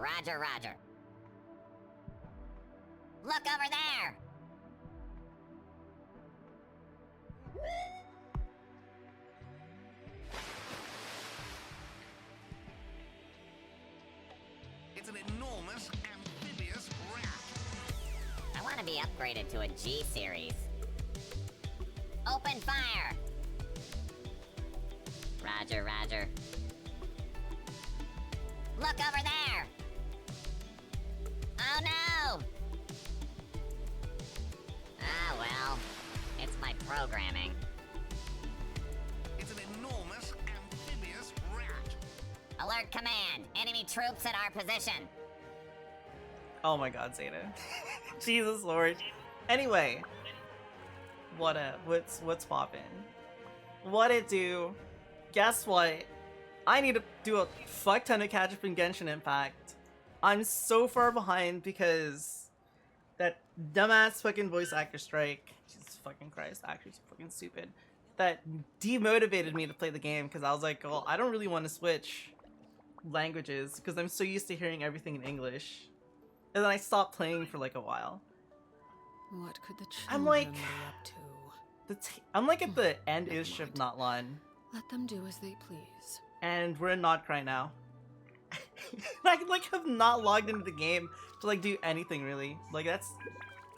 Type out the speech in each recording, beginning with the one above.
Roger, roger. Look over there! It's an enormous amphibious rat. I want to be upgraded to a G series. Open fire! Roger, roger. Look over there! Oh no! Ah well, it's my programming. It's an enormous amphibious rat. Alert command! Enemy troops at our position! Oh my god, Zeta. Jesus Lord. Anyway. What's poppin'? What it do? Guess what? I need to do a fuck ton of catch up in Genshin Impact. I'm so far behind because that dumbass fucking voice actor strike. Jesus fucking Christ, actors are fucking stupid. That demotivated me to play the game because I was like, well, I don't really want to switch languages because I'm so used to hearing everything in English. And then I stopped playing for like a while. What could the children I'm like, be up to? I'm like at the end-ish of Natlan. Let them do as they please. And we're in Not Cry now. I like have not logged into the game to like do anything really. Like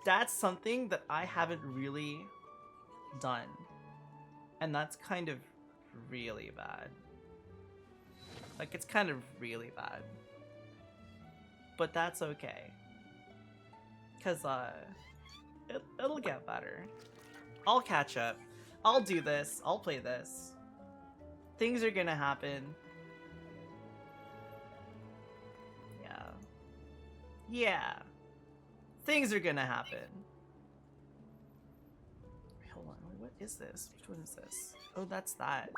that's something that I haven't really done. And that's kind of really bad. Like it's kind of really bad. But that's okay. Cause it'll get better. I'll catch up. I'll do this. I'll play this. Things are gonna happen. Yeah. Yeah. Things are gonna happen. Hold on. What is this? Which one is this? Oh, that's that.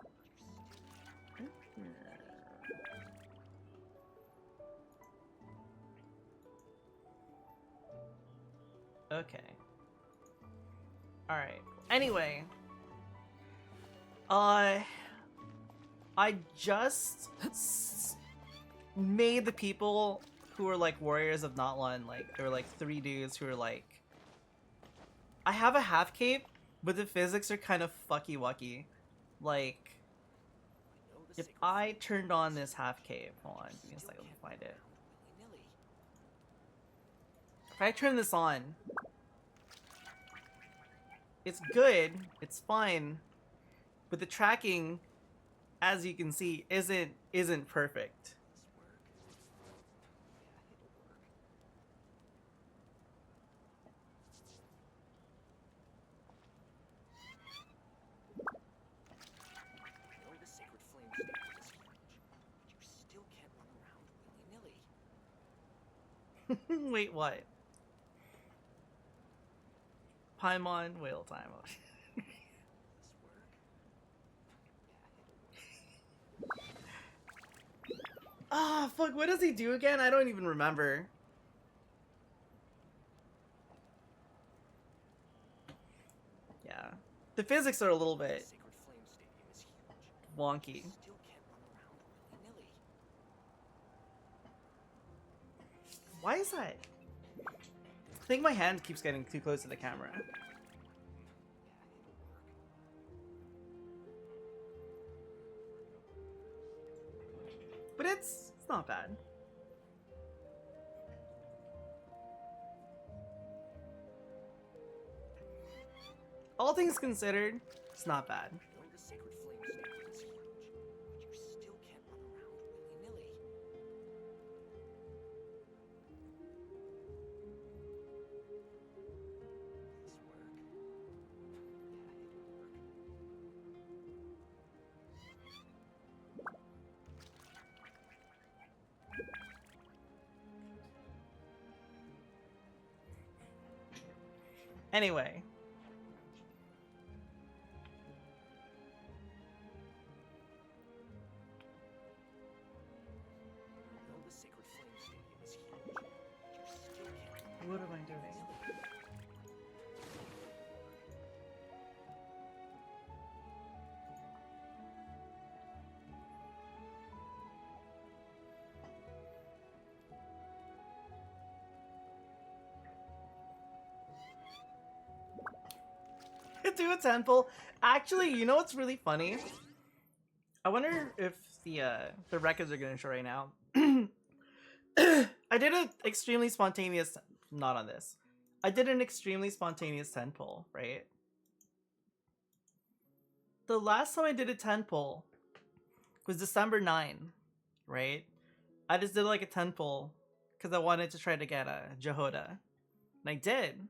Okay. Alright. Anyway. I just made the people who are like warriors of Natlan, like there were like 3 dudes who are like, I have a half cape, but the physics are kind of fucky wucky. Like, if I turned on this half cape, hold on, give me a second to find it. If I turn this on, it's good, it's fine, but the tracking, as you can see, isn't perfect. Wait, what? Paimon whale time. Ah, fuck, what does he do again? I don't even remember. Yeah. The physics are a little bit wonky. Why is that? I think my hand keeps getting too close to the camera. But it's not bad. All things considered, it's not bad. Anyway. What am I doing? do a temple. Actually, you know what's really funny? I wonder if the records are gonna show right now. I did an extremely spontaneous, not on this. I did an extremely spontaneous 10 pull, right? The last time I did a 10 pull was December 9, right? I just did like a 10 pull because I wanted to try to get a Jehoda. And I did.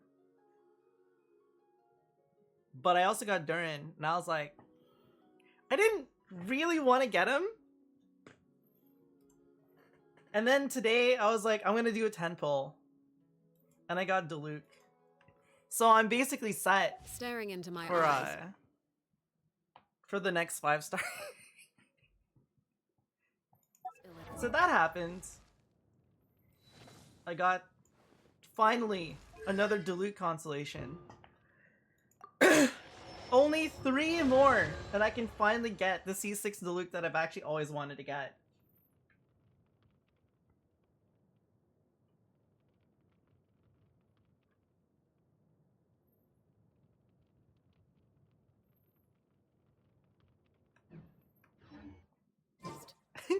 But I also got Durin, and I was like, I didn't really want to get him. And then today, I was like, I'm going to do a 10 pull. And I got Diluc. So I'm basically set Staring into my for, eyes. for the next 5-star. So that happened. I got, finally, another Diluc constellation. Only 3 more, and I can finally get the C6 Diluc that I've actually always wanted to get.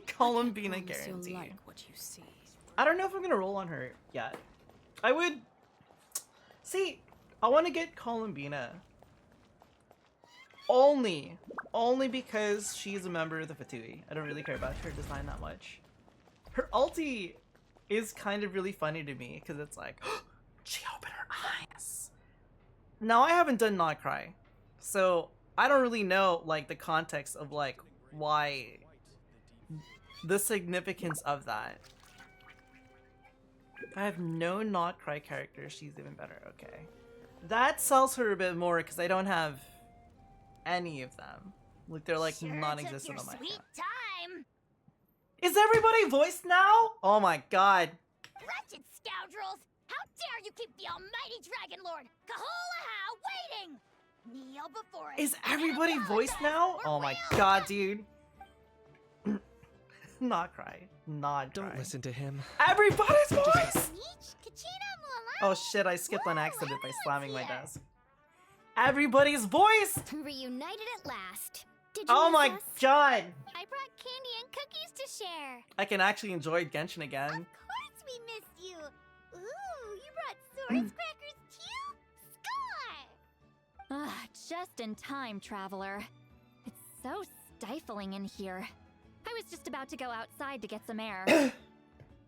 Columbina Promise you'll guarantee. like what you see. I don't know if I'm gonna roll on her yet. I would... See, I want to get Columbina. Only because she's a member of the Fatui. I don't really care about her design that much. Her ulti is kind of really funny to me because it's like, she opened her eyes. Now I haven't done Not Cry, so I don't really know like the context of like why, the significance of that. If I have no Not Cry character, she's even better. Okay, that sells her a bit more because I don't have any of them. Like they're like non-existent on my sweet account. time. Is everybody voiced now? Oh my god. Wretched scoundrels! How dare you keep the almighty Dragon Lord, Kahulaha, waiting! Kneel before him Is and everybody voiced apologize, now? or Oh my we'll- god, dude. Not cry. Not cry. Don't listen to him. Everybody's voiced! Nietzsche, Kachina, Mulan. Oh shit, I skipped on accident by excellence slamming my here. desk. Everybody's voiced! Reunited at last. Did you Oh miss my us? god! I brought candy and cookies to share. I can actually enjoy Genshin again. Of course we missed you. Ooh, you brought swords, crackers too? Score! Ah, just in time, traveler. It's so stifling in here. I was just about to go outside to get some air.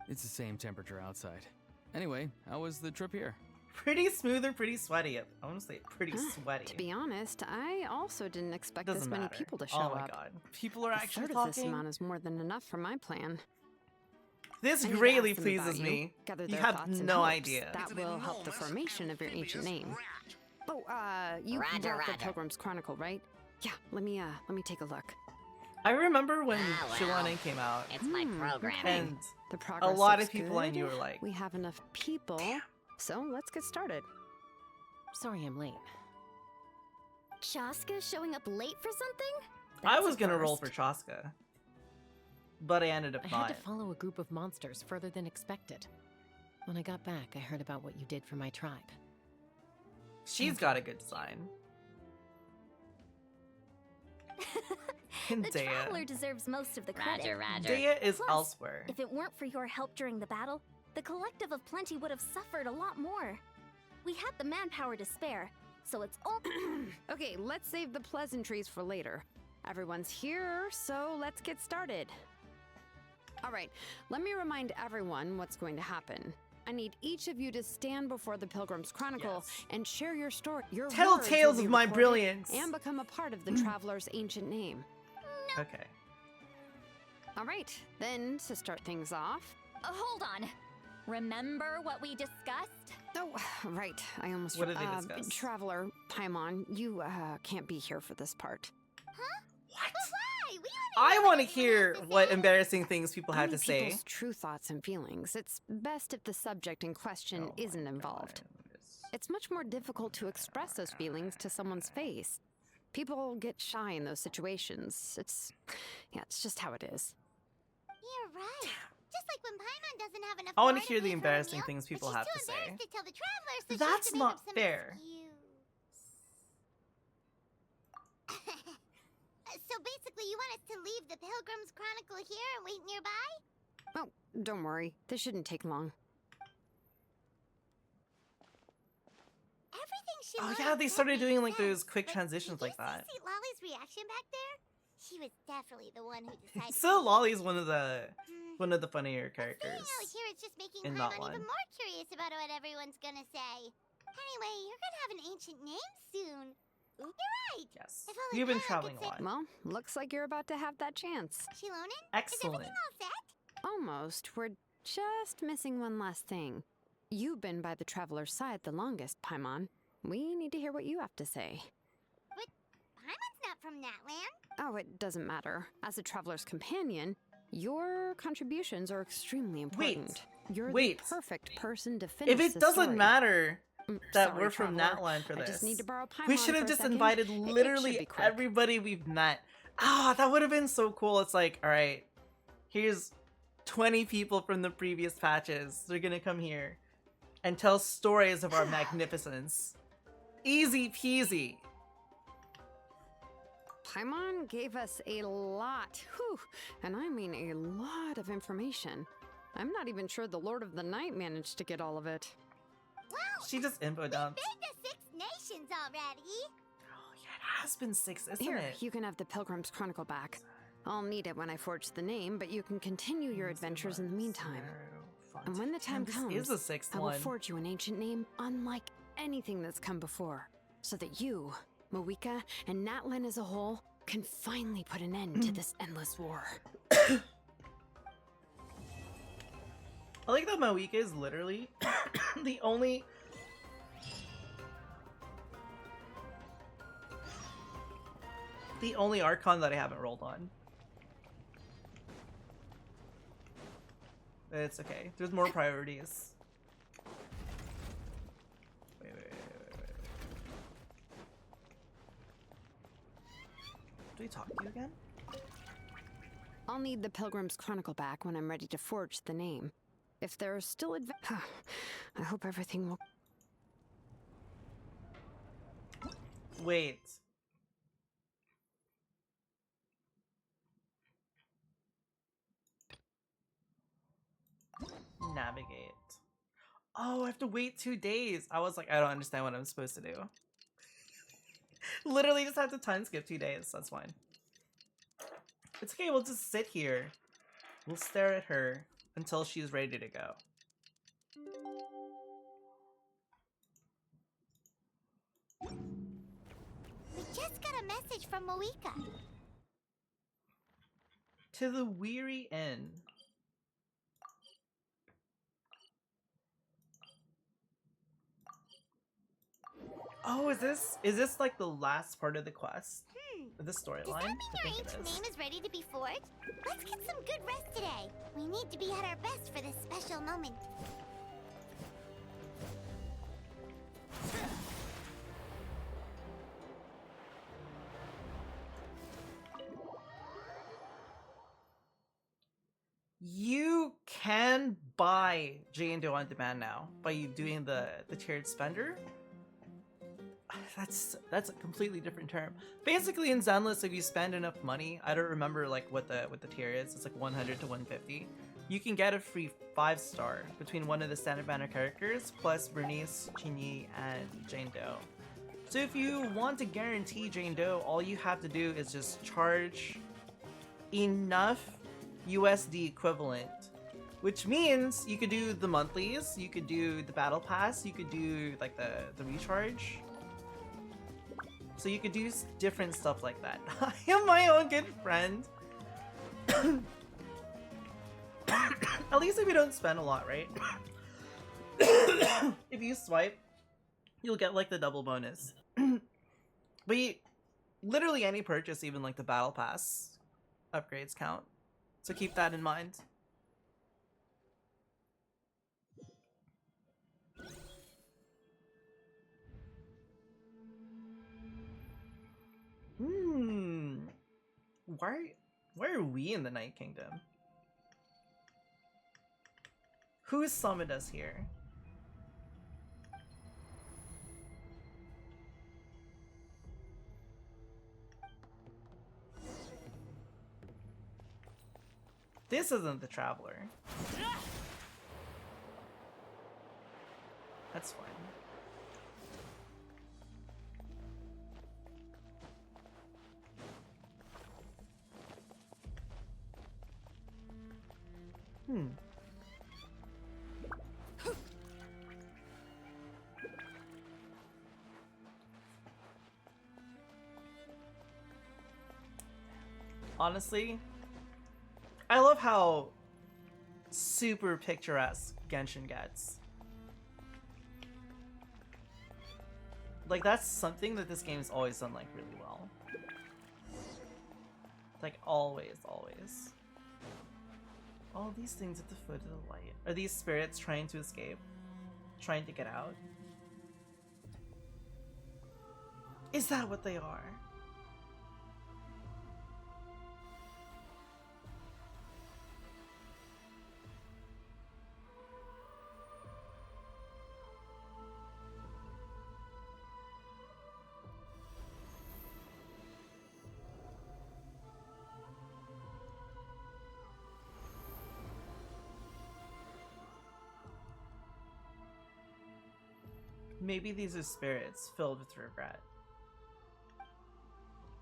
It's the same temperature outside. Anyway, how was the trip here? Pretty smooth or pretty sweaty? I want to say pretty sweaty. To be honest, I also didn't expect Doesn't this many matter. people to show Oh my up. god. People are A actually third of this talking. amount is more than enough for my plan. This I need to greatly ask them pleases about me. Gather You their have thoughts and no hopes. idea. That will help the formation of your ancient name. Oh, you Roger, brought the roger. Pilgrim's Chronicle, right? Yeah, let me take a look. I remember when Ah, well. Shilonen came out, It's my programming. and The progress a lot looks of people I good. knew were like, We have enough people, so let's get started. Sorry I'm late. Chaska showing up late for something? I That's was a gonna roll for first. Chaska, but I ended up I not. had to follow a group of monsters further than expected. When I got back, I heard about what you did for my tribe. She's got a good design. And The Dea. traveler deserves most of the credit. Roger, roger. Dea is Plus, elsewhere. If it weren't for your help during the battle, the Collective of Plenty would have suffered a lot more. We had the manpower to spare, so it's all. Okay, let's save the pleasantries for later. Everyone's here, so let's get started. All right, let me remind everyone what's going to happen. I need each of you to stand before the Pilgrim's Chronicle Yes. and share your story. Your Tell words tales will be of my recorded brilliance. and become a part of the traveler's ancient name. Okay. All right, then to start things off. Hold on. Remember what we discussed? Oh, right. I almost. What did they discuss? Traveler, Paimon, you can't be here for this part. What? Why? We I want to hear what embarrassing things people have to Only say. people's true thoughts and feelings. It's best if the subject in question Oh my isn't involved. God. It's much more difficult to express those feelings to someone's face. People get shy in those situations. It's just how it is. You're right. Just like when Paimon doesn't have enough. I wanna water to hear the pay for a embarrassing meal, things people but she's have too to say. embarrassed to tell the travelers, so she That's has to make not up some fair. excuse. So basically, you want us to leave the Pilgrim's Chronicle here and wait nearby? Oh, don't worry. This shouldn't take long. Everything she Oh Lily yeah, they said started makes doing like sense, those quick but transitions like that. Did you see Lolly's reaction back there? She was definitely the one who decided. Still, Lolly's one of the funnier characters. Staying out here is just making in Paimon Natlan. even more curious about what everyone's gonna say. Anyway, you're gonna have an ancient name soon. You're right. Yes, If only you've been Paimon traveling could a say- lot. Well, looks like you're about to have that chance. Shilonen? Is Excellent. everything all set? Almost. We're just missing one last thing. You've been by the Traveler's side the longest, Paimon. We need to hear what you have to say. But Paimon's not from Natlan. Oh, it doesn't matter. As a Traveler's companion, your contributions are extremely important. You're wait. the perfect person to finish If it the doesn't story. matter that Sorry, we're from Traveler. Natlan for I this, just need to borrow Paimon we should for have a just second. invited It should literally be quick. everybody we've met. Ah, that would have been so cool. It's like, all right, here's 20 people from the previous patches. They're gonna come here and tell stories of our magnificence. Easy peasy. Paimon gave us a lot, whew, and I mean a lot of information. I'm not even sure the Lord of the Night managed to get all of it. Well, She just info dumped. been to 6 nations already. Oh yeah, it has been 6, isn't Here, it? you can have the Pilgrim's Chronicle back. I'll need it when I forge the name, but you can continue your adventures in the meantime. And when the time This comes, is the 6th I will one. forge you an ancient name unlike anything that's come before, so that you, Moeka, and Natlan as a whole can finally put an end to this endless war. I like that Moeka is literally the only Archon that I haven't rolled on. It's okay. There's more priorities. Wait. Do we talk to you again? I'll need the Pilgrim's Chronicle back when I'm ready to forge the name. If there are still I hope everything will... Wait. Navigate. Oh, I have to wait 2 days. I was like, I don't understand what I'm supposed to do. Literally just have to time skip 2 days. That's fine. It's okay, we'll just sit here. We'll stare at her until she's ready to go. We just got a message from Moeka. To the Weary Inn. Oh, is this like the last part of the quest? Of the Does storyline? that I mean your think it ancient is. name is ready to be forged? Let's get some good rest today. We need to be at our best for this special moment. You can buy J&Do on demand now by you doing the tiered spender. That's a completely different term. Basically in Zenless, if you spend enough money, I don't remember like what the tier is. It's like 100 to 150. You can get a free 5-star between one of the standard banner characters plus Bernice, Chinyi, and J&Do. So if you want to guarantee J&Do, all you have to do is just charge enough USD equivalent, which means you could do the monthlies, you could do the battle pass, you could do like the recharge. So you could do different stuff like that. I am my own good friend. At least if you don't spend a lot, right? If you swipe, you'll get like the double bonus. But literally any purchase, even like the battle pass upgrades count. So keep that in mind. Why are we in the Night Kingdom? Who summoned us here? This isn't the Traveler. That's fine. Honestly, I love how super picturesque Genshin gets. Like, that's something that this game's always done, like, really well. Like, always, always. All these things at the foot of the light. Are these spirits trying to escape? Trying to get out? Is that what they are? Maybe these are spirits filled with regret.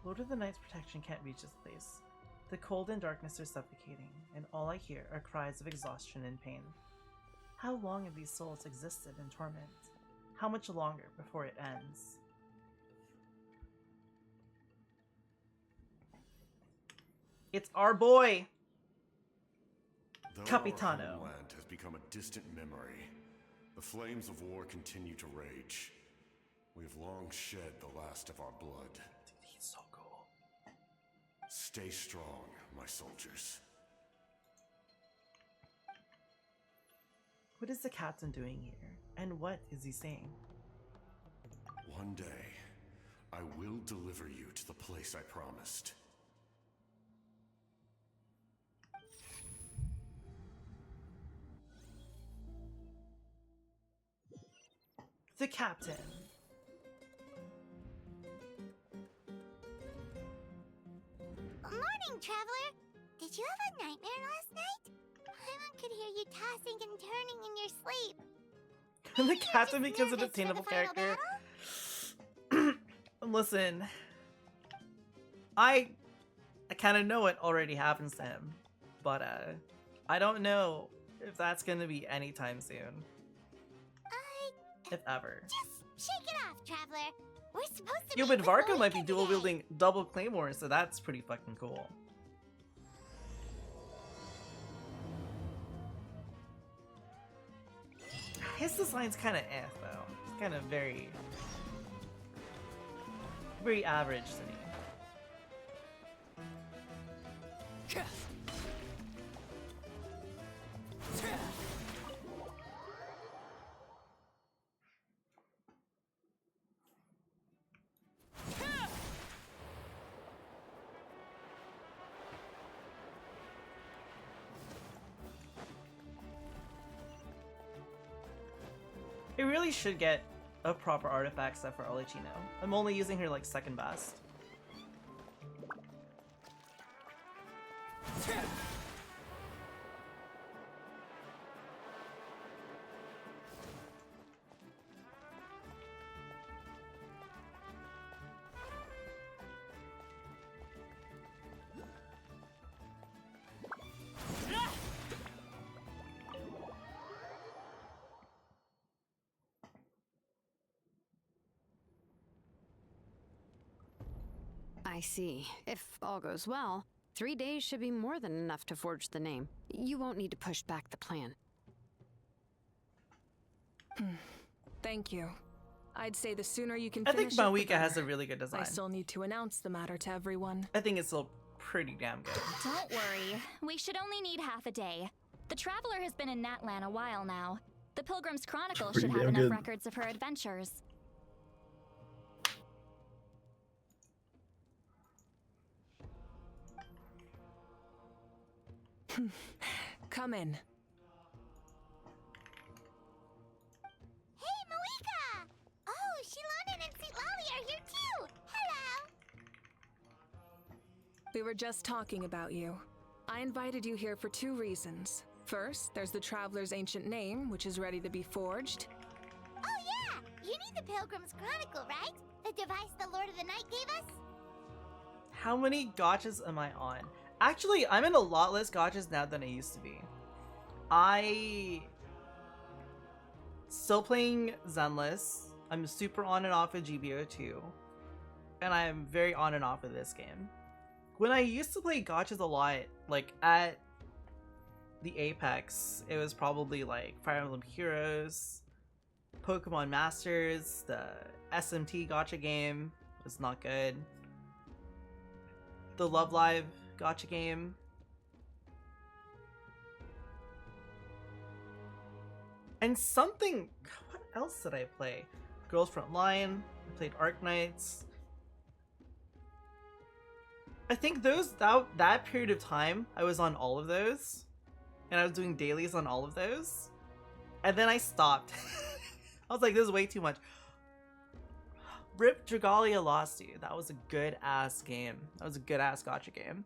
Lord of the Night's protection can't reach this place. The cold and darkness are suffocating, and all I hear are cries of exhaustion and pain. How long have these souls existed in torment? How much longer before it ends? It's our boy! Though Capitano. our homeland has become a distant memory, the flames of war continue to rage. We have long shed the last of our blood. Dude, he's so cool. Stay strong, my soldiers. What is the captain doing here? And what is he saying? One day, I will deliver you to the place I promised. The captain. Morning, Traveler. Did you have a nightmare last night? Paimon could hear you tossing and turning in your sleep. The captain becomes an attainable character. Listen, I kind of know what already happens to him, but I don't know if that's gonna be anytime soon, if ever. Just shake it off, Traveler. We're supposed to Yo, meet but with Varka might be Malika dual today. wielding double claymores, so that's pretty fucking cool. His design's kind of though. It's kind of very average to me. It really should get a proper artifact set for Olicino. I'm only using her like second best. I see. If all goes well, 3 days should be more than enough to forge the name. You won't need to push back the plan. Thank you. I'd say the sooner you can I think finish it, the Malika has better. a really good design. I still need to announce the matter to everyone. I think it's still pretty damn good. Don't worry. We should only need half a day. The Traveler has been in Natlan a while now. The Pilgrim's Chronicle Pretty should have damn enough good. records of her adventures. Come in. Hey, Malika! Oh, Shilonen and Sweet Lolly are here too! Hello! We were just talking about you. I invited you here for 2 reasons. First, there's the Traveler's ancient name, which is ready to be forged. Oh yeah! You need the Pilgrim's Chronicle, right? The device the Lord of the Night gave us? How many gotchas am I on? Actually, I'm in a lot less gotchas now than I used to be. I still playing Zenless. I'm super on and off with GBO2. And I'm very on and off with this game. When I used to play gotchas a lot, like at the Apex, it was probably like Fire Emblem Heroes, Pokemon Masters, the SMT gotcha game was not good. The Love Live gotcha game. And something, what else did I play? Girls Frontline, I played Arknights. I think that period of time, I was on all of those. And I was doing dailies on all of those. And then I stopped. I was like, this is way too much. Rip Dragalia Lost You. That was a good ass game. That was a good ass gotcha game.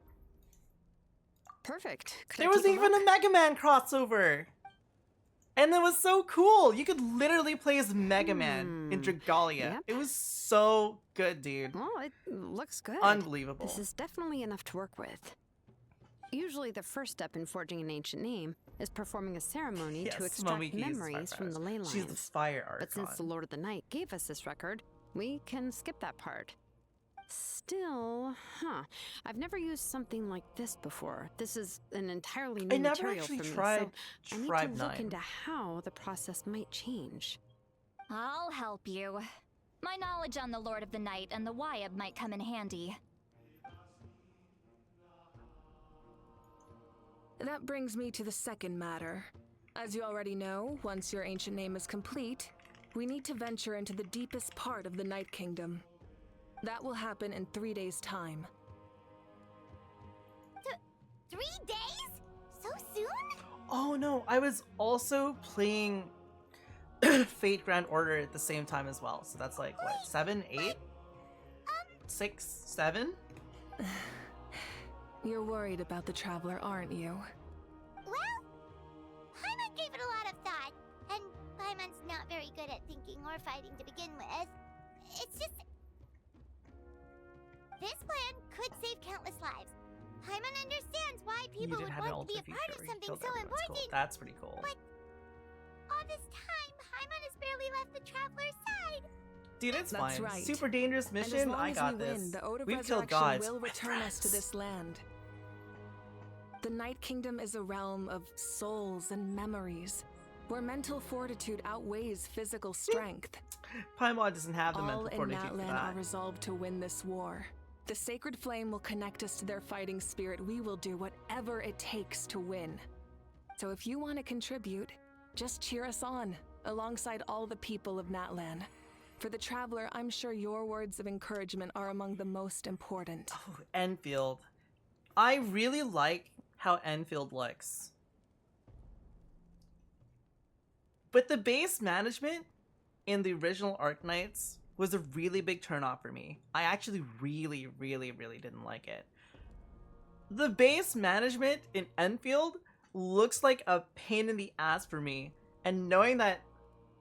Perfect. Could I There was take a even look? a Mega Man crossover. And it was so cool. You could literally play as Mega Man in Dragalia. Yep. It was so good, dude. Well, it looks good. Unbelievable. This is definitely enough to work with. Usually the first step in forging an ancient name is performing a ceremony to Yes, extract Momiki uses memories from the fire ley powers. She's the lines. fire archon. But since the Lord of the Night gave us this record, we can skip that part. Still, I've never used something like this before. This is an entirely new I never material actually for me, tried so I need Tribe to look 9. into how the process might change. I'll help you. My knowledge on the Lord of the Night and the Wyab might come in handy. That brings me to the second matter. As you already know, once your ancient name is complete, we need to venture into the deepest part of the Night Kingdom. That will happen in 3 days' time. 3 days? So soon? Oh no, I was also playing Fate Grand Order at the same time as well. So that's like, what, 7, 8? 6, 7? You're worried about the Traveler, aren't you? Well, Paimon gave it a lot of thought, and Paimon's not very good at thinking or fighting to begin with. It's just... This plan could save countless lives. Paimon understands why You people did would have an want to be a alternate part future of where you something killed so everyone. That's important. cool. That's pretty cool. But all this time, Paimon has barely left the Traveler's side. Dude, it's That's fine. right. Super dangerous And as mission. long I as got we this. win, the Ode of We've killed Resurrection gods. will My return us to friends. this land. The Night Kingdom is a realm of souls and memories, where mental fortitude outweighs physical strength. Paimon doesn't have the All mental in fortitude for Natlan are that. resolved to win this war. The sacred flame will connect us to their fighting spirit. We will do whatever it takes to win. So if you want to contribute, just cheer us on, alongside all the people of Natlan. For the Traveler, I'm sure your words of encouragement are among the most important. Oh, Enfield. I really like how Enfield looks. But the base management in the original Arknights was a really big turnoff for me. I actually really didn't like it. The base management in Enfield looks like a pain in the ass for me. And knowing that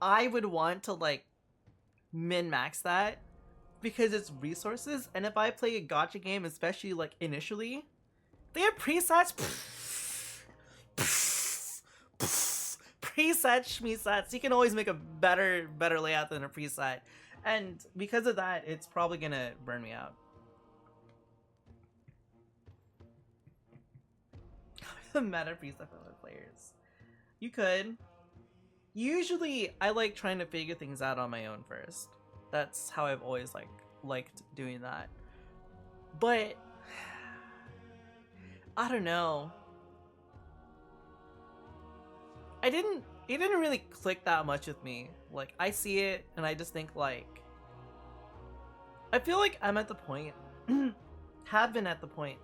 I would want to like min-max that because it's resources, and if I play a gacha game, especially like initially, they have presets. Preset schmesets. You can always make a better layout than a preset. And because of that, it's probably gonna burn me out. The meta preset for other players. You could. Usually, I like trying to figure things out on my own first. That's how I've always liked doing that. But I don't know. It didn't really click that much with me. Like, I see it and I just think like, I feel like I'm at the point, have been at the point,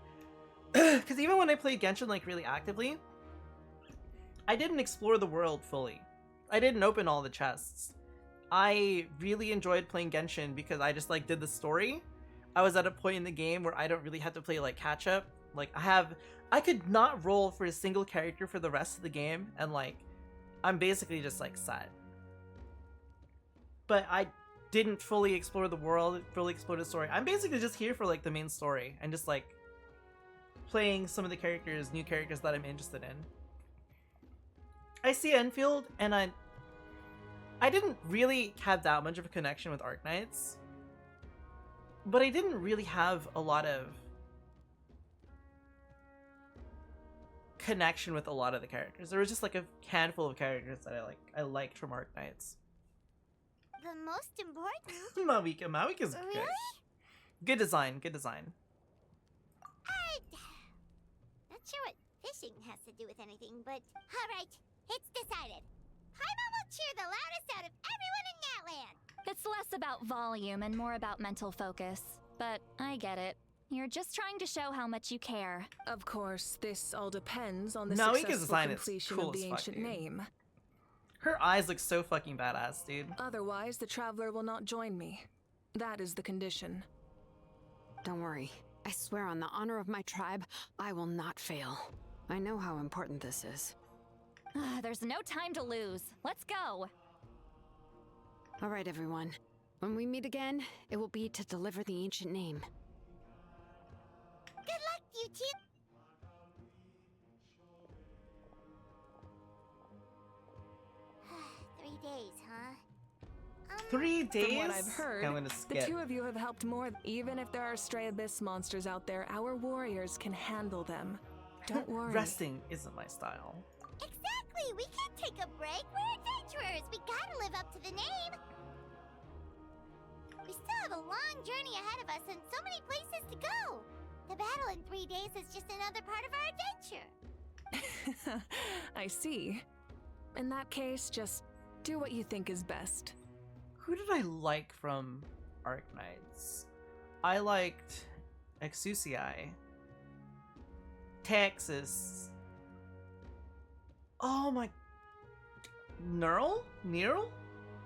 because even when I played Genshin like really actively, I didn't explore the world fully. I didn't open all the chests. I really enjoyed playing Genshin because I just like did the story. I was at a point in the game where I don't really have to play like catch up Like, I could not roll for a single character for the rest of the game, and like, I'm basically just like set. But I didn't fully explore the world, fully explore the story. I'm basically just here for like the main story and just like playing some of the characters, new characters that I'm interested in. I see Enfield, and I didn't really have that much of a connection with Arknights, but I didn't really have a lot of connection with a lot of the characters. There was just like a handful of characters that I liked from Arknights. The most important? Mawika's Really? good. Good design, good design. Not sure what fishing has to do with anything, but alright, it's decided. Paimon will cheer the loudest out of everyone in Natlan! It's less about volume and more about mental focus. But I get it. You're just trying to show how much you care. Of course, this all depends on the Mawika's successful design is completion cool of the as fuck, ancient dude. name. Her eyes look so fucking badass, dude. Otherwise, the Traveler will not join me. That is the condition. Don't worry. I swear on the honor of my tribe, I will not fail. I know how important this is. There's no time to lose. Let's go. All right, everyone. When we meet again, it will be to deliver the ancient name. Good luck, you two! 3 days, huh? 3 days? From what I've heard, I'm gonna the skip. two of you have helped more. Even if there are stray abyss monsters out there, our warriors can handle them. Don't worry. Resting isn't my style. Exactly! We can't take a break! We're adventurers! We gotta live up to the name! We still have a long journey ahead of us and so many places to go! The battle in 3 days is just another part of our adventure! I see. In that case, just do what you think is best. Who did I like from Arknights? I liked Exusii. Texas. Oh my... Nerl?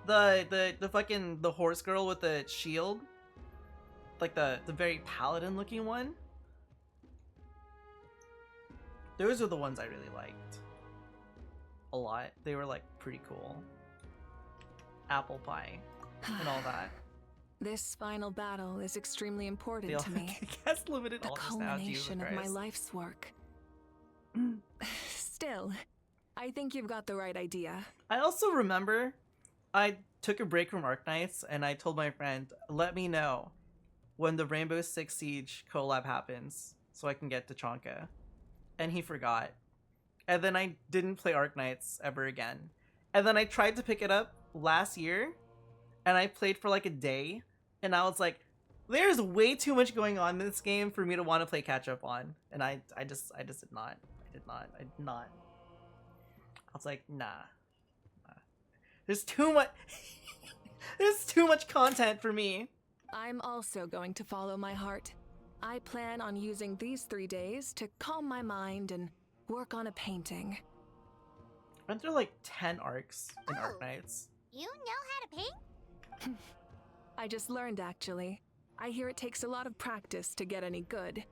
The fucking, the horse girl with the shield? Like the very paladin looking one? Those are the ones I really liked. A lot. They were like pretty cool. Apple pie and all that. This final battle is extremely important They to me. Guess limited The all just now, Jesus culmination of my Christ. life's work. Still, I think you've got the right idea. I also remember I took a break from Arknights and I told my friend, let me know when the Rainbow Six Siege collab happens so I can get to Chonka. And he forgot. And then I didn't play Arknights ever again. And then I tried to pick it up last year and I played for like a day and I was like, there's way too much going on in this game for me to want to play catch up on. And I just did not. I did not. I was like, nah. There's too much there's too much content for me. I'm also going to follow my heart. I plan on using these 3 days to calm my mind and work on a painting. Aren't there like 10 arcs in Oh. Arknights? You know how to paint? I just learned, actually. I hear it takes a lot of practice to get any good.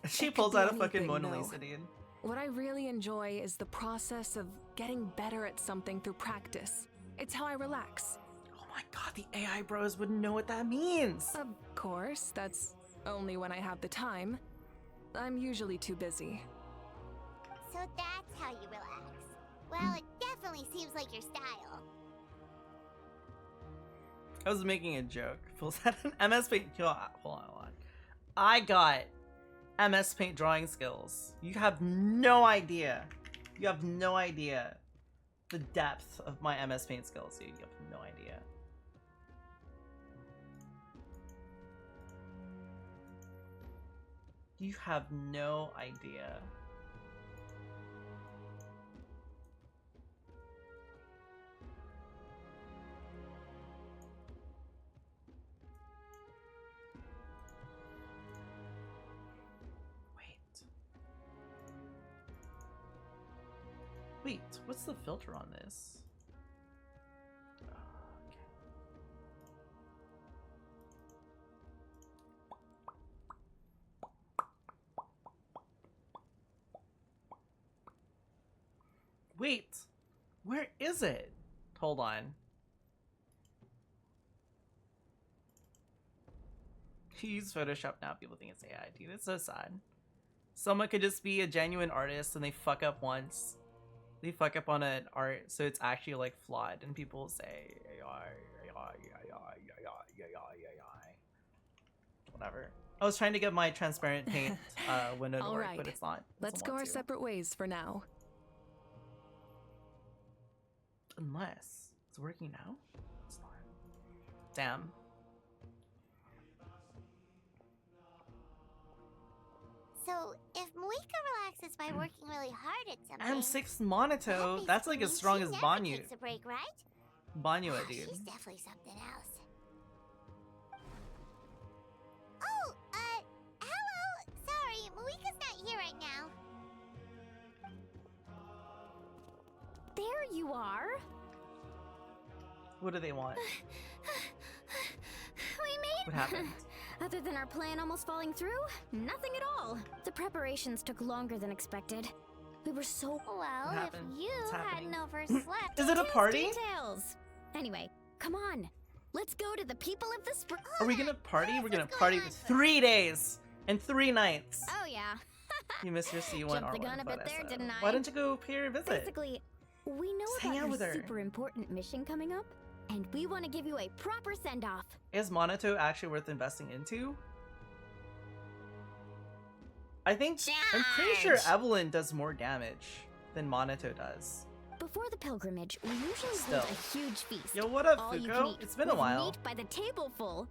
She It pulls could be out a fucking anything, Mona though. Lisa, dude. What I really enjoy is the process of getting better at something through practice. It's how I relax. Oh my god, the AI bros wouldn't know what that means. Of course, that's only when I have the time. I'm usually too busy. So that's how you relax. Well, it definitely seems like your style. I was making a joke. Pulls out an MS Paint. Hold on. I got MS Paint drawing skills. You have no idea. You have no idea the depth of my MS Paint skills, dude. You have no idea. You have no idea. Wait, what's the filter on this? Okay. Wait, where is it? Hold on. You use Photoshop now, people think it's AI, dude. It's so sad. Someone could just be a genuine artist and they fuck up once. They fuck up on an art, so it's actually like flawed, and people say AI. Whatever. I was trying to get my transparent paint window to work, but it's not. Let's go our separate ways for now. Unless it's working now. It's not. Damn. So, if Moika relaxes by working really hard at something... M6 Monato, that's like as strong as Banyu. Takes a break, right? Banyu, Oh, dude. she's definitely something else. Oh, hello! Sorry, Moika's not here right now. There you are. What do they want? We made What happened? Other than our plan almost falling through, nothing at all. The preparations took longer than expected. We were so Well, What if happened? you What's happening? hadn't overslept... Is it a party? details. Anyway, come on. Let's go to the people of the spring. Are we gonna party? We're gonna party for 3 days and 3 nights. Oh yeah. You missed your C1 Jumped the R1 gun a bit photo, there, so didn't I? Why don't you go pay her a visit? Basically, we know Just hang about out your with her. super important mission coming up, and we want to give you a proper send-off. Is Monato actually worth investing into? I think I'm pretty sure Evelyn does more damage than Monato does. Before the pilgrimage, we usually Still. hold a huge feast. Yo, what up, All you Fuko? can eat, It's been a with while. Meat by the tableful.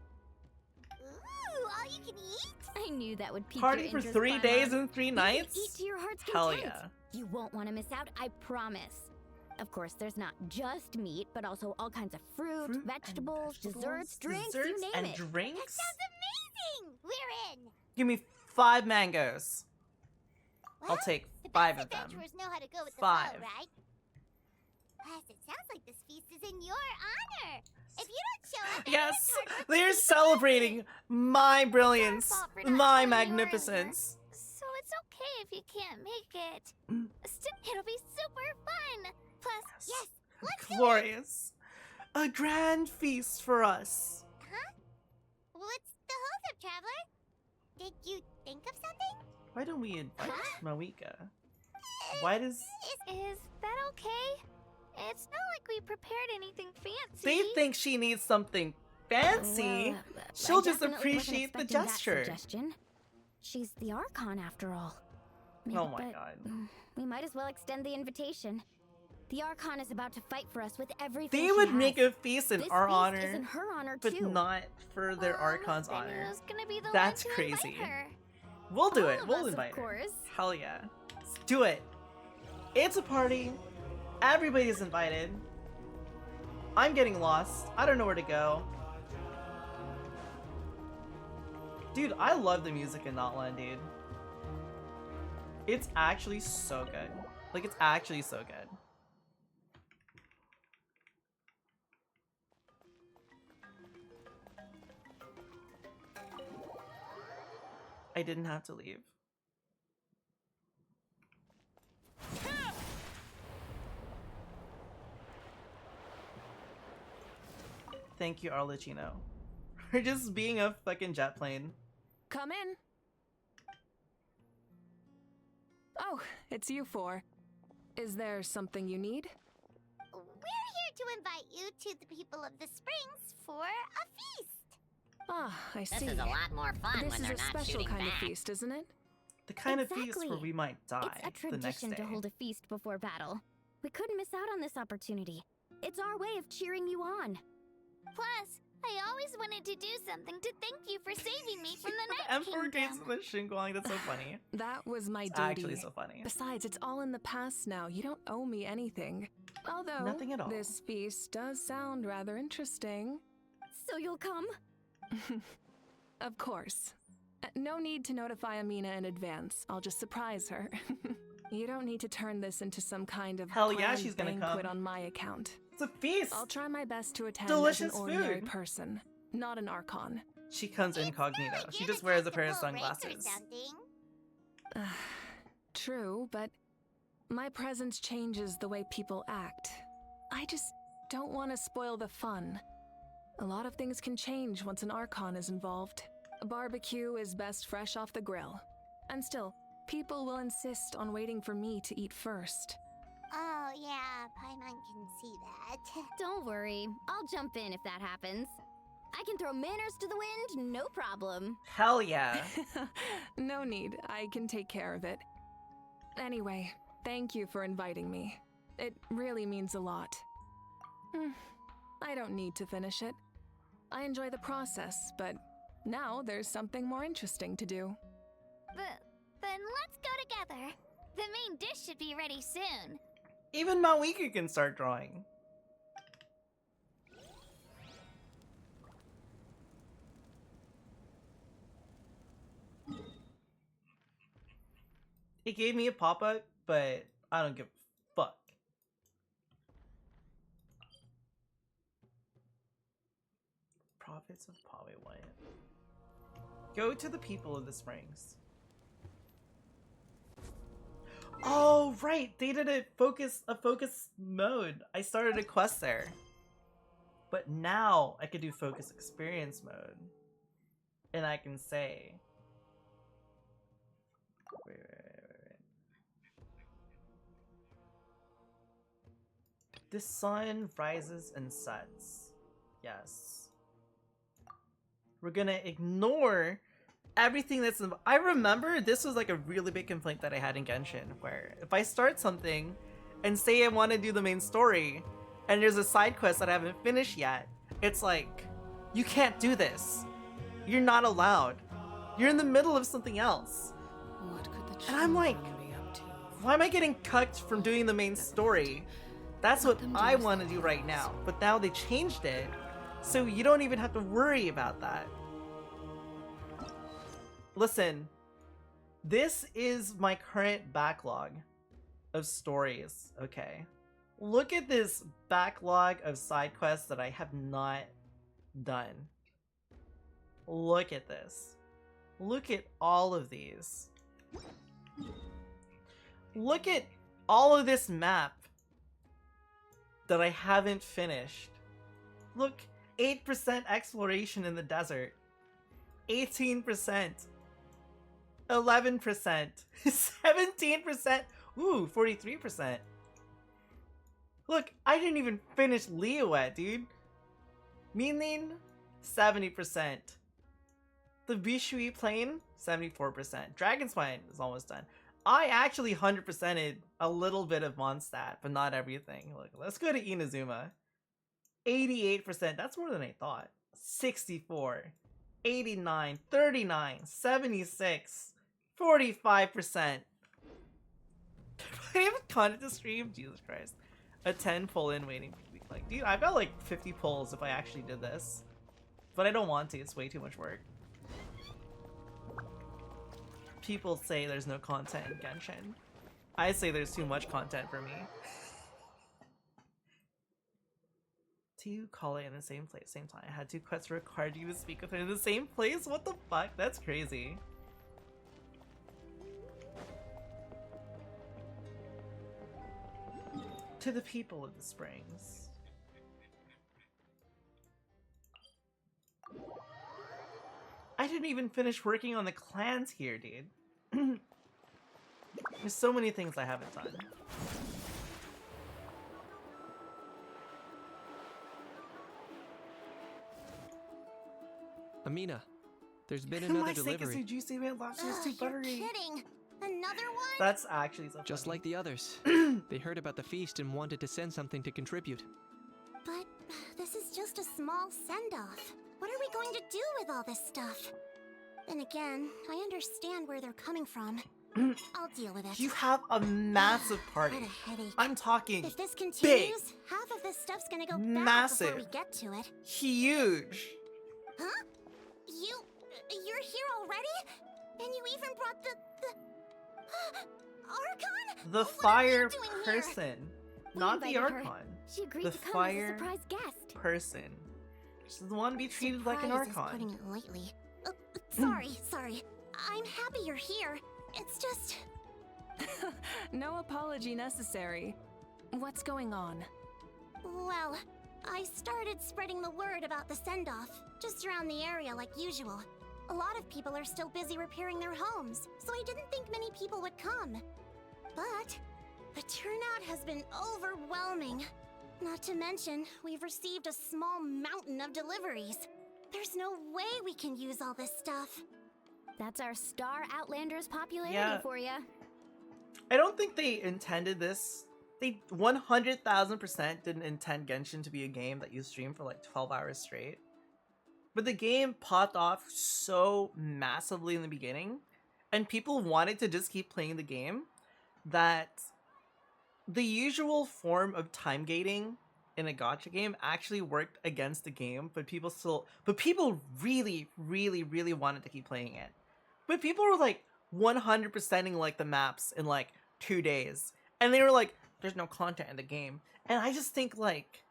Ooh, all you can eat? I knew that would pique Party your for interest, 3 Paimon. days and 3 You can nights? eat to your heart's Hell content. yeah. You won't want to miss out, I promise. Of course, there's not just meat, but also all kinds of fruit, vegetables, desserts, drinks, you name and it. drinks? Amazing! We're in! Give me 5 mangoes. I'll Well, take the 5 best of them. adventurers know how to go with 5. the flow, right? Plus, it sounds like this feast is in your honor. If you don't show up, Yes, it's hard work they're to celebrating my brilliance, fault for not my telling you earlier. magnificence. So it's okay if you can't make it. Still, it'll be super fun. Plus, yes, let's do it. Glorious. A grand feast for us. Huh? What's the holdup, traveler? Did you think of something? Why don't we invite Mawika? Why does... Is that okay? It's not like we prepared anything fancy. They think she needs something fancy. Well, She'll I just definitely wasn't appreciate the expecting that gesture. suggestion. She's the Archon after all. Oh my But, god. We might as well extend the invitation. The Archon is about to fight for us with everything They she would has. make a feast in This our feast honor, is in her honor but too. not for their Archon's then honor. who's gonna be the That's one to invite crazy. her? We'll do All it. of We'll us, of invite her. course. Hell yeah. Let's do it. It's a party. Everybody's invited. I'm getting lost. I don't know where to go. Dude, I love the music in Natlan, dude. It's actually so good. Like, it's actually so good. I didn't have to leave. Thank you, Arlecchino. For just being a fucking jet plane. Come in. Oh, it's you four. Is there something you need? We're here to invite you to the people of the springs for a feast. Ah, I This see. is a lot more fun This when is they're a not special shooting kind back. of feast, isn't it? The kind of feast where Exactly. we might die It's a the next tradition day. to hold a feast before battle. We couldn't miss out on this opportunity. It's our way of cheering you on. Plus, I always wanted to do something to thank you for saving me from the Night M4 games Kingdom. with Xinguang, that's so funny. That was my It's duty. actually so funny. Besides, it's all in the past now. You don't owe me anything. Although, Nothing at all. this feast does sound rather interesting. So you'll come? Of course. No need to notify Amina in advance. I'll just surprise her. You don't need to turn this into some kind of Hell yeah, planned she's gonna banquet come. on my account. It's a feast! I'll try my best to attend Delicious as an ordinary food. person, not an Archon. She comes It's incognito. not like She you're just the type wears a to pair of pull rank or sunglasses. something. True, but My presence changes the way people act. I just don't want to spoil the fun. A lot of things can change once an Archon is involved. A barbecue is best fresh off the grill. And still, people will insist on waiting for me to eat first. Oh, yeah, Paimon can see that. Don't worry, I'll jump in if that happens. I can throw manners to the wind, no problem. Hell yeah. No need, I can take care of it. Anyway, thank you for inviting me. It really means a lot. I don't need to finish it. I enjoy the process, but now there's something more interesting to do. Then let's go together. The main dish should be ready soon. Even Malika can start drawing. It gave me a pop-up, but I don't give a fuck. Prophets of Pawe Wyatt. Go to the people of the Springs. Oh, right! They did a focus mode. I started a quest there. But now I could do focus experience mode. And I can say... Wait. The sun rises and sets. Yes. We're gonna ignore everything that's in... I remember this was like a really big complaint that I had in Genshin, where if I start something and say I want to do the main story and there's a side quest that I haven't finished yet, it's like, you can't do this. You're not allowed. You're in the middle of something else. What could the And I'm like, children be up to? why am I getting cucked from doing the main story? That's what I want to do right now. But now they changed it, so you don't even have to worry about that. Listen, this is my current backlog of stories, okay? Look at this backlog of side quests that I have not done. Look at this. Look at all of these. Look at all of this map that I haven't finished. Look, 8% exploration in the desert. 18%. 11%. 17%. Ooh, 43%. Look, I didn't even finish Liyue, dude. Meaning, 70%. The Bishui Plain, 74%. Dragon Spine is almost done. I actually 100%ed a little bit of Mondstadt, but not everything. Look, let's go to Inazuma. 88%. That's more than I thought. 64. 89. 39. 76. 45%. I have content to stream? Jesus Christ. A 10 pull-in waiting for me. Like, dude, I've got like 50 pulls if I actually did this. But I don't want to. It's way too much work. People say there's no content in Genshin. I say there's too much content for me. Two call it in the same place, same time. I had two quests required you to speak with her in the same place? What the fuck? That's crazy. To the people of the Springs. I didn't even finish working on the clans here, dude. There's so many things I haven't done. Amina, there's been another My steak is delivery. too juicy, man. Lobster's too You're buttery. kidding. Another one? That's actually so Just funny. like the others. They heard about the feast and wanted to send something to contribute. But this is just a small send-off. What are we going to do with all this stuff? Then again, I understand where they're coming from. I'll deal with it. You have a massive party. What a headache. I'm talking If this big, continues, half of this stuff's gonna go bad massive, before we get to it. huge. Huh? You're here already? And you even brought the Archon? The What are fire you doing here? person, not the invited her. Archon. She agreed The to come as a fire surprise guest. person. She doesn't want to be treated like an Surprise is Archon. putting it lightly. Sorry. I'm happy you're here. It's just... No apology necessary. What's going on? Well, I started spreading the word about the send-off, just around the area like usual. A lot of people are still busy repairing their homes, so I didn't think many people would come. But the turnout has been overwhelming. Not to mention, we've received a small mountain of deliveries. There's no way we can use all this stuff. That's our Star Outlanders popularity Yeah. for you. I don't think they intended this. They 100,000% didn't intend Genshin to be a game that you stream for like 12 hours straight. But the game popped off so massively in the beginning, and people wanted to just keep playing the game, that the usual form of time gating in a gacha game actually worked against the game, but people really, really, really wanted to keep playing it. But people were like 100%ing like the maps in like 2 days, and they were like, there's no content in the game. And I just think like,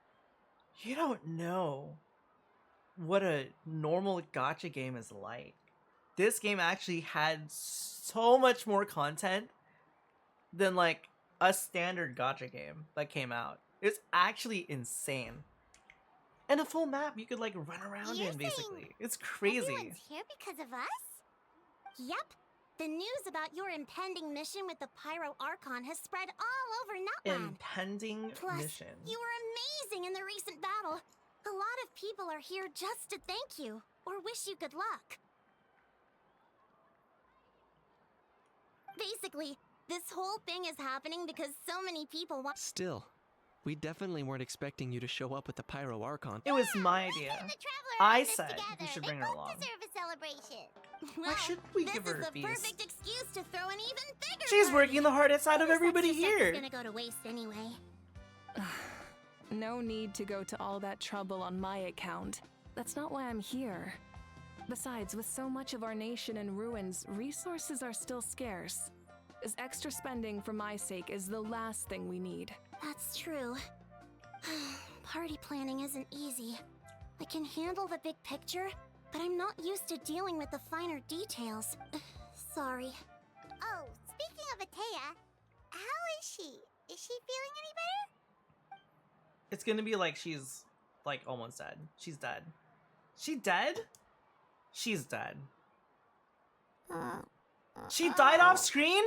you don't know what a normal gacha game is like. This game actually had so much more content than like a standard gacha game that came out. It's actually insane. And a full map you could like run around in basically. It's crazy. Everyone's here because of us? Yep. The news about your impending mission with the Pyro Archon has spread all over Natlan. Impending Plus, mission. you were amazing in the recent battle. A lot of people are here just to thank you, or wish you good luck. Basically, this whole thing is happening because so many people want— Still, we definitely weren't expecting you to show up with the Pyro Archon. It was my idea. I said we should bring her along. deserve a celebration. Why should we give her a This is the feast? perfect excuse to throw an even bigger She's party. working the hardest out of everybody It's here. gonna go to waste anyway. No need to go to all that trouble on my account. That's not why I'm here. Besides, with so much of our nation in ruins, resources are still scarce. This extra spending for my sake is the last thing we need. That's true. Party planning isn't easy. I can handle the big picture, but I'm not used to dealing with the finer details. Sorry. Oh, speaking of Atea, how is she? Is she feeling any better? It's gonna be like she's like almost dead. She's dead. She dead? She's dead. She died off screen?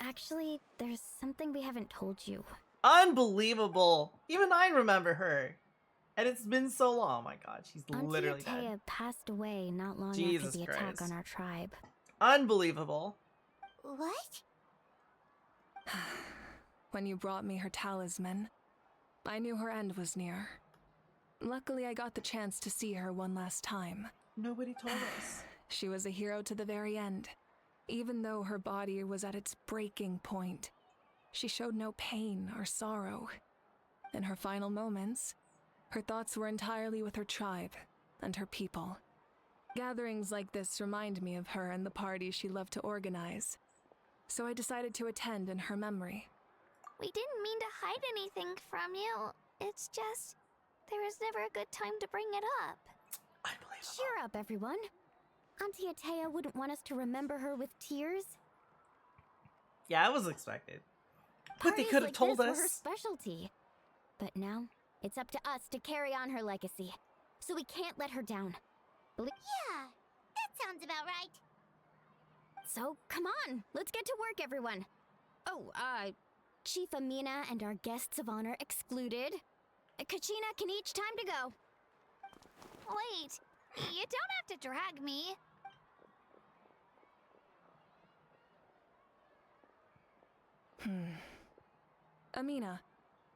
Actually, there's something we haven't told you. Unbelievable. Even I remember her. And it's been so long. Oh my god, she's literally dead. Auntie Atea passed away not long Jesus after the Christ. attack on our tribe. Unbelievable. What? When you brought me her talisman, I knew her end was near. Luckily, I got the chance to see her one last time. Nobody told us. She was a hero to the very end. Even though her body was at its breaking point, she showed no pain or sorrow. In her final moments, her thoughts were entirely with her tribe and her people. Gatherings like this remind me of her and the parties she loved to organize. So I decided to attend in her memory. We didn't mean to hide anything from you. It's just, there was never a good time to bring it up. Cheer up, everyone. Auntie Atea wouldn't want us to remember her with tears. Yeah, it was expected. But they Parties could have like told this us. were her specialty. But now, it's up to us to carry on her legacy. So we can't let her down. Yeah, that sounds about right. So, come on, let's get to work, everyone. Oh, Chief Amina and our guests of honor excluded. Kachina can each time to go. Wait, you don't have to drag me. Amina,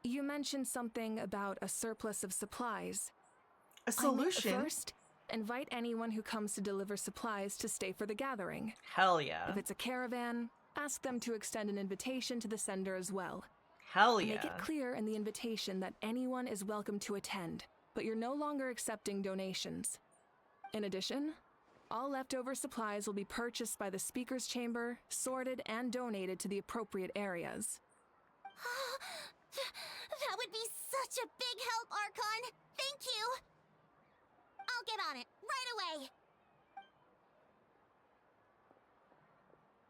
you mentioned something about a surplus of supplies. A solution? First, invite anyone who comes to deliver supplies to stay for the gathering. Hell yeah. If it's a caravan, ask them to extend an invitation to the sender as well. Hell yeah. Make it clear in the invitation that anyone is welcome to attend, but you're no longer accepting donations. In addition, all leftover supplies will be purchased by the speaker's chamber, sorted, and donated to the appropriate areas. That would be such a big help, Archon! Thank you! I'll get on it, right away!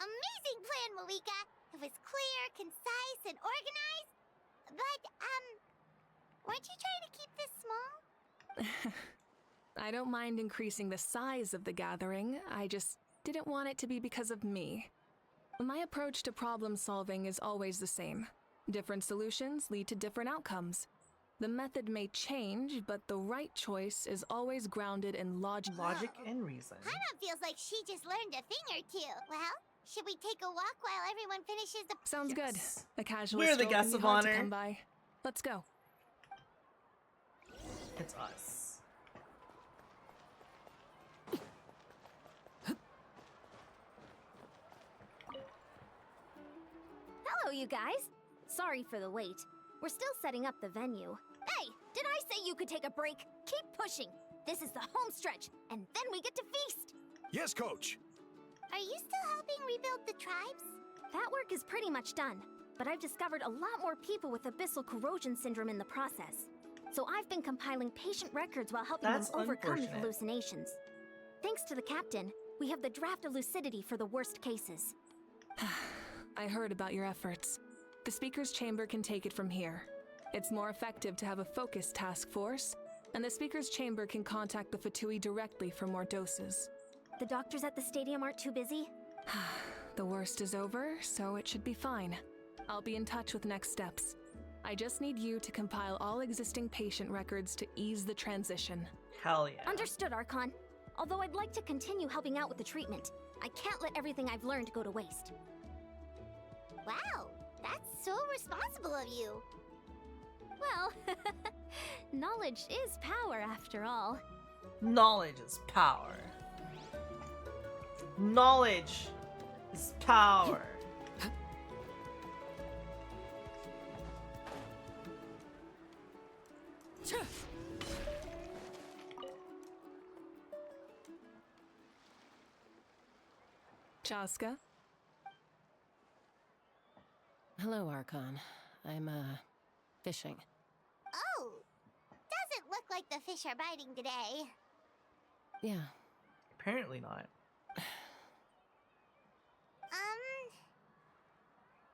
Amazing plan, Malika. If was clear, concise, and organized. But, weren't you trying to keep this small? I don't mind increasing the size of the gathering, I just didn't want it to be because of me. My approach to problem solving is always the same. Different solutions lead to different outcomes. The method may change, but the right choice is always grounded in logic and reason. Hana feels like she just learned a thing or two. Well, should we take a walk while everyone finishes the... Sounds good. A casual We're the stroll guests can be of hard to honor. come by. Let's go. It's us. Hello, you guys. Sorry for the wait. We're still setting up the venue. Hey, did I say you could take a break? Keep pushing. This is the home stretch, and then we get to feast. Yes, Coach. Are you still helping rebuild the tribes? That work is pretty much done, but I've discovered a lot more people with abyssal corrosion syndrome in the process. So I've been compiling patient records while helping That's them overcome the unfortunate. hallucinations. Thanks to the captain, we have the draft of lucidity for the worst cases. I heard about your efforts. The Speaker's Chamber can take it from here. It's more effective to have a focused task force, and the Speaker's Chamber can contact the Fatui directly for more doses. The doctors at the stadium aren't too busy? The worst is over, so it should be fine. I'll be in touch with next steps. I just need you to compile all existing patient records to ease the transition. Hell yeah. Understood, Archon. Although I'd like to continue helping out with the treatment, I can't let everything I've learned go to waste. Wow, that's so responsible of you. Well, knowledge is power after all. Knowledge is power. Knowledge is power. Chaska? Hello, Archon. I'm, fishing. Oh, doesn't look like the fish are biting today. Yeah. Apparently not.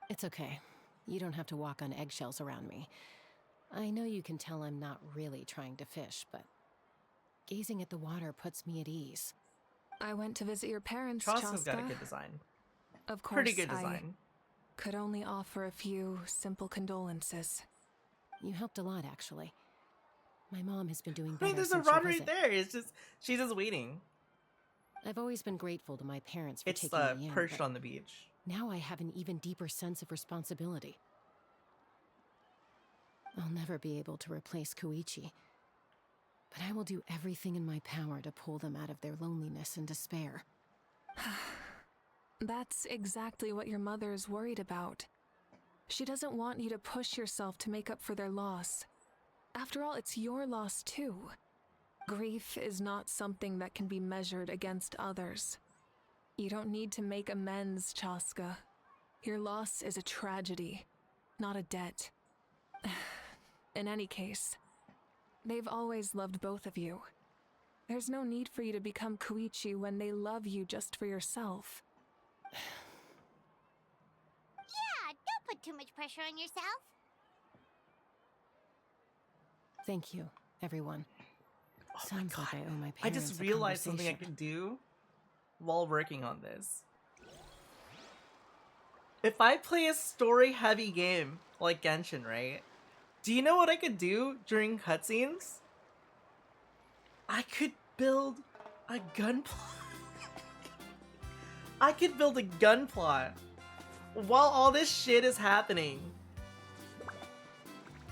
It's okay. You don't have to walk on eggshells around me. I know you can tell I'm not really trying to fish, but gazing at the water puts me at ease. I went to visit your parents, Chaska's Chaska. got a good design. Of course, Pretty good design. I could only offer a few simple condolences. You helped a lot, actually. My mom has been doing I better mean, there's a since your rod right visit. there. It's just she's just waiting. I've always been grateful to my parents for It's taking me in, perched but on the beach. now I have an even deeper sense of responsibility. I'll never be able to replace Koichi, but I will do everything in my power to pull them out of their loneliness and despair. That's exactly what your mother is worried about. She doesn't want you to push yourself to make up for their loss. After all, it's your loss too. Grief is not something that can be measured against others. You don't need to make amends, Chaska. Your loss is a tragedy, not a debt. In any case, they've always loved both of you. There's no need for you to become Koichi when they love you just for yourself. Yeah, don't put too much pressure on yourself. Thank you, everyone. Oh Sounds my like God. I owe my I parents just a realized something I conversation. can do while working on this. If I play a story-heavy game like Genshin, right? Do you know what I could do during cutscenes? I could build a gun plot. I could build a gun plot while all this shit is happening.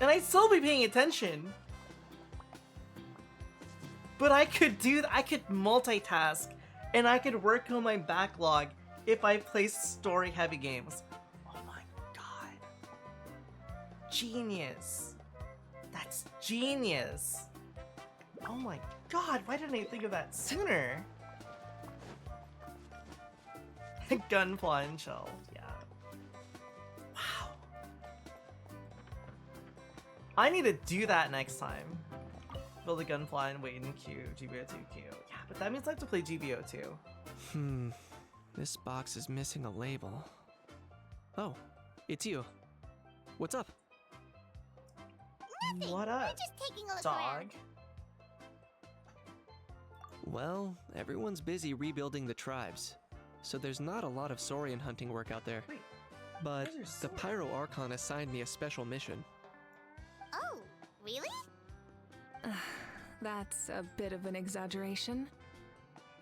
And I'd still be paying attention. But I could do I could multitask and I could work on my backlog if I play story-heavy games. Oh my god. Genius. That's genius. Oh my god, why didn't I think of that sooner? Gunpla and shell, yeah. Wow. I need to do that next time. Build a gunpla and wait in queue, GBO2 queue. Yeah, but that means I have to play GBO2. This box is missing a label. Oh, it's you. What's up? Nothing. What up, We're just taking a look dog? around. Well, everyone's busy rebuilding the tribes, so there's not a lot of saurian hunting work out there. Wait, But those are the Pyro Archon assigned me a special mission. Oh, really? That's a bit of an exaggeration.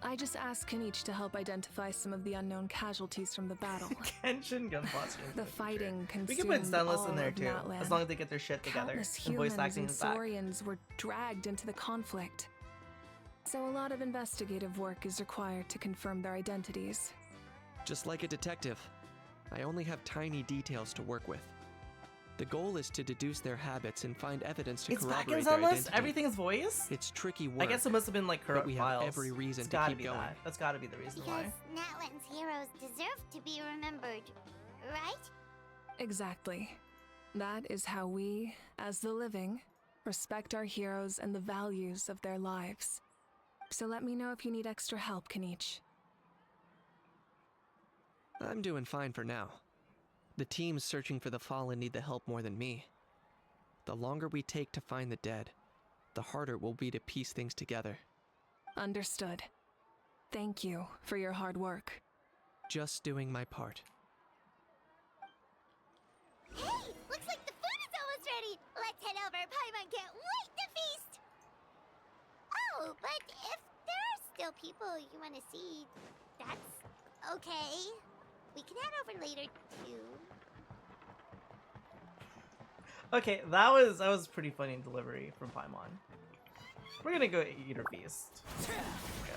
I just asked Kanich to help identify some of the unknown casualties from the battle. Genshin Gunpowder. The fighting We consumed can put Zenless all in there of too, Natlan. as long as they get their shit together. Countless And voice humans acting and is back. saurians were dragged into the conflict. So a lot of investigative work is required to confirm their identities. Just like a detective, I only have tiny details to work with. The goal is to deduce their habits and find evidence to It's back in corroborate their Zenless? identity. Everything's voice? It's tricky work. I guess it must have been like corrupt but we have files. every reason It's to gotta keep be going. that. That's gotta be the reason Because why. Natlan's heroes deserve to be remembered, right? Exactly. That is how we, as the living, respect our heroes and the values of their lives. So let me know if you need extra help, Kanich. I'm doing fine for now. The teams searching for the fallen need the help more than me. The longer we take to find the dead, the harder it will be to piece things together. Understood. Thank you for your hard work. Just doing my part. Hey, looks like the food is almost ready. Let's head over. Paimon can't wait to feast. Oh, but if there are still people you want to see, that's okay. We can head over later too. Okay, that was pretty funny delivery from Paimon. We're gonna go eat or feast. There we go.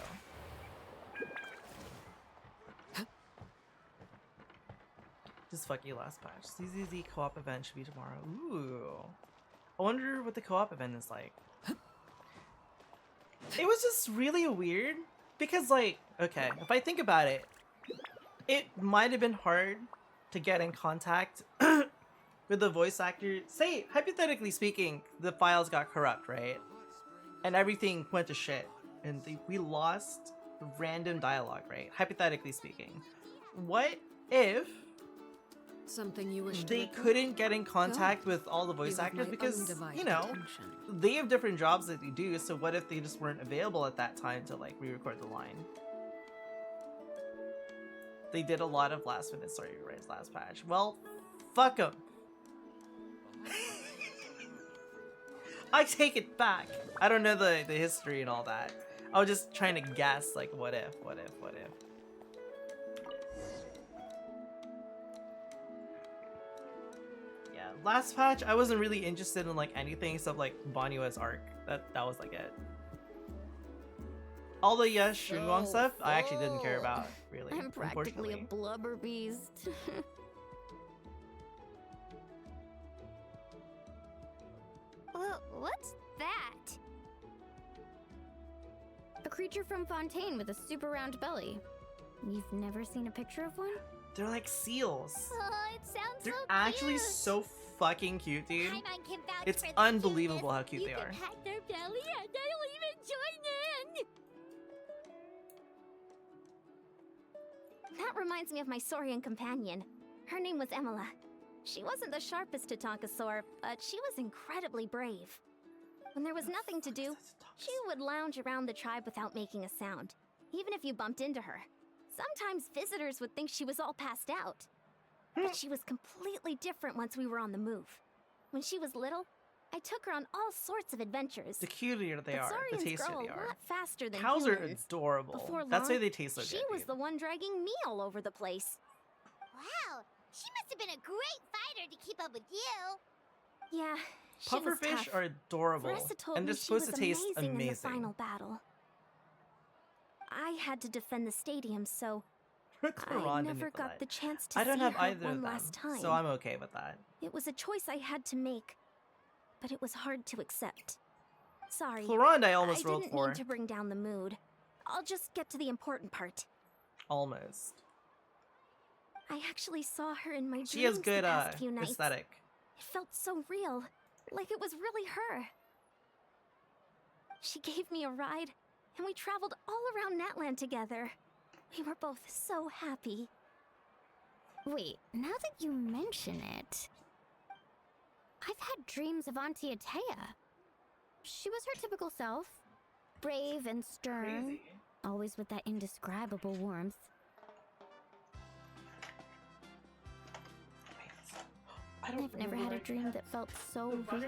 Just fuck you last patch. CZZ co-op event should be tomorrow. Ooh. I wonder what the co-op event is like. It was just really weird because like, okay, if I think about it, it might have been hard to get in contact with the voice actor. Say, hypothetically speaking, the files got corrupt, right? And everything went to shit. And we lost random dialogue, right? Hypothetically speaking. What if Something you wish to they report? couldn't get in contact with all the voice You have actors my because, undivided you know, attention. they have different jobs that they do, so what if they just weren't available at that time to like re-record the line? They did a lot of last minute story rewrites last patch. Well, fuck them. I take it back. I don't know the history and all that. I was just trying to guess like what if. Yeah, last patch I wasn't really interested in like anything except like Banyua's arc. That was like it. All the Shinwang stuff I actually didn't care about really. I'm practically a unfortunately. blubber beast. Well, what's that? A creature from Fontaine with a super round belly. You've never seen a picture of one? They're like seals. Oh, it sounds They're so actually cute. so fucking cute, dude. Paimon can vouch It's for the unbelievable how cuteness. cute they are. You can pat their belly and they'll even join in. That reminds me of my Saurian companion. Her name was Emila. She wasn't the sharpest Tatankasaur, but she was incredibly brave. When there was nothing to do, she would lounge around the tribe without making a sound, even if you bumped into her. Sometimes visitors would think she was all passed out. But she was completely different once we were on the move. When she was little, I took her on all sorts of adventures. The cuter they But are, the Saurians tastier grow they a are. lot faster than Cows humans. are adorable. Before That's why long, they taste so she good. was dude. the one dragging me all over the place. Wow, she must have been a great fighter to keep up with you. Yeah, she was Pufferfish tough. are adorable, Versa told and me they're she supposed was to taste amazing in the amazing. final battle. I had to defend the stadium, so I Quran didn't never for got that. the chance to I don't see have her either one of them, last time. so I'm okay with that. It was a choice I had to make, but it was hard to accept. Sorry. Florond I almost I rolled didn't for. mean to bring down the mood. I'll just get to the important part. Almost. I actually saw her in my dreams She has good the past few nights. aesthetic. It felt so real, like it was really her. She gave me a ride, and we traveled all around Natlan together. We were both so happy. Wait, now that you mention it, I've had dreams of Auntie Atea. She was her typical self, brave and stern, Crazy. always with that indescribable warmth. I've never had a dream that felt so real.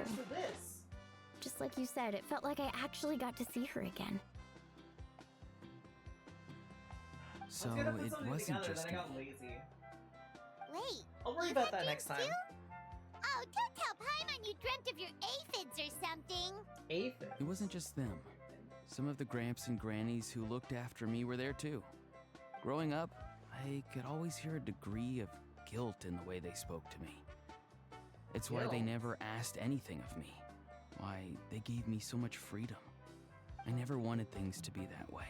Just like you said, it felt like I actually got to see her again. So it wasn't just me. Lazy. Wait, I'll worry you about had that next dreams time. too? Oh, don't tell Paimon you dreamt of your aphids or something. Aphids? It wasn't just them. Some of the Gramps and Grannies who looked after me were there too. Growing up, I could always hear a degree of guilt in the way they spoke to me. It's why they never asked anything of me. Why they gave me so much freedom. I never wanted things to be that way.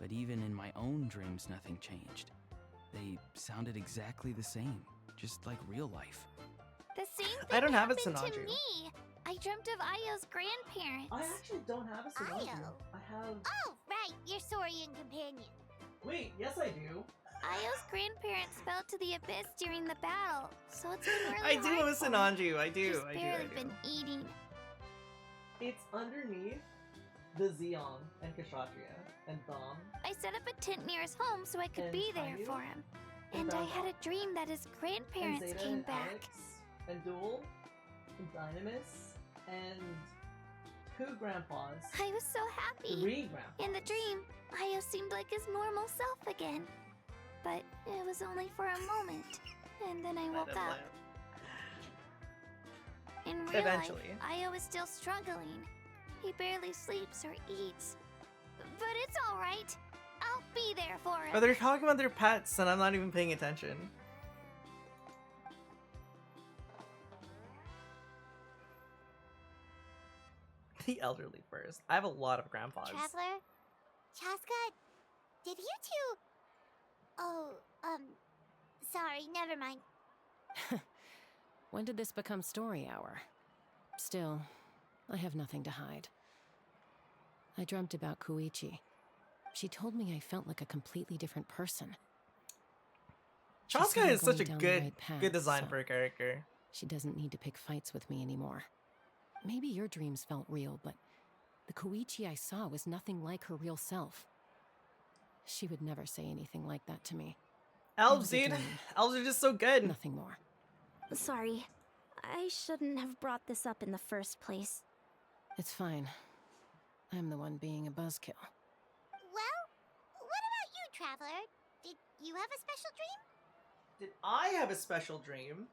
But even in my own dreams, nothing changed. They sounded exactly the same, just like real life. The same thing I don't have a happened to Sinanju. me. I dreamt of Ayo's grandparents. I actually don't have a Sinanju. I have... Oh, right, your Saurian companion. Wait, yes I do. Ayo's grandparents fell to the abyss during the battle, so it's been really I do have a hard for him. Sinanju. I He's do. barely been eating. It's underneath the Zeon and Kshatriya and Dom. I set up a tent near his home so I could And be there Tainu? for him. And And I Brown had Dog? a dream that his And grandparents Zeta came and back. Alex and Duel and Dynamis and 2 grandpas. I was so happy. 3 grandpas. In the dream, Ayo seemed like his normal self again. But it was only for a moment. And then I woke up. In real Eventually. life, Ayo is still struggling. He barely sleeps or eats. But it's alright. I'll be there for him. Oh, they're talking about their pets and I'm not even paying attention. The elderly first. I have a lot of grandpas. Traveler? Chaska, did you two... Oh, sorry, never mind. When did this become story hour? Still, I have nothing to hide. I dreamt about Koichi. She told me I felt like a completely different person. She said Chaska I'm is such going a down the good, right path, good design so for a character. she doesn't need to pick fights with me anymore. Maybe your dreams felt real, but the Koichi I saw was nothing like her real self. She would never say anything like that to me. Elves, It was a dude. dream. Elves are just so good. Nothing more. Sorry, I shouldn't have brought this up in the first place. It's fine. I'm the one being a buzzkill. Well, what about you, Traveler? Did you have a special dream? Did I have a special dream?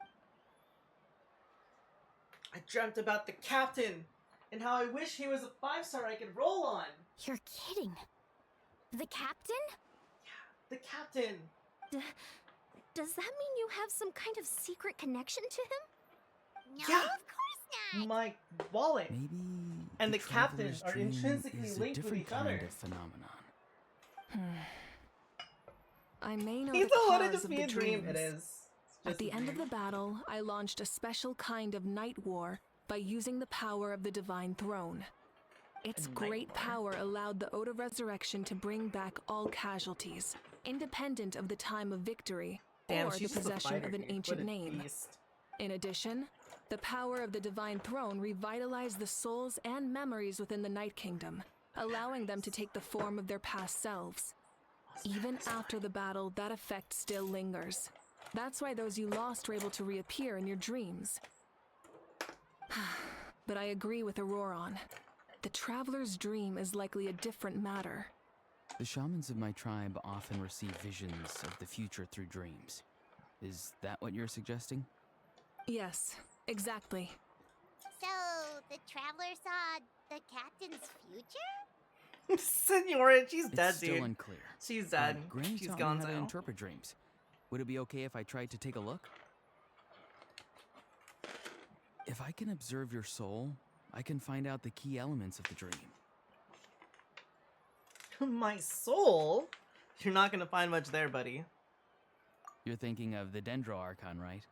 I dreamt about the captain and how I wish he was a 5-star I could roll on. You're kidding. The captain? The captain. Does that mean you have some kind of secret connection to him? No, Yeah. of course not. My wallet. Maybe And the captain traveler's are dream intrinsically is linked a with different each kind other. of phenomenon. I may know He the thought it cause just of be the a dream. dreams. It is. At the end of the battle, I launched a special kind of night war by using the power of the Divine Throne. Its A night great war? power allowed the Ode of Resurrection to bring back all casualties, independent of the time of victory Damn, or the she's just a possession fighter, of an dude. ancient What a name. beast. In addition, the power of the Divine Throne revitalized the souls and memories within the Night Kingdom, allowing them to take the form of their past selves. Even after the battle, that effect still lingers. That's why those you lost were able to reappear in your dreams. But I agree with Auroron. The Traveler's dream is likely a different matter. The shamans of my tribe often receive visions of the future through dreams. Is that what you're suggesting? Yes, exactly. So, the Traveler saw the captain's future? Senora, she's dead, It's still dude. unclear. She's dead. Granny She's taught gone me how to now. interpret dreams. Would it be okay if I tried to take a look? If I can observe your soul, I can find out the key elements of the dream. My soul? You're not gonna find much there, buddy. You're thinking of the Dendro Archon, right?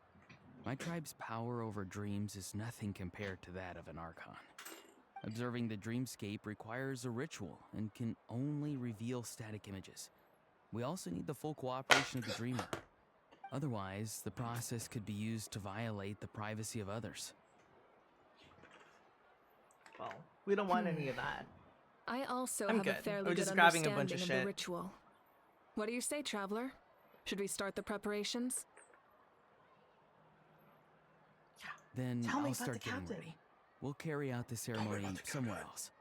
My tribe's power over dreams is nothing compared to that of an Archon. Observing the dreamscape requires a ritual and can only reveal static images. We also need the full cooperation of the dreamer. Otherwise, the process could be used to violate the privacy of others. Well, we don't want any of that. I also I'm have good. a fairly We're good just grabbing a bunch understanding of of shit. the ritual. What do you say, Traveler? Should we start the preparations? Then Tell me I'll about start the getting captain. ready. We'll carry out the ceremony somewhere else.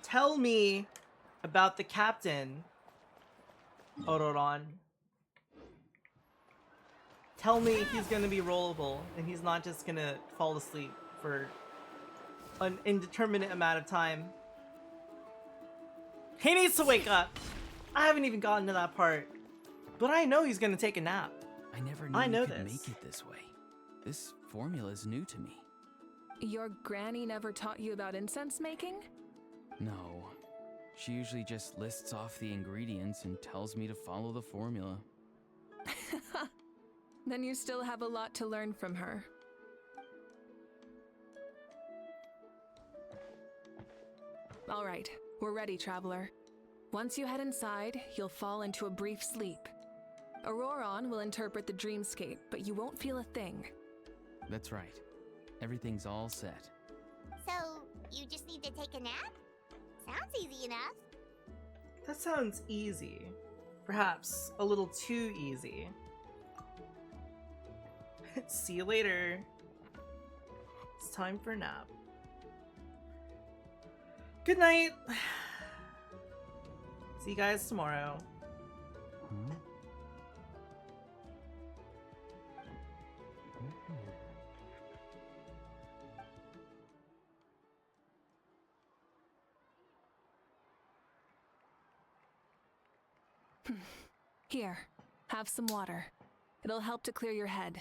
Tell me about the captain, Ororon. Tell me he's gonna be rollable and he's not just gonna fall asleep for an indeterminate amount of time. He needs to wake up. I haven't even gotten to that part, but I know he's gonna take a nap. I never knew you could make it this way. This formula is new to me. Your granny never taught you about incense making? No. She usually just lists off the ingredients and tells me to follow the formula. Then you still have a lot to learn from her. All right, we're ready, Traveler. Once you head inside, you'll fall into a brief sleep. Auroron will interpret the dreamscape, but you won't feel a thing. That's right. Everything's all set. So, you just need to take a nap? Sounds easy enough. That sounds easy. Perhaps a little too easy. See you later. It's time for a nap. Good night. See you guys tomorrow. Here, have some water. It'll help to clear your head.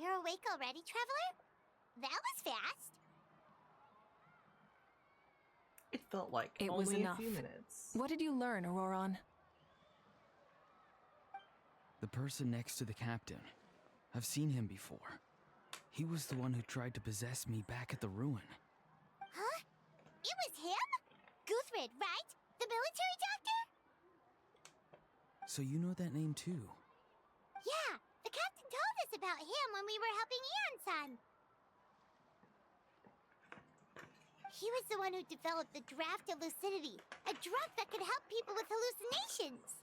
You're awake already, Traveler? That was fast. It felt like It only was enough. a few minutes. What did you learn, Auroron? The person next to the captain. I've seen him before. He was the one who tried to possess me back at the ruin. Huh? It was him? Guthrid, right? The military doctor? So you know that name too? Yeah, the captain told us about him when we were helping Ian-san. He was the one who developed the draft of lucidity, a drug that could help people with hallucinations.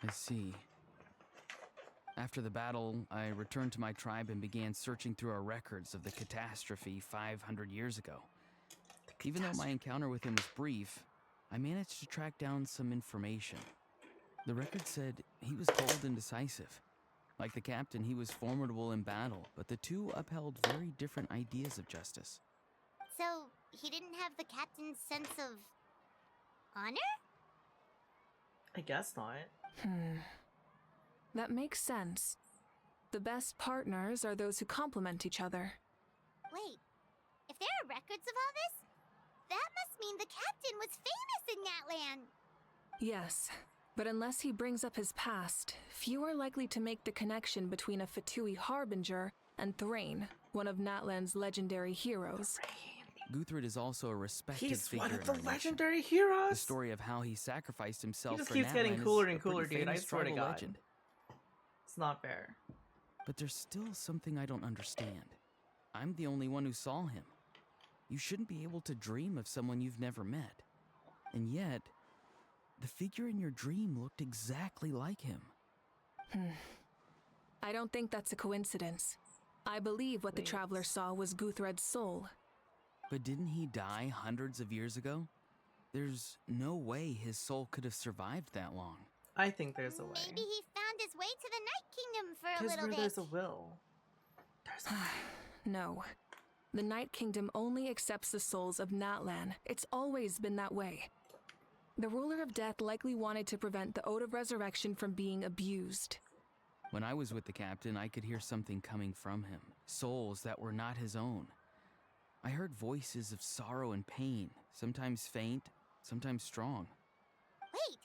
I see. After the battle, I returned to my tribe and began searching through our records of the catastrophe 500 years ago. Even though my encounter with him was brief, I managed to track down some information. The record said he was cold and decisive. Like the captain, he was formidable in battle, but the two upheld very different ideas of justice. So, he didn't have the captain's sense of honor? I guess not. That makes sense. The best partners are those who complement each other. Wait, if there are records of all this, that must mean the captain was famous in Natlan. Yes, but unless he brings up his past, few are likely to make the connection between a Fatui harbinger and Thrain, one of Natlan's legendary heroes. Guthrid is also a respected He's figure one of in the our nation. legendary heroes. The story of how he sacrificed himself He just for keeps getting Natlan cooler is and a pretty cooler, dude. I famous swear to tribal God. legend. It's not fair. But there's still something I don't understand. I'm the only one who saw him. You shouldn't be able to dream of someone you've never met. And yet, the figure in your dream looked exactly like him. I don't think that's a coincidence. I believe what the Traveler saw was Guthred's soul. But didn't he die hundreds of years ago? There's no way his soul could have survived that long. I think there's a way. Maybe he found his way to the Night Kingdom for a Because little where bit. there's a will, there's a way. No. The Night Kingdom only accepts the souls of Natlan. It's always been that way. The Ruler of Death likely wanted to prevent the Ode of Resurrection from being abused. When I was with the captain, I could hear something coming from him. Souls that were not his own. I heard voices of sorrow and pain, sometimes faint, sometimes strong. Wait,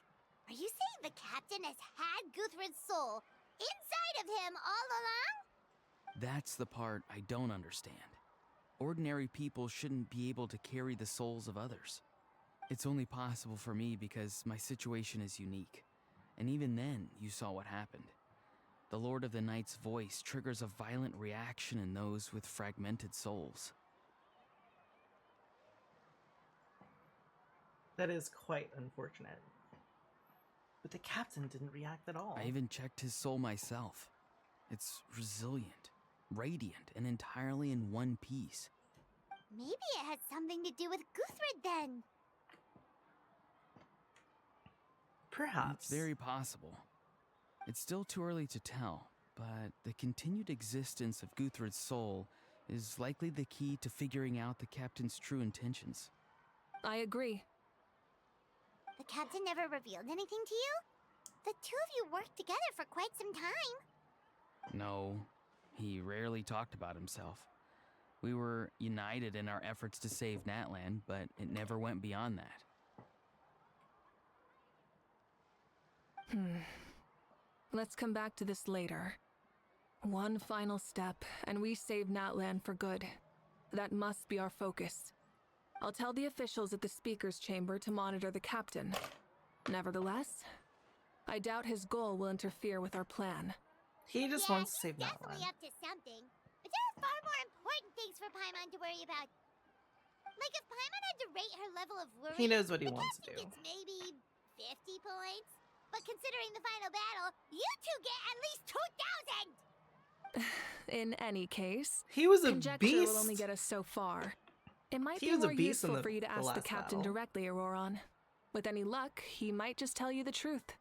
are you saying the captain has had Guthrid's soul inside of him all along? That's the part I don't understand. Ordinary people shouldn't be able to carry the souls of others. It's only possible for me because my situation is unique. And even then, you saw what happened. The Lord of the Night's voice triggers a violent reaction in those with fragmented souls. That is quite unfortunate. But the captain didn't react at all. I even checked his soul myself. It's resilient, radiant, and entirely in one piece. Maybe it had something to do with Guthrid then. Perhaps. It's very possible. It's still too early to tell, but the continued existence of Guthrid's soul is likely the key to figuring out the captain's true intentions. I agree. The captain never revealed anything to you? The two of you worked together for quite some time. No, he rarely talked about himself. We were united in our efforts to save Natlan, but it never went beyond that. Let's come back to this later. One final step, and we save Natlan for good. That must be our focus. I'll tell the officials at the speaker's chamber to monitor the captain. Nevertheless, I doubt his goal will interfere with our plan. He just wants to save Natlan. Definitely up to something. But there are far more important things for Paimon to worry about. Like if Paimon had to rate her level of worry, He knows what he the wants to captain do. gets maybe 50 points. But considering the final battle, you two get at least 2,000! In any case, He was a conjecture beast. will only get us so far. It might He be was a more beast in useful the- for you to the ask the last captain battle. directly, Auroron. With any luck, he might just tell you the truth.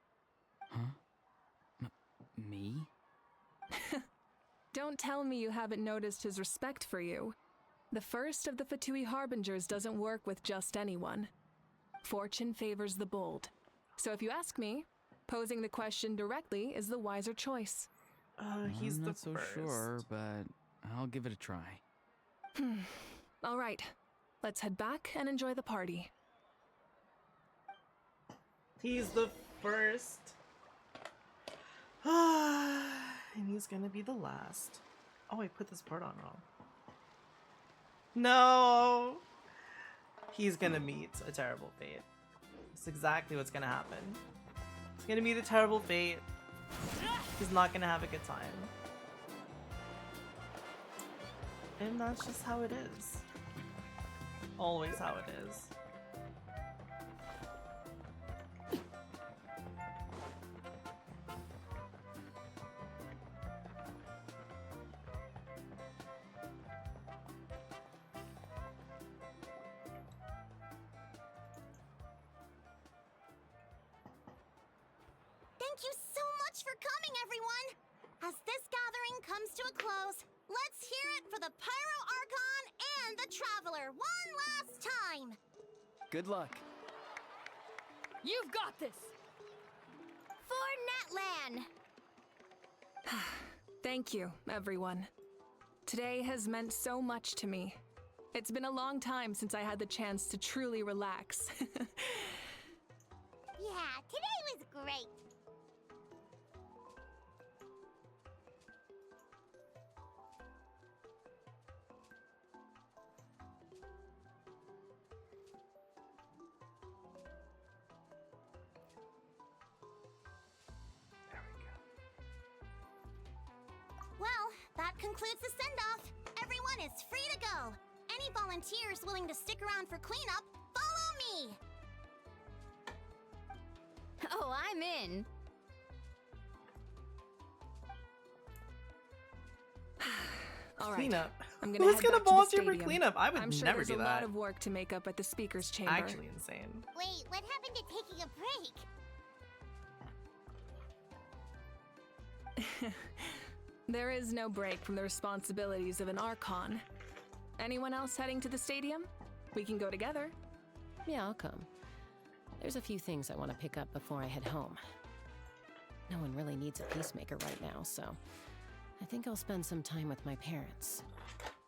Huh? Me? Don't tell me you haven't noticed his respect for you. The first of the Fatui Harbingers doesn't work with just anyone. Fortune favors the bold. So if you ask me, posing the question directly is the wiser choice. He's I'm the not so first. sure, but I'll give it a try. All right, let's head back and enjoy the party. He's the first. And he's gonna be the last. Oh, I put this part on wrong. No! He's gonna meet a terrible fate. That's exactly what's gonna happen. He's gonna meet a terrible fate. He's not gonna have a good time. And that's just how it is. Always how it is. Thank you so much for coming, everyone! As this gathering comes to a close, let's hear it for the Pyro Archon and the Traveler one last time! Good luck. You've got this! For Natlan! Thank you, everyone. Today has meant so much to me. It's been a long time since I had the chance to truly relax. Yeah, today was great. Well, that concludes the send-off. Everyone is free to go. Any volunteers willing to stick around for cleanup, follow me! Oh, I'm in. All right, Cleanup. I'm gonna Who's head gonna back to the volunteer for stadium. cleanup? I would I'm sure never there's do a that. lot of work to make up at the speaker's chamber. Actually insane. Wait, what happened to taking a break? There is no break from the responsibilities of an Archon. Anyone else heading to the stadium? We can go together. Yeah, I'll come. There's a few things I want to pick up before I head home. No one really needs a peacemaker right now, so I think I'll spend some time with my parents.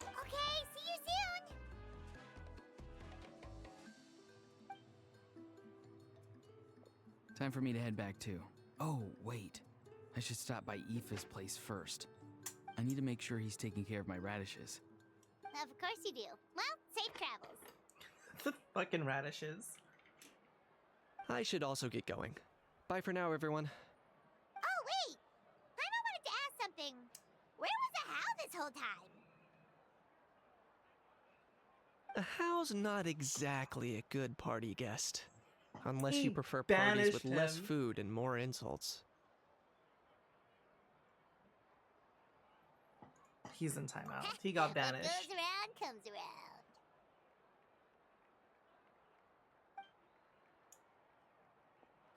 Okay, see you soon! Time for me to head back too. Oh, wait. I should stop by Aoife's place first. I need to make sure he's taking care of my radishes. Of course you do. Well, safe travels. The fucking radishes. I should also get going. Bye for now, everyone. Oh, wait! Paimon wanted to ask something. Where was the How this whole time? A How's not exactly a good party guest. Unless He you prefer parties with banished less him. food and more insults. He's in timeout. He got What banished. goes around comes around.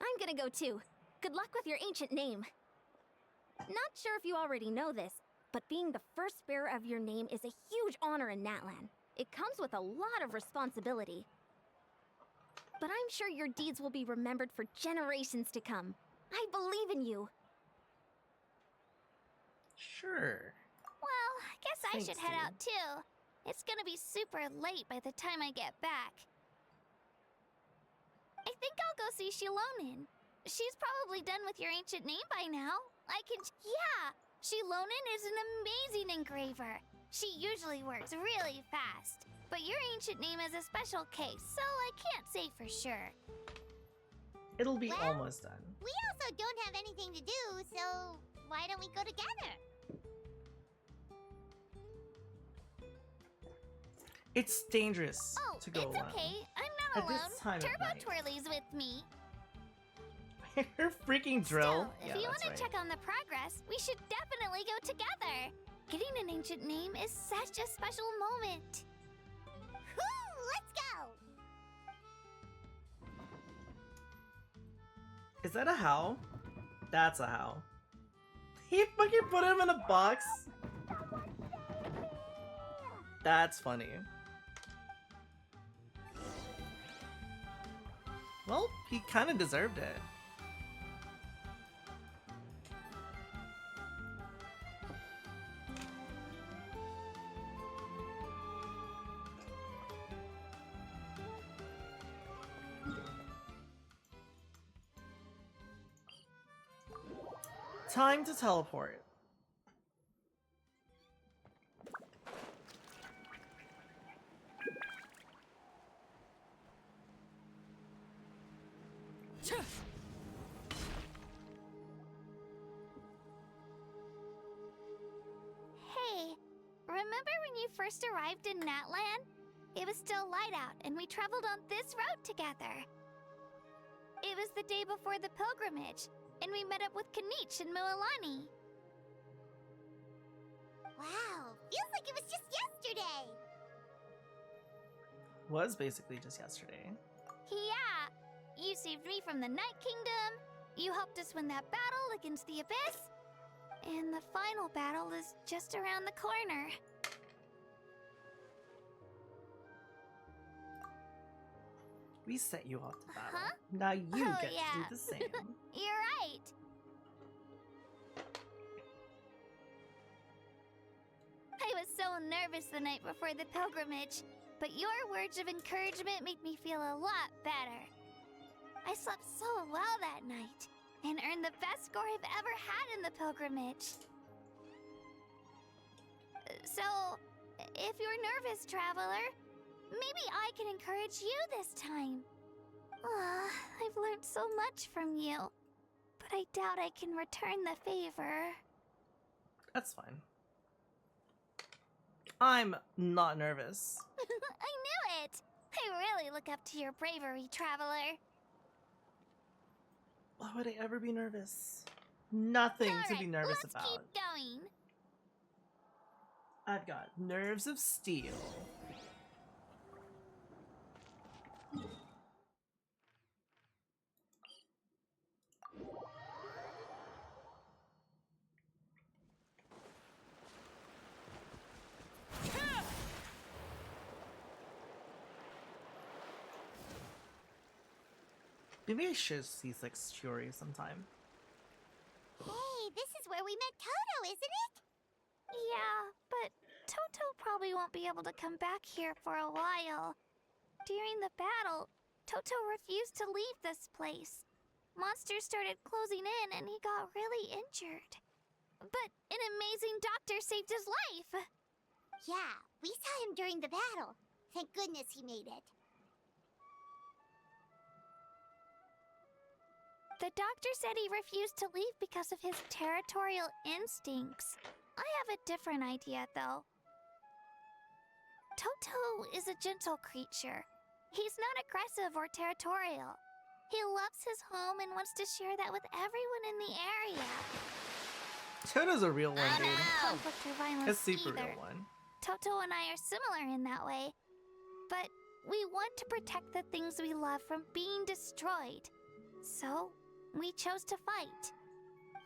I'm gonna go too. Good luck with your ancient name. Not sure if you already know this, but being the first bearer of your name is a huge honor in Natlan. It comes with a lot of responsibility. But I'm sure your deeds will be remembered for generations to come. I believe in you. Sure. Well, I guess I Thanks, should head dude. out too. It's gonna be super late by the time I get back. I think I'll go see Shilonin. She's probably done with your ancient name by now. Yeah! Shilonin is an amazing engraver. She usually works really fast. But your ancient name is a special case, so I can't say for sure. It'll be Well, almost done. We also don't have anything to do, so why don't we go together? It's dangerous Oh, to go it's alone. okay. I'm not At this alone. time of Turbo night. Twirly's with me. Her freaking drill. Still, if Yeah, you that's want right. to check on the progress, we should definitely go together. Getting an ancient name is such a special moment. Woo! Let's go! Is that a how? That's a how. He fucking put him in a box. That's funny. Well, he kind of deserved it. Time to teleport. Hey, remember when you first arrived in Natlan? It was still light out, and we traveled on this road together. It was the day before the pilgrimage, and we met up with Kanich and Mualani. Wow, feels like it was just yesterday. Was basically just yesterday. Yeah, you saved me from the Night Kingdom, you helped us win that battle against the Abyss, and the final battle is just around the corner. We set you up to battle. Huh? Now you Oh, get to yeah. do the same. You're right. I was so nervous the night before the pilgrimage, but your words of encouragement made me feel a lot better. I slept so well that night and earned the best score I've ever had in the pilgrimage. So, if you're nervous, traveler, maybe I can encourage you this time. I've learned so much from you, but I doubt I can return the favor. That's fine. I'm not nervous. I knew it! I really look up to your bravery, traveler. Why would I ever be nervous? Nothing to be Alright, nervous let's about. keep going. I've got nerves of steel. Maybe I should see like Shuri sometime. Hey, this is where we met Toto, isn't it? Yeah, but Toto probably won't be able to come back here for a while. During the battle, Toto refused to leave this place. Monsters started closing in and he got really injured. But an amazing doctor saved his life! Yeah, we saw him during the battle. Thank goodness he made it. The doctor said he refused to leave because of his territorial instincts. I have a different idea, though. Toto is a gentle creature. He's not aggressive or territorial. He loves his home and wants to share that with everyone in the area. Toto's a real one, dude. Conflict or violence A super either. real one. Toto and I are similar in that way. But we want to protect the things we love from being destroyed. So, we chose to fight.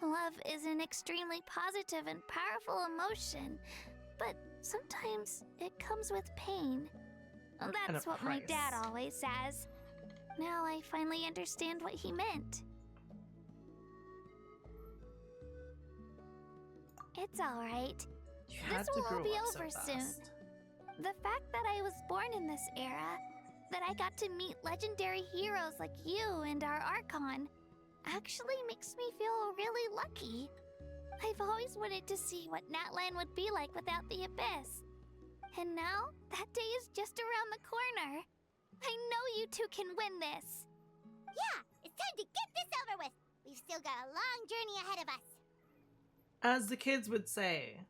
Love is an extremely positive and powerful emotion, but sometimes it comes with pain. That's what my dad always says. Now I finally understand what he meant. It's alright. This will all be over soon. The fact that I was born in this era, that I got to meet legendary heroes like you and our Archon, actually makes me feel really lucky. I've always wanted to see what Natlan would be like without the Abyss. And now, that day is just around the corner. I know you two can win this. Yeah, it's time to get this over with. We've still got a long journey ahead of us. As the kids would say,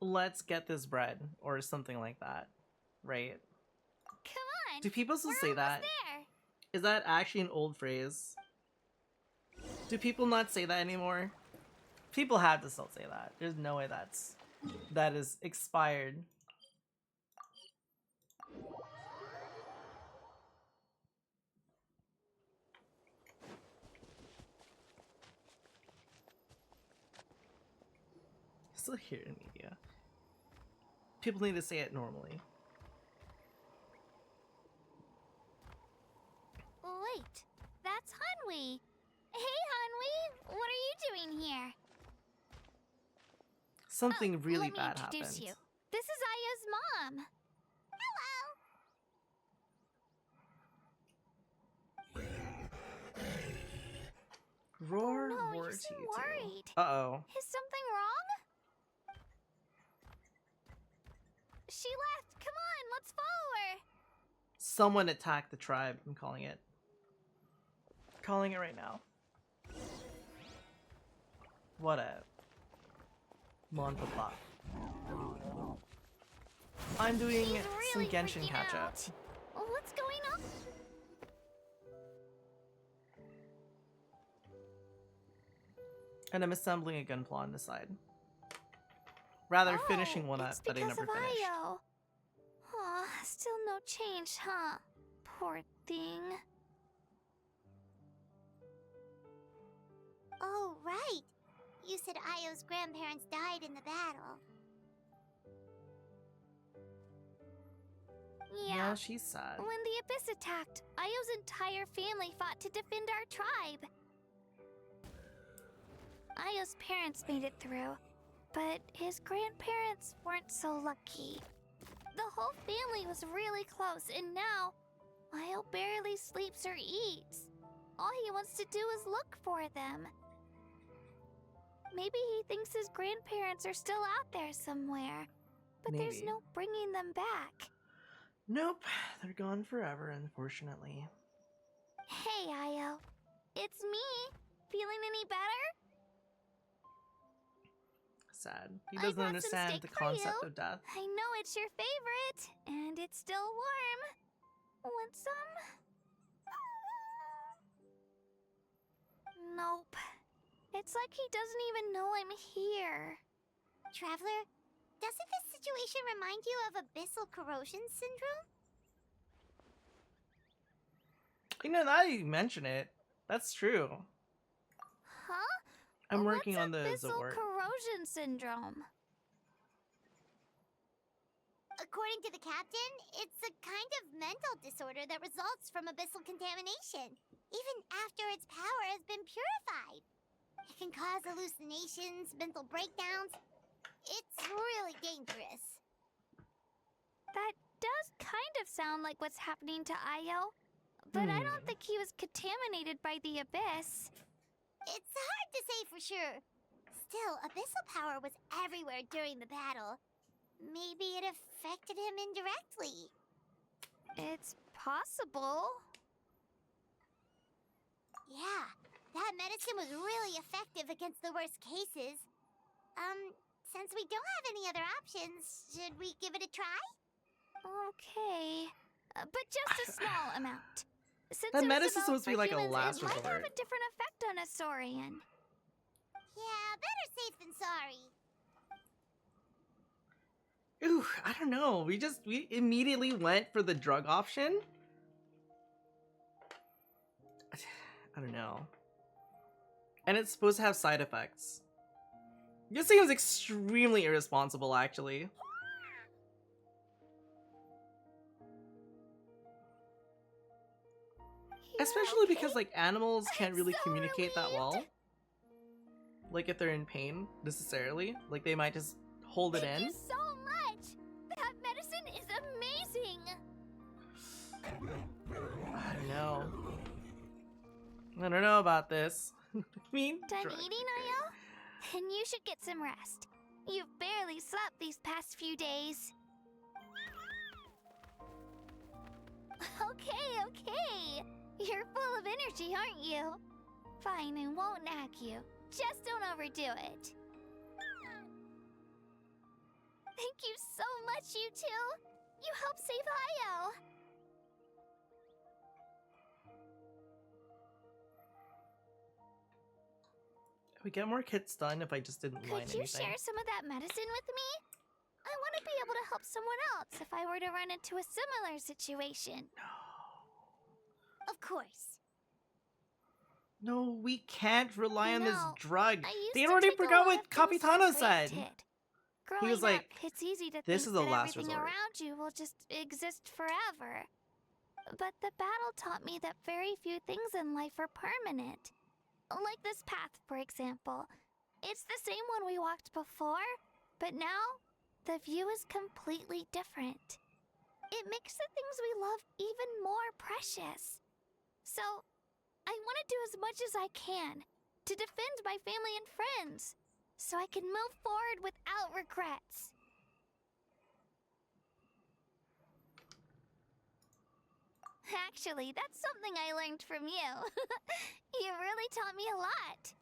let's get this bread, or something like that, right? Come on. Do people still say that? There. Is that actually an old phrase? Do people not say that anymore? People have to still say that. There's no way that is expired. Still hear it in media. People need to say it normally. Wait, that's Hanwi. Hey, Hanwi, what are you doing here? Something really let me bad introduce happened. you. This is Aya's mom. Roar, Oh, no, roar you to seem you worried. too. Uh-oh. Is something wrong? She left. Come on, let's follow her. Someone attacked the tribe. I'm calling it. Calling it right now. What a Monpapa. I'm doing She's some really Genshin freaking catch up. out. What's going on? And I'm assembling a gunpla on the side. Rather finishing one up It's that I because never of finished. Io. Aw, still no change, huh? Poor thing. Oh, right. You said Io's grandparents died in the battle. Yeah, she's sad. When the Abyss attacked, Io's entire family fought to defend our tribe. Io's parents made it through, but his grandparents weren't so lucky. The whole family was really close, and now Io barely sleeps or eats. All he wants to do is look for them. Maybe he thinks his grandparents are still out there somewhere, but there's Maybe. no bringing them back. Nope, they're gone forever, unfortunately. Hey, Io. It's me. Feeling any better? Sad. He I doesn't brought some understand steak the for concept you. of death. I know it's your favorite, and it's still warm. Want some? Nope. It's like he doesn't even know I'm here. Traveler, doesn't this situation remind you of abyssal corrosion syndrome? You know, now you mention it, that's true. Huh? I'm working What's on the abyssal Zort. corrosion syndrome? According to the captain, it's a kind of mental disorder that results from abyssal contamination, even after its power has been purified. It can cause hallucinations, mental breakdowns. It's really dangerous. That does kind of sound like what's happening to Io, but I don't think he was contaminated by the Abyss. It's hard to say for sure. Still, abyssal power was everywhere during the battle. Maybe it affected him indirectly. It's possible. Yeah, that medicine was really effective against the worst cases. Since we don't have any other options, should we give it a try? Okay. But just a small amount. Since That it was medicine's developed supposed to be for like a humans, last it might have resort. a different effect on a saurian. Yeah, better safe than sorry. Ooh, I don't know. We immediately went for the drug option. I don't know. And it's supposed to have side effects. This seems extremely irresponsible, actually. Especially because, like, animals can't really communicate that well. Like, if they're in pain, necessarily. Like, they might just hold it in. Thank you so much! That medicine is amazing! I don't know. I don't know about this. I mean, Done eating, are you? Then you should get some rest. You've barely slept these past few days. Okay. You're full of energy, aren't you? Fine, I won't nag you. Just don't overdo it. Thank you so much, you two. You helped save Io. We get more kits done if I just didn't line Could you anything. share some of that medicine with me? I want to be able to help someone else if I were to run into a similar situation. Of course. No, we can't rely on this No, drug. I used They to already take a forgot lot what of things for Capitano said. granted. He was Growing like, up, it's easy to this think is the that last everything resort. around you will just exist forever. But the battle taught me that very few things in life are permanent. Like this path, for example. It's the same one we walked before, but now the view is completely different. It makes the things we love even more precious. So, I want to do as much as I can to defend my family and friends, so I can move forward without regrets. Actually, that's something I learned from you. You really taught me a lot.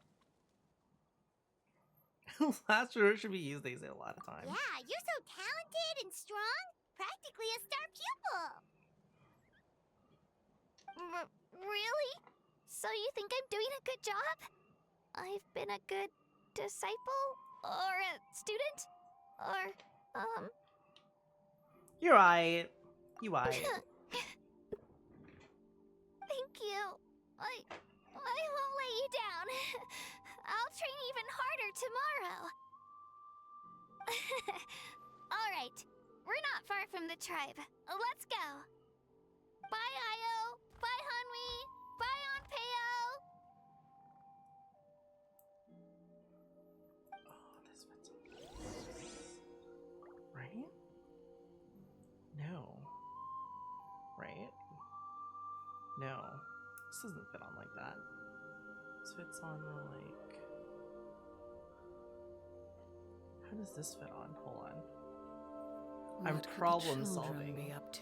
Last resort should be used, they say, a lot of times. Yeah, you're so talented and strong. Practically a star pupil. Really? So you think I'm doing a good job? I've been a good disciple? Or a student? Or, You're right. You right. Thank you. I won't let you down. I'll train even harder tomorrow. All right. We're not far from the tribe. Let's go. Bye, Io. Bye, Hanwi. Bye, Onpeo. Oh, this fits. Right? No. Right? No. This doesn't fit on like that. This fits on more like... How does this fit on? Hold on. I'm What could the problem children solving. Be up to?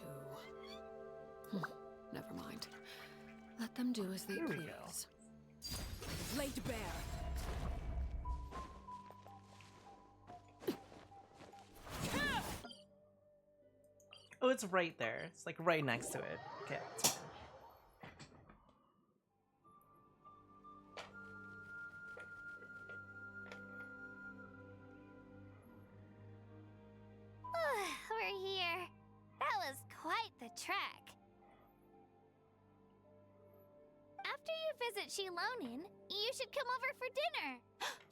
Never mind. Let them do as they Here we please. Laid bare. Oh, it's right there. It's like right next to it. Okay, it's fine. We're here. That was quite the trek. After your visit Shilonin, you should come over for dinner.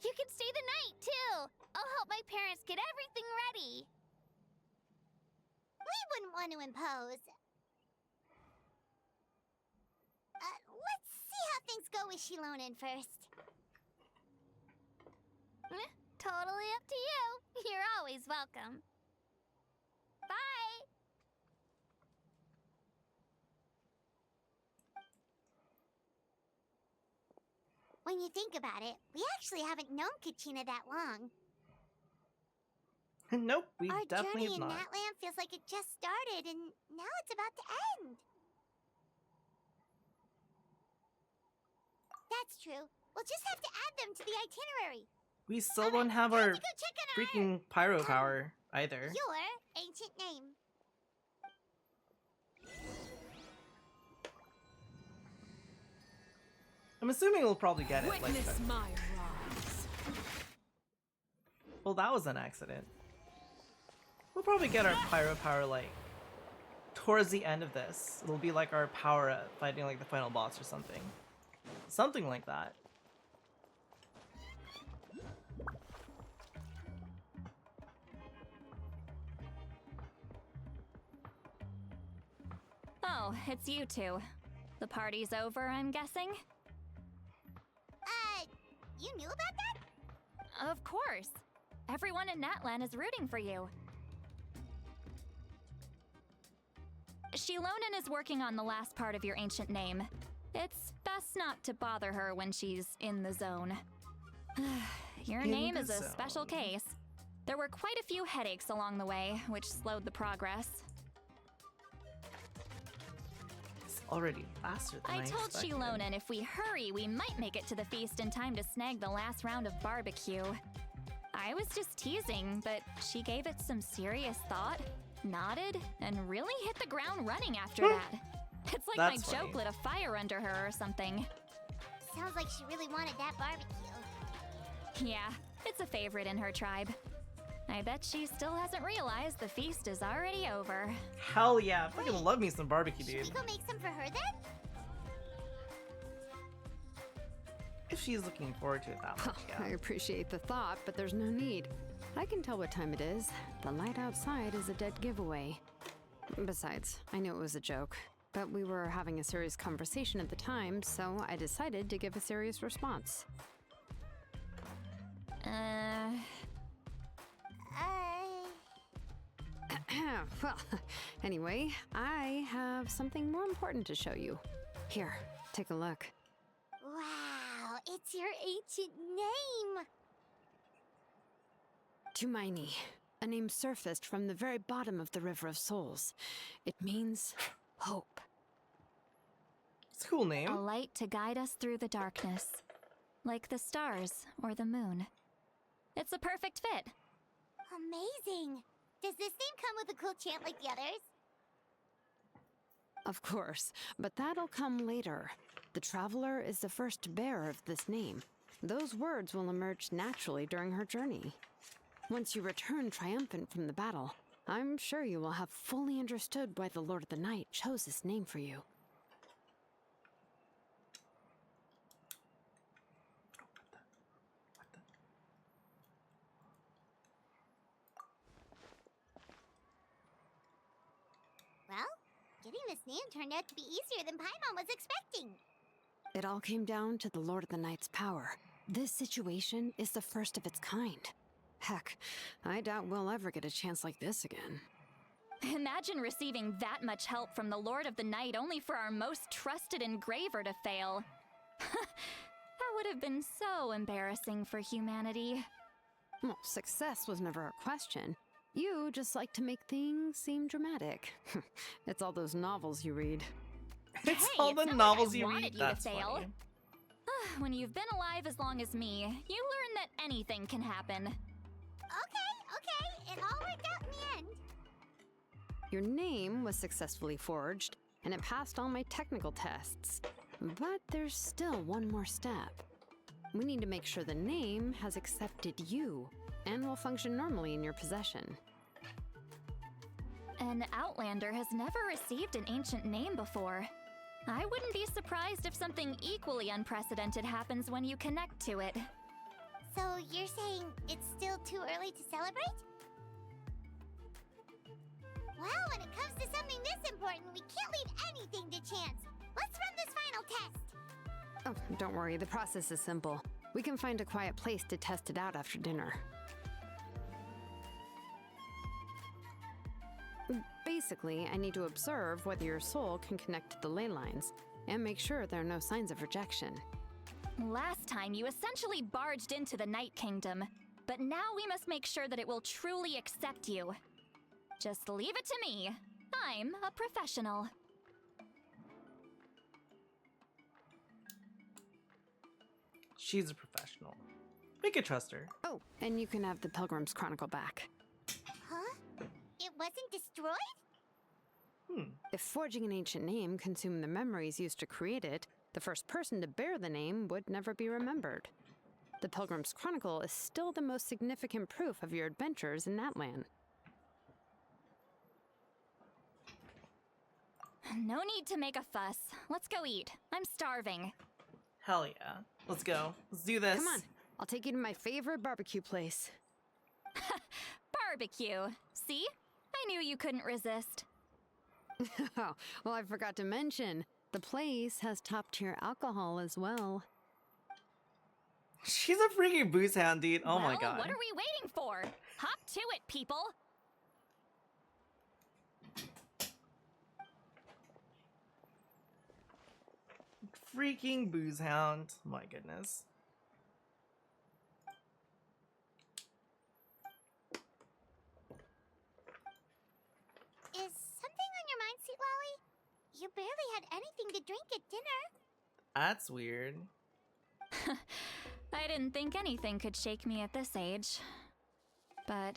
You can stay the night, too. I'll help my parents get everything ready. We wouldn't want to impose. Let's see how things go with Shilonin first. Totally up to you. You're always welcome. Bye. When you think about it, we actually haven't known Kachina that long. Nope, we Our definitely journey have in not. Natlan feels like it just started, and now it's about to end. That's true. We'll just have to add them to the itinerary. We still don't have our Go check on freaking pyro power either. your ancient name. I'm assuming we'll probably get it. Like, Witness my rise. well, that was an accident. We'll probably get our pyro power like towards the end of this. It'll be like our power at fighting like the final boss or something. Something like that. Oh, it's you two. The party's over, I'm guessing? You knew about that? Of course. Everyone in Natlan is rooting for you. Shilonen is working on the last part of your ancient name. It's best not to bother her when she's in the zone. Your In name the is a zone. special case. There were quite a few headaches along the way, which slowed the progress. It's already faster than I told expected. Shilonen if we hurry, we might make it to the feast in time to snag the last round of barbecue. I was just teasing, but she gave it some serious thought, nodded, and really hit the ground running after that. It's like That's my funny. joke lit a fire under her or something. Sounds like she really wanted that barbecue. Yeah, it's a favorite in her tribe. I bet she still hasn't realized the feast is already over. Hell yeah, I fucking love me some barbecue, Should we dude. go make some for her then? If she's looking forward to it that much, I yeah. appreciate the thought, but there's no need. I can tell what time it is. The light outside is a dead giveaway. Besides, I knew it was a joke, but we were having a serious conversation at the time, so I decided to give a serious response. Well, anyway, I have something more important to show you. Here, take a look. Wow, it's your ancient name. Tumaini, a name surfaced from the very bottom of the River of Souls. It means hope. It's a cool name. A light to guide us through the darkness, like the stars or the moon. It's a perfect fit. Amazing. Does this name come with a cool chant like the others? Of course, but that'll come later. The Traveler is the first bearer of this name. Those words will emerge naturally during her journey. Once you return triumphant from the battle, I'm sure you will have fully understood why the Lord of the Night chose this name for you. Well, getting this name turned out to be easier than Paimon was expecting. It all came down to the Lord of the Night's power. This situation is the first of its kind. Heck, I doubt we'll ever get a chance like this again. Imagine receiving that much help from the Lord of the Night only for our most trusted engraver to fail. That would have been so embarrassing for humanity. Well, success was never a question. You just like to make things seem dramatic. It's all those novels you read. It's Hey, all it's the not like novels I you wanted read. you That's to fail. funny. When you've been alive as long as me, you learn that anything can happen. Okay, it all worked out in the end. Your name was successfully forged, and it passed all my technical tests. But there's still one more step. We need to make sure the name has accepted you, and will function normally in your possession. An Outlander has never received an ancient name before. I wouldn't be surprised if something equally unprecedented happens when you connect to it. So you're saying it's still too early to celebrate? Well, when it comes to something this important, we can't leave anything to chance. Let's run this final test. Oh, don't worry, the process is simple. We can find a quiet place to test it out after dinner. Basically, I need to observe whether your soul can connect to the ley lines, and make sure there are no signs of rejection. Last time, you essentially barged into the Night Kingdom, but now we must make sure that it will truly accept you. Just leave it to me. I'm a professional. She's a professional. We could trust her. Oh, and you can have the Pilgrim's Chronicle back. Huh? It wasn't destroyed? If forging an ancient name consumed the memories used to create it, the first person to bear the name would never be remembered. The Pilgrim's Chronicle is still the most significant proof of your adventures in Natlan. No need to make a fuss. Let's go eat. I'm starving. Hell yeah. Let's go. Let's do this. Come on, I'll take you to my favorite barbecue place. Barbecue. See? I knew you couldn't resist. Oh, well, I forgot to mention, the place has top-tier alcohol as well. She's a freaking booze hound, dude. Oh my god. What are we waiting for? Hop to it, people. Freaking booze hound. My goodness. Is something on your mind, Sweet Lolly? You barely had anything to drink at dinner. That's weird. I didn't think anything could shake me at this age. But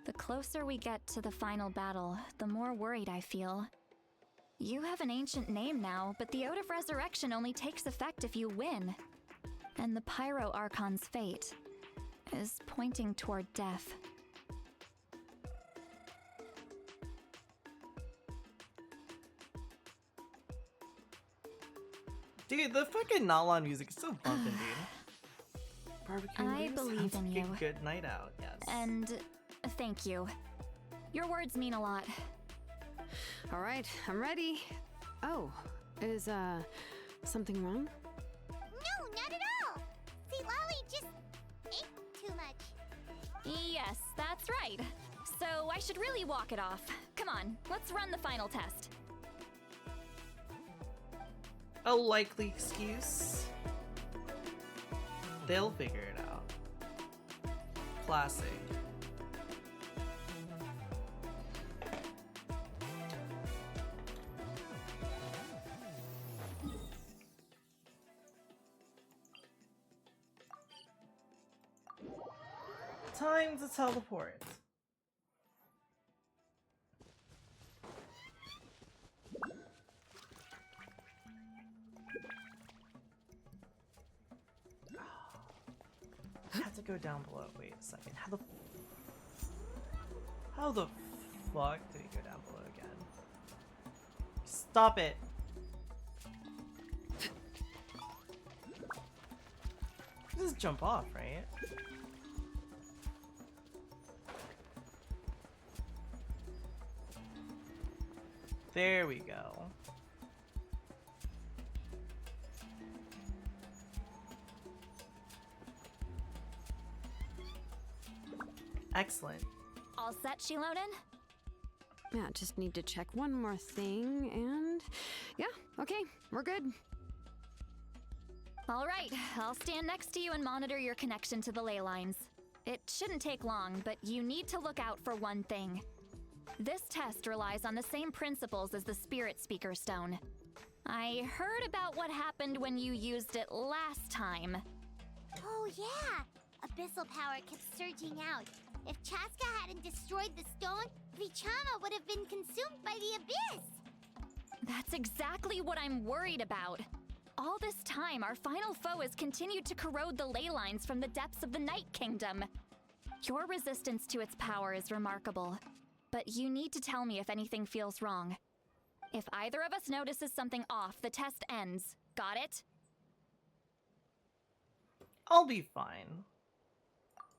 the closer we get to the final battle, the more worried I feel. You have an ancient name now, but the Ode of Resurrection only takes effect if you win. And the Pyro Archon's fate is pointing toward death. Dude, the fucking Natlan music is so bumping, dude. Barbecue I booze believe sounds in like a you. good night out, yes. And thank you. Your words mean a lot. All right, I'm ready. Oh, is, something wrong? No, not at all. Sweet Lolly just ate too much. Yes, that's right. So I should really walk it off. Come on, let's run the final test. A likely excuse. They'll figure it out. Classic. Time to teleport. I have to go down below. Wait a second. How the fuck did he go down below again? Stop it. Just jump off, right? There we go. Excellent. All set, Shilonen? Yeah, just need to check one more thing, and yeah, okay, we're good. All right, I'll stand next to you and monitor your connection to the ley lines. It shouldn't take long, but you need to look out for one thing. This test relies on the same principles as the Spirit Speaker Stone. I heard about what happened when you used it last time. Oh yeah! Abyssal power kept surging out. If Chaska hadn't destroyed the stone, Vichama would have been consumed by the abyss! That's exactly what I'm worried about. All this time, our final foe has continued to corrode the ley lines from the depths of the Night Kingdom. Your resistance to its power is remarkable, but you need to tell me if anything feels wrong. If either of us notices something off, the test ends. Got it? I'll be fine.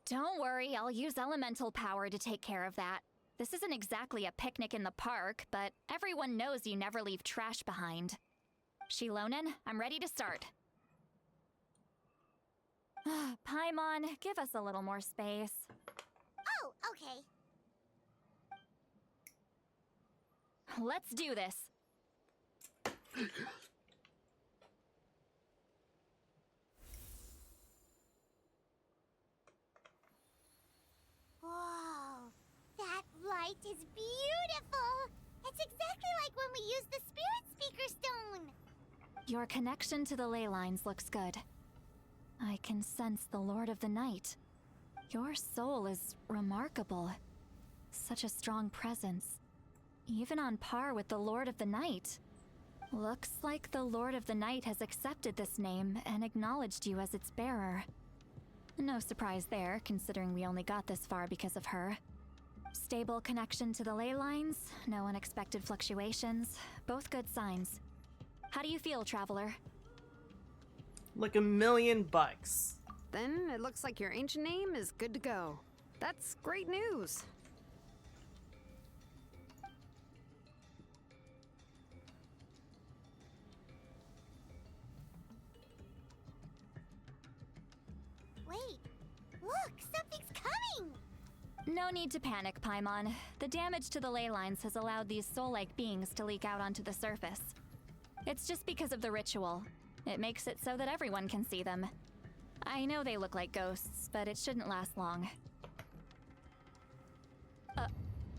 Don't worry, I'll use elemental power to take care of that. This isn't exactly a picnic in the park, but everyone knows you never leave trash behind. Shilonen, I'm ready to start. Paimon, give us a little more space. Oh, okay. Let's do this. Whoa, that light is beautiful! It's exactly like when we used the Spirit Speaker Stone! Your connection to the ley lines looks good. I can sense the Lord of the Night. Your soul is remarkable. Such a strong presence. Even on par with the Lord of the Night. Looks like the Lord of the Night has accepted this name and acknowledged you as its bearer. No surprise there, considering we only got this far because of her. Stable connection to the ley lines, no unexpected fluctuations, both good signs. How do you feel, Traveler? Like $1,000,000. Then it looks like your ancient name is good to go. That's great news. Wait, look, something's coming! No need to panic, Paimon. The damage to the ley lines has allowed these soul-like beings to leak out onto the surface. It's just because of the ritual. It makes it so that everyone can see them. I know they look like ghosts, but it shouldn't last long.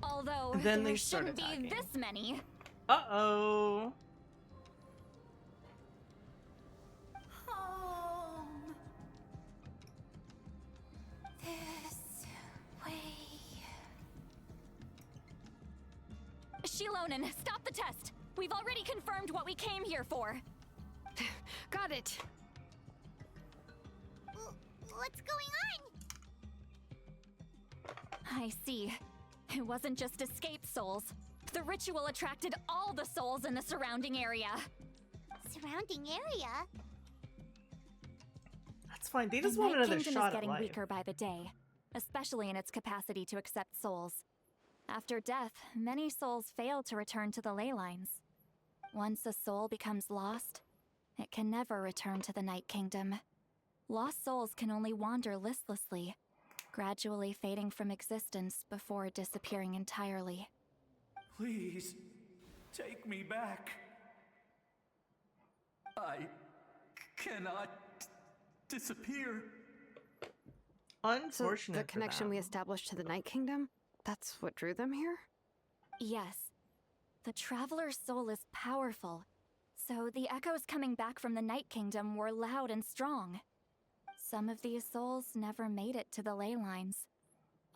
Although Then there they start shouldn't attacking. be this many. Uh-oh. Home. This way. Shilonen, stop the test! We've already confirmed what we came here for. Got it. What's going on? I see. It wasn't just escaped souls. The ritual attracted all the souls in the surrounding area. Surrounding area? That's fine. They The just want Night another Kingdom shot is at getting life. weaker by the day, especially in its capacity to accept souls. After death, many souls fail to return to the ley lines. Once a soul becomes lost, it can never return to the Night Kingdom. Lost souls can only wander listlessly, gradually fading from existence before disappearing entirely. Please, take me back. I cannot disappear. Unfortunate. So the connection we established to the Night Kingdom, that's what drew them here? Yes. The Traveler's soul is powerful, so the echoes coming back from the Night Kingdom were loud and strong. Some of these souls never made it to the ley lines.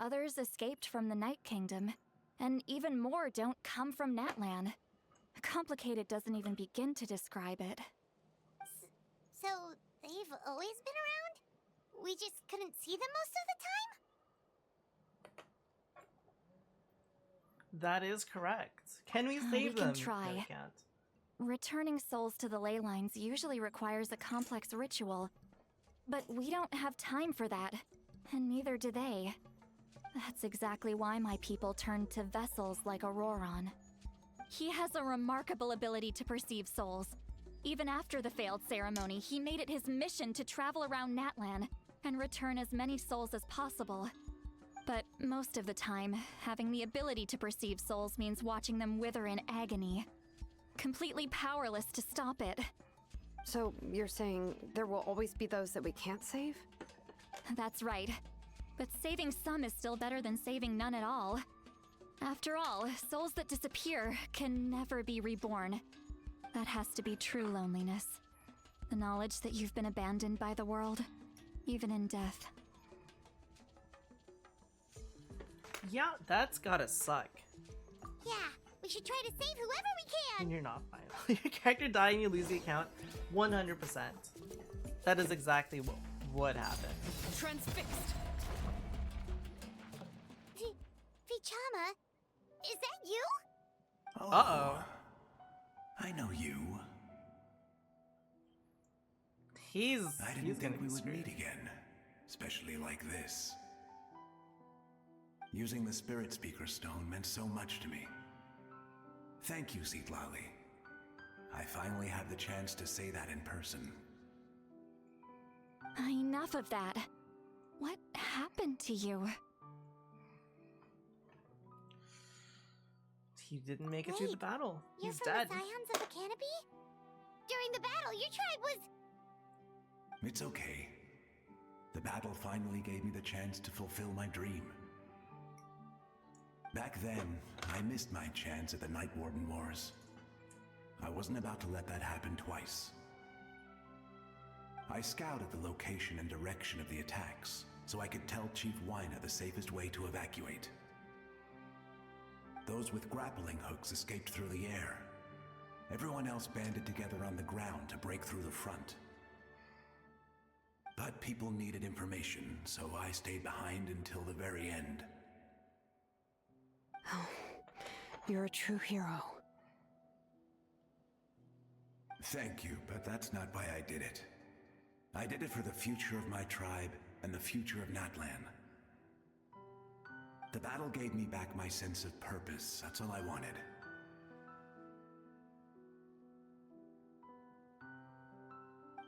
Others escaped from the Night Kingdom, and even more don't come from Natlan. Complicated doesn't even begin to describe it. So, they've always been around? We just couldn't see them most of the time? That is correct. Can we We save can them? try. No, we can't. Returning souls to the ley lines usually requires a complex ritual. But we don't have time for that, and neither do they. That's exactly why my people turned to vessels like Auroron. He has a remarkable ability to perceive souls. Even after the failed ceremony, he made it his mission to travel around Natlan and return as many souls as possible. But most of the time, having the ability to perceive souls means watching them wither in agony. Completely powerless to stop it. So you're saying there will always be those that we can't save? That's right. But saving some is still better than saving none at all. After all, souls that disappear can never be reborn. That has to be true loneliness. The knowledge that you've been abandoned by the world, even in death. Yeah, that's gotta suck. Yeah, we should try to save whoever we can! And you're not fine. Your character die and you lose the account. 100%. That is exactly what would happen. Transfixed. Vichama, is that you? Uh-oh. I know you. He's I didn't he's think gonna we be would screwed. meet again, especially like this. Using the Spirit Speaker Stone meant so much to me. Thank you, Citlali. I finally had the chance to say that in person. Enough of that. What happened to you? He didn't make it through the battle. You're He's from dead. the Scions of the Canopy? During the battle, your tribe was... It's okay. The battle finally gave me the chance to fulfill my dream. Back then, I missed my chance at the Night Warden Wars. I wasn't about to let that happen twice. I scouted the location and direction of the attacks, so I could tell Chief Wyna the safest way to evacuate. Those with grappling hooks escaped through the air. Everyone else banded together on the ground to break through the front. But people needed information, so I stayed behind until the very end. Oh, you're a true hero. Thank you, but that's not why I did it. I did it for the future of my tribe and the future of Natlan. The battle gave me back my sense of purpose. That's all I wanted.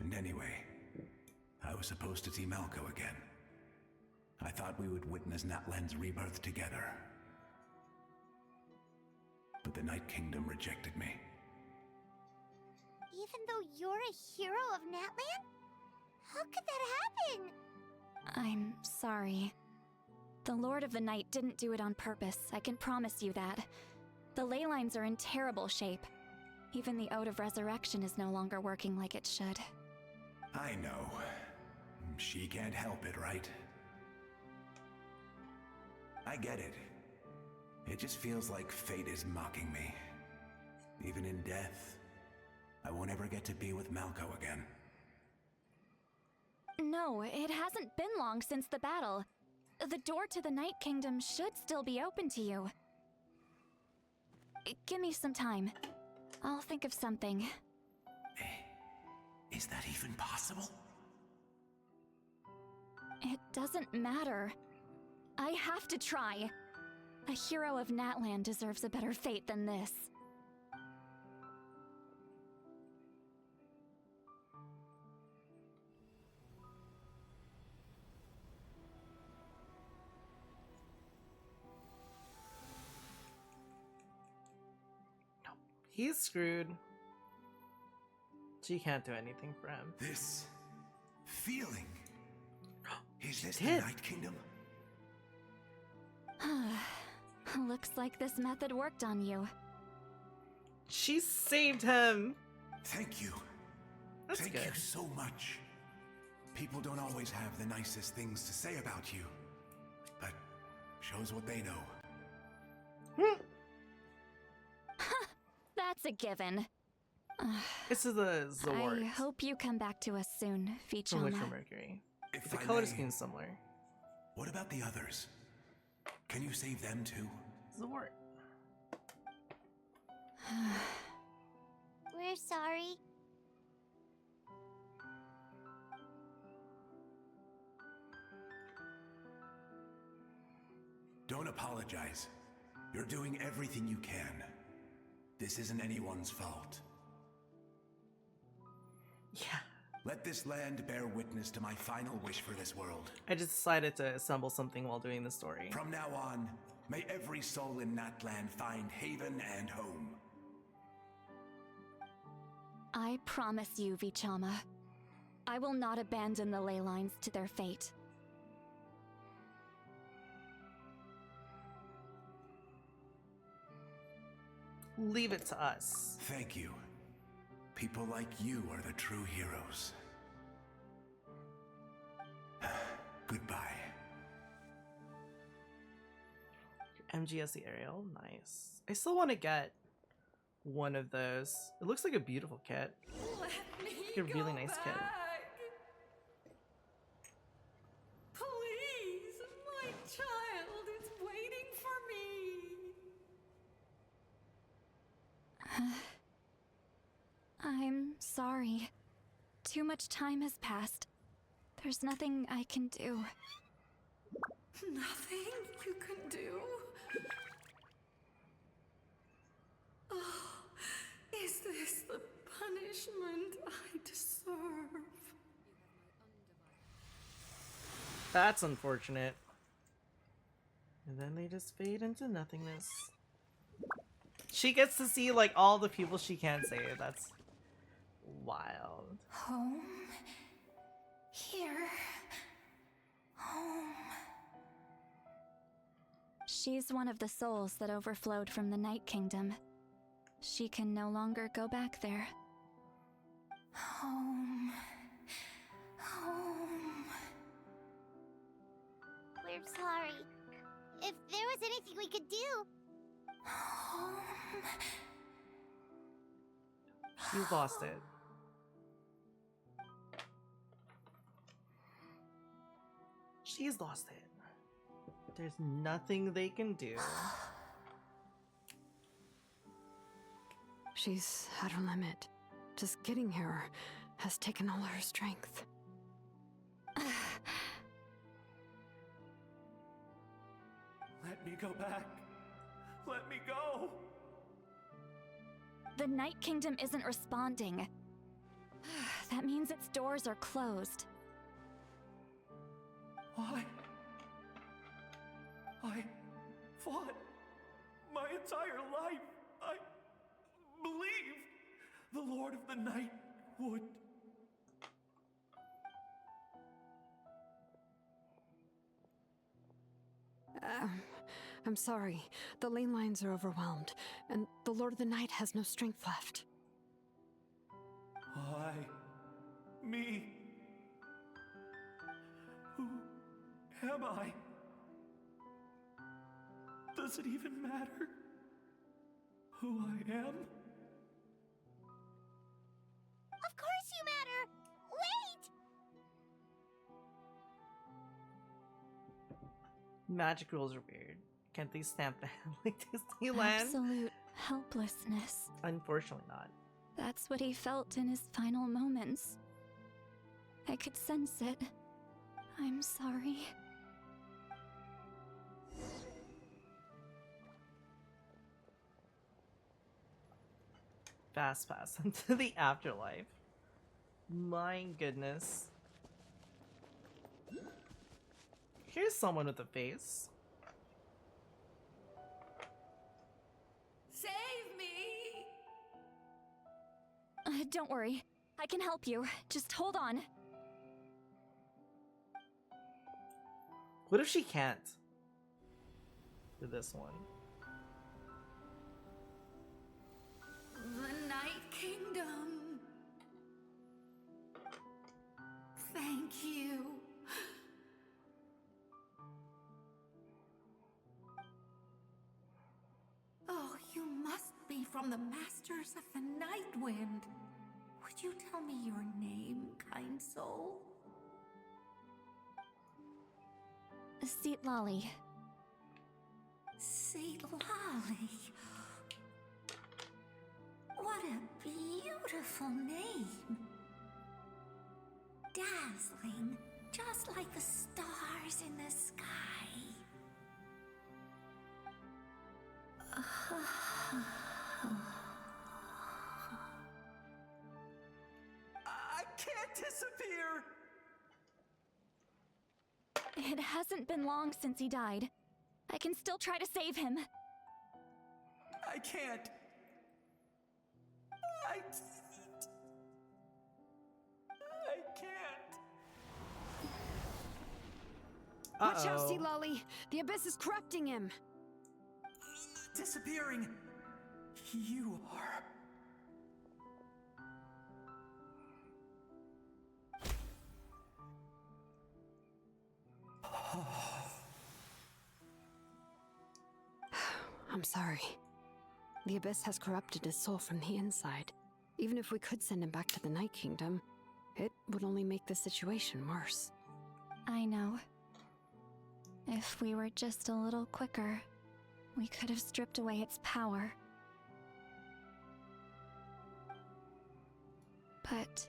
And anyway, I was supposed to see Malco again. I thought we would witness Natlan's rebirth together. But the Night Kingdom rejected me. Even though you're a hero of Natlan? How could that happen? I'm sorry. The Lord of the Night didn't do it on purpose, I can promise you that. The ley lines are in terrible shape. Even the Ode of Resurrection is no longer working like it should. I know. She can't help it, right? I get it. It just feels like fate is mocking me. Even in death, I won't ever get to be with Malco again. No, it hasn't been long since the battle. The door to the Night Kingdom should still be open to you. Give me some time. I'll think of something. Is that even possible? It doesn't matter. I have to try. A hero of Natlan deserves a better fate than this. He's screwed. She can't do anything for him. This feeling. Is this did. the Night Kingdom? Looks like this method worked on you. She saved him. Thank you. That's Thank good. you so much. People don't always have the nicest things to say about you, but shows what they know. That's a given. This is the Zawart I hope you come back to us soon, from Witcher Vichama. Mercury. If The I color may, scheme's similar. What about the others? Can you save them too? Zawart. We're sorry. Don't apologize. You're doing everything you can. This isn't anyone's fault. Yeah. Let this land bear witness to my final wish for this world. I just decided to assemble something while doing the story. From now on, may every soul in Natlan find haven and home. I promise you, Vichama. I will not abandon the ley lines to their fate. Leave it to us. Thank you. People like you are the true heroes. Goodbye. MGS Ariel, nice. I still want to get one of those. It looks like a beautiful kit. Like a really nice kit. Please, my child is waiting for me. I'm sorry. Too much time has passed. There's nothing I can do. Nothing you can do? Oh, is this the punishment I deserve? That's unfortunate. And then they just fade into nothingness. She gets to see like all the people she can't save. That's wild. Home. Here. Home. She's one of the souls that overflowed from the Night Kingdom. She can no longer go back there. Home. We're sorry. If there was anything we could do... She's lost it. She's lost it. There's nothing they can do. She's at her limit. Just getting here has taken all her strength. Let me go back. Let me go. The Night Kingdom isn't responding. That means its doors are closed. I fought my entire life. I believed the Lord of the Night would. I'm sorry. The lane lines are overwhelmed, and the Lord of the Night has no strength left. Why? Me? Who am I? Does it even matter who I am? Of course you matter! Wait! Magic rules are weird. Can't they stamp them like Disneyland? Absolute helplessness. Unfortunately not. That's what he felt in his final moments. I could sense it. I'm sorry. Fast pass into the afterlife. My goodness. Here's someone with a face. Save me! Don't worry. I can help you. Just hold on. What if she can't? Do this one. The Night Kingdom. Thank you. Oh, you must be from the Masters of the Night Wind. Would you tell me your name, kind soul? Sylvie. Sylvie. What a beautiful name. Dazzling, just like the stars in the sky. I can't disappear! It hasn't been long since he died. I can still try to save him. I can't. I can't. Watch out, Sylvie. The Abyss is corrupting him. Disappearing. You are. I'm sorry. The Abyss has corrupted his soul from the inside. Even if we could send him back to the Night Kingdom, it would only make the situation worse. I know. If we were just a little quicker, we could have stripped away its power. But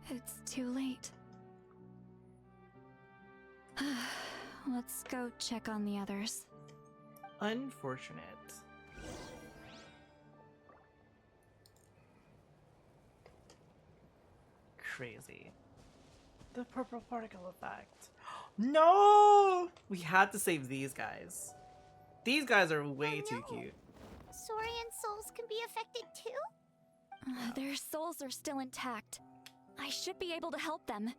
it's too late. Let's go check on the others. Unfortunate. Crazy. The purple particle effect. No! We had to save these guys. These guys are way too cute. Saurian souls can be affected too? Their souls are still intact. I should be able to help them.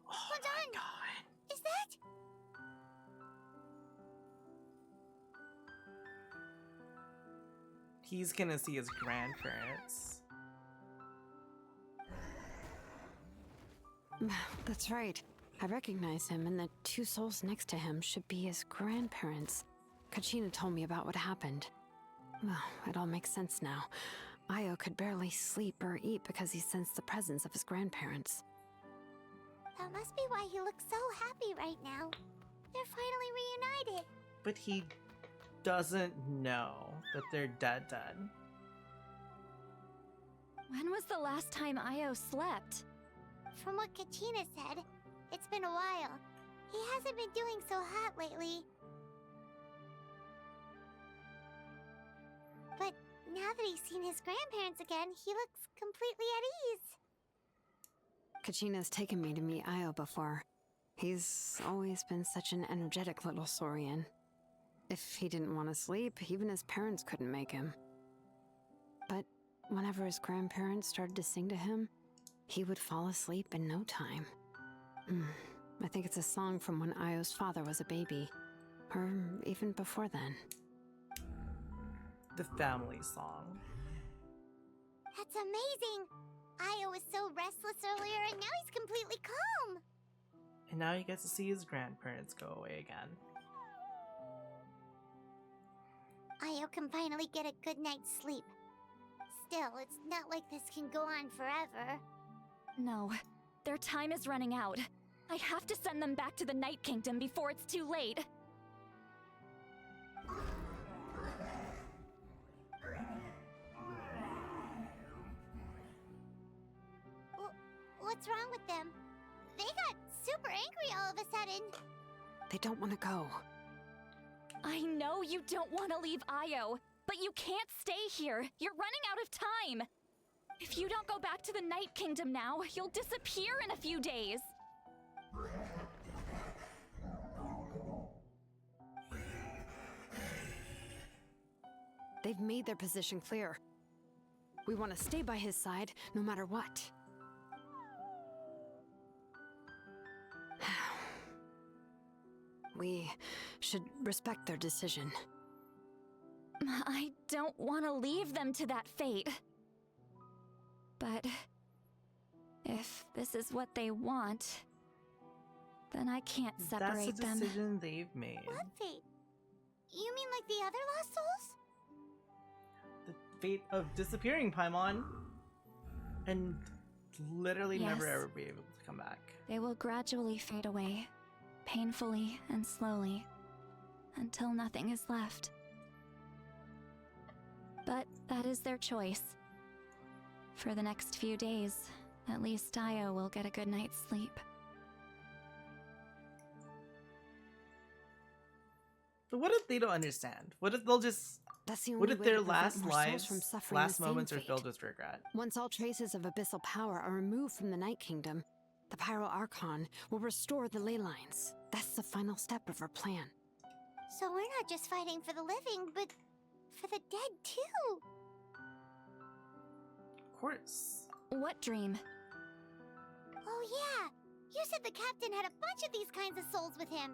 Hold on! God. Is that? He's gonna see his grandparents. That's right. I recognize him, and the two souls next to him should be his grandparents. Kachina told me about what happened. Well, it all makes sense now. Io could barely sleep or eat because he sensed the presence of his grandparents. That must be why he looks so happy right now. They're finally reunited. But he doesn't know that they're dead. When was the last time Io slept? From what Kachina said, it's been a while. He hasn't been doing so hot lately. But now that he's seen his grandparents again, he looks completely at ease. Kachina's taken me to meet Io before. He's always been such an energetic little saurian. If he didn't want to sleep, even his parents couldn't make him. But whenever his grandparents started to sing to him, he would fall asleep in no time. I think it's a song from when Io's father was a baby, or even before then. The family song. That's amazing! Io was so restless earlier, and now he's completely calm. And now he gets to see his grandparents go away again. Io can finally get a good night's sleep. Still, it's not like this can go on forever. No, their time is running out. I have to send them back to the Night Kingdom before it's too late. What's wrong with them? They got super angry all of a sudden. They don't want to go. I know you don't want to leave Io, but you can't stay here. You're running out of time. If you don't go back to the Night Kingdom now, you'll disappear in a few days. They've made their position clear. We want to stay by his side, no matter what. We should respect their decision. I don't want to leave them to that fate. But if this is what they want, then I can't separate them. That's a decision they've made. What fate? You mean like the other lost souls? The fate of disappearing Paimon. And literally Yes. never ever be able to come back. They will gradually fade away, painfully and slowly, until nothing is left. But that is their choice. For the next few days, at least Io will get a good night's sleep. But what if they don't understand? What if they'll just... That's the only what if way their to prevent last more souls lives, from suffering last the same moments are fate. filled with regret? Once all traces of abyssal power are removed from the Night Kingdom, the Pyro Archon will restore the ley lines. That's the final step of our plan. So we're not just fighting for the living, but for the dead too. Of course. What dream? Oh yeah, you said the captain had a bunch of these kinds of souls with him.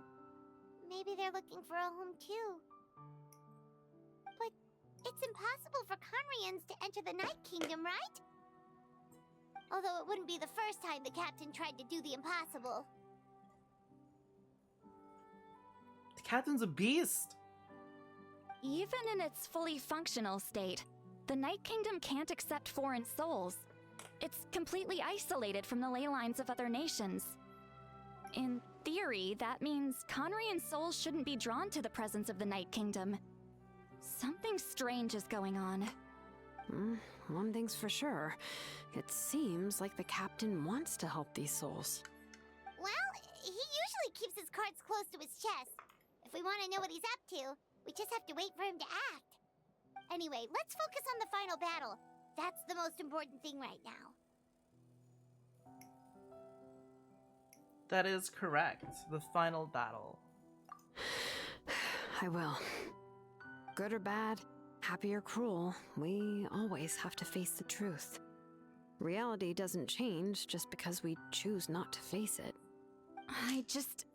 Maybe they're looking for a home too. But it's impossible for Conrians to enter the Night Kingdom, right? Although it wouldn't be the first time the captain tried to do the impossible. The captain's a beast. Even in its fully functional state, the Night Kingdom can't accept foreign souls. It's completely isolated from the ley lines of other nations. In theory, that means Conrian souls shouldn't be drawn to the presence of the Night Kingdom. Something strange is going on. One thing's for sure. It seems like the captain wants to help these souls. Well, he usually keeps his cards close to his chest. If we want to know what he's up to, we just have to wait for him to act. Anyway, let's focus on the final battle. That's the most important thing right now. That is correct. The final battle. I will. Good or bad, happy or cruel, we always have to face the truth. Reality doesn't change just because we choose not to face it. I just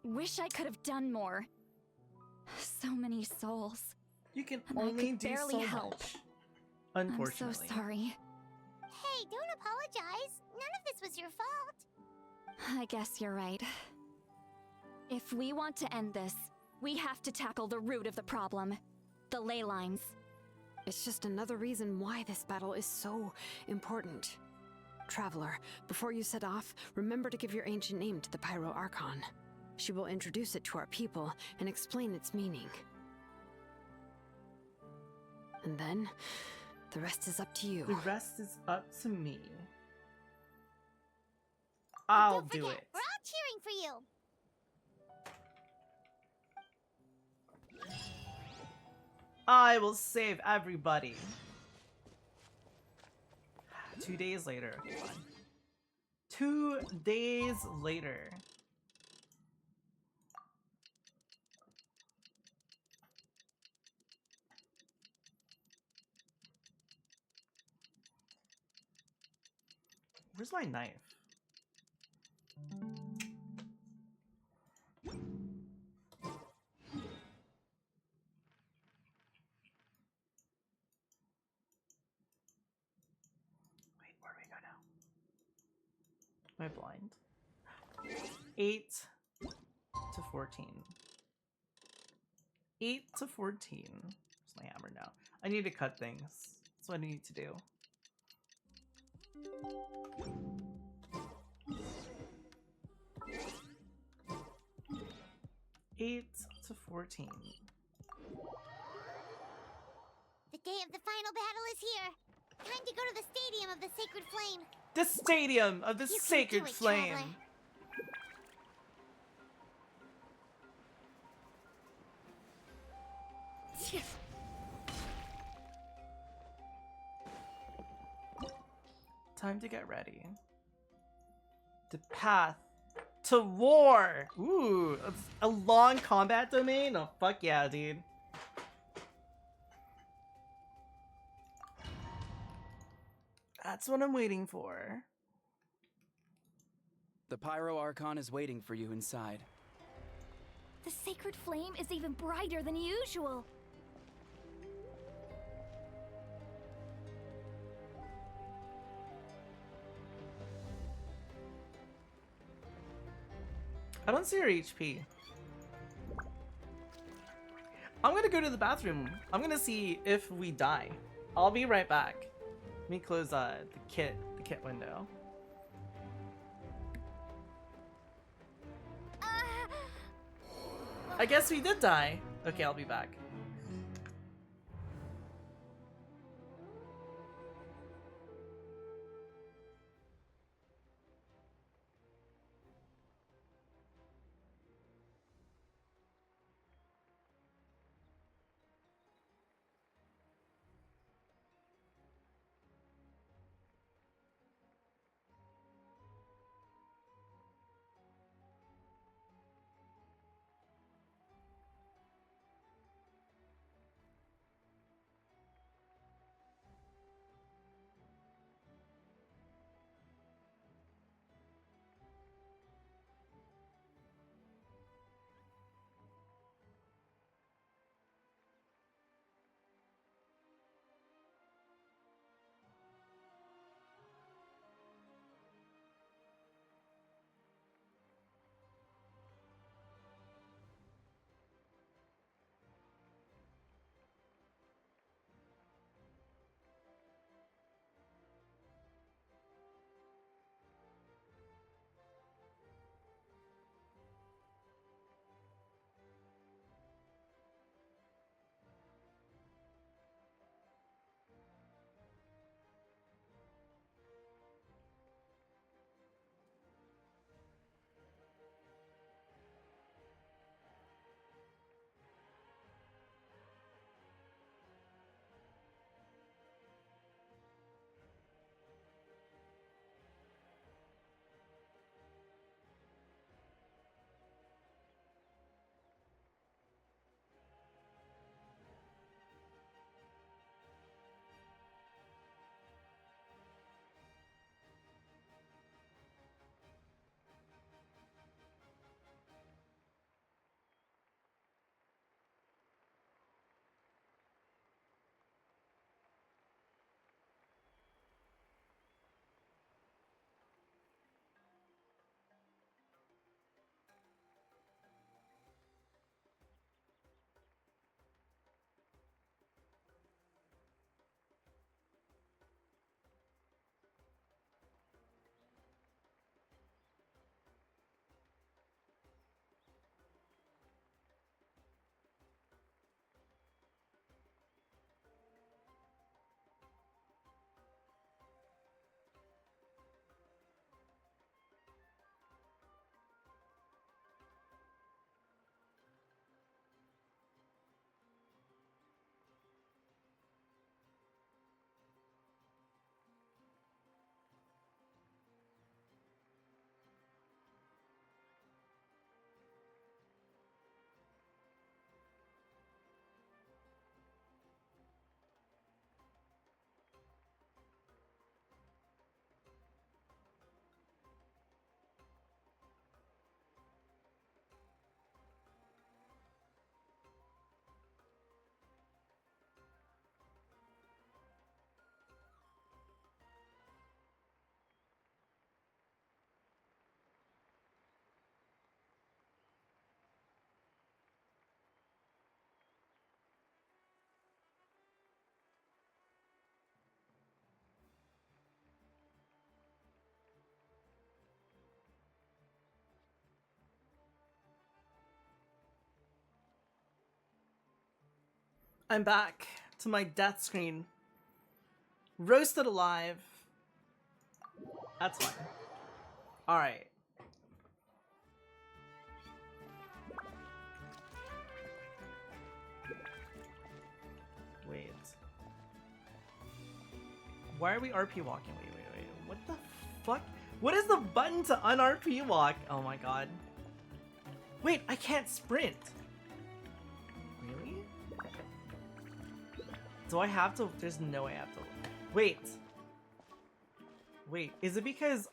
wish I could have done more. So many souls. You can and only I could do barely so help. much. Unfortunately. I'm so sorry. Hey, don't apologize. None of this was your fault. I guess you're right. If we want to end this, we have to tackle the root of the problem. The ley lines. It's just another reason why this battle is so important. Traveler, before you set off, remember to give your ancient name to the Pyro Archon. She will introduce it to our people and explain its meaning. And then, the rest is up to you. The rest is up to me. I'll do it. We're all cheering for you. I will save everybody. 2 days later. Okay, fine. 2 days later. Where's my knife? Wait, where do we go now? Am I blind? 8 to 14. 8 to 14. Where's my hammer now? I need to cut things. That's what I need to do. Eight to 14. The day of the final battle is here. Time to go to the stadium of the Sacred Flame. The stadium of the You can Sacred do it, Flame. traveler. Time to get ready. The path to war. Ooh, a long combat domain? Oh, fuck yeah, dude. That's what I'm waiting for. The Pyro Archon is waiting for you inside. The sacred flame is even brighter than usual. I don't see her HP. I'm gonna go to the bathroom. I'm gonna see if we die. I'll be right back. Let me close the kit window. I guess we did die. Okay, I'll be back. I'm back to my death screen. Roasted alive. That's fine. Alright. Wait. Why are we RP walking? Wait. What the fuck? What is the button to un-RP walk? Oh my god. Wait, I can't sprint. Really? Do I have to? There's no way I have to. Wait. Wait, is it because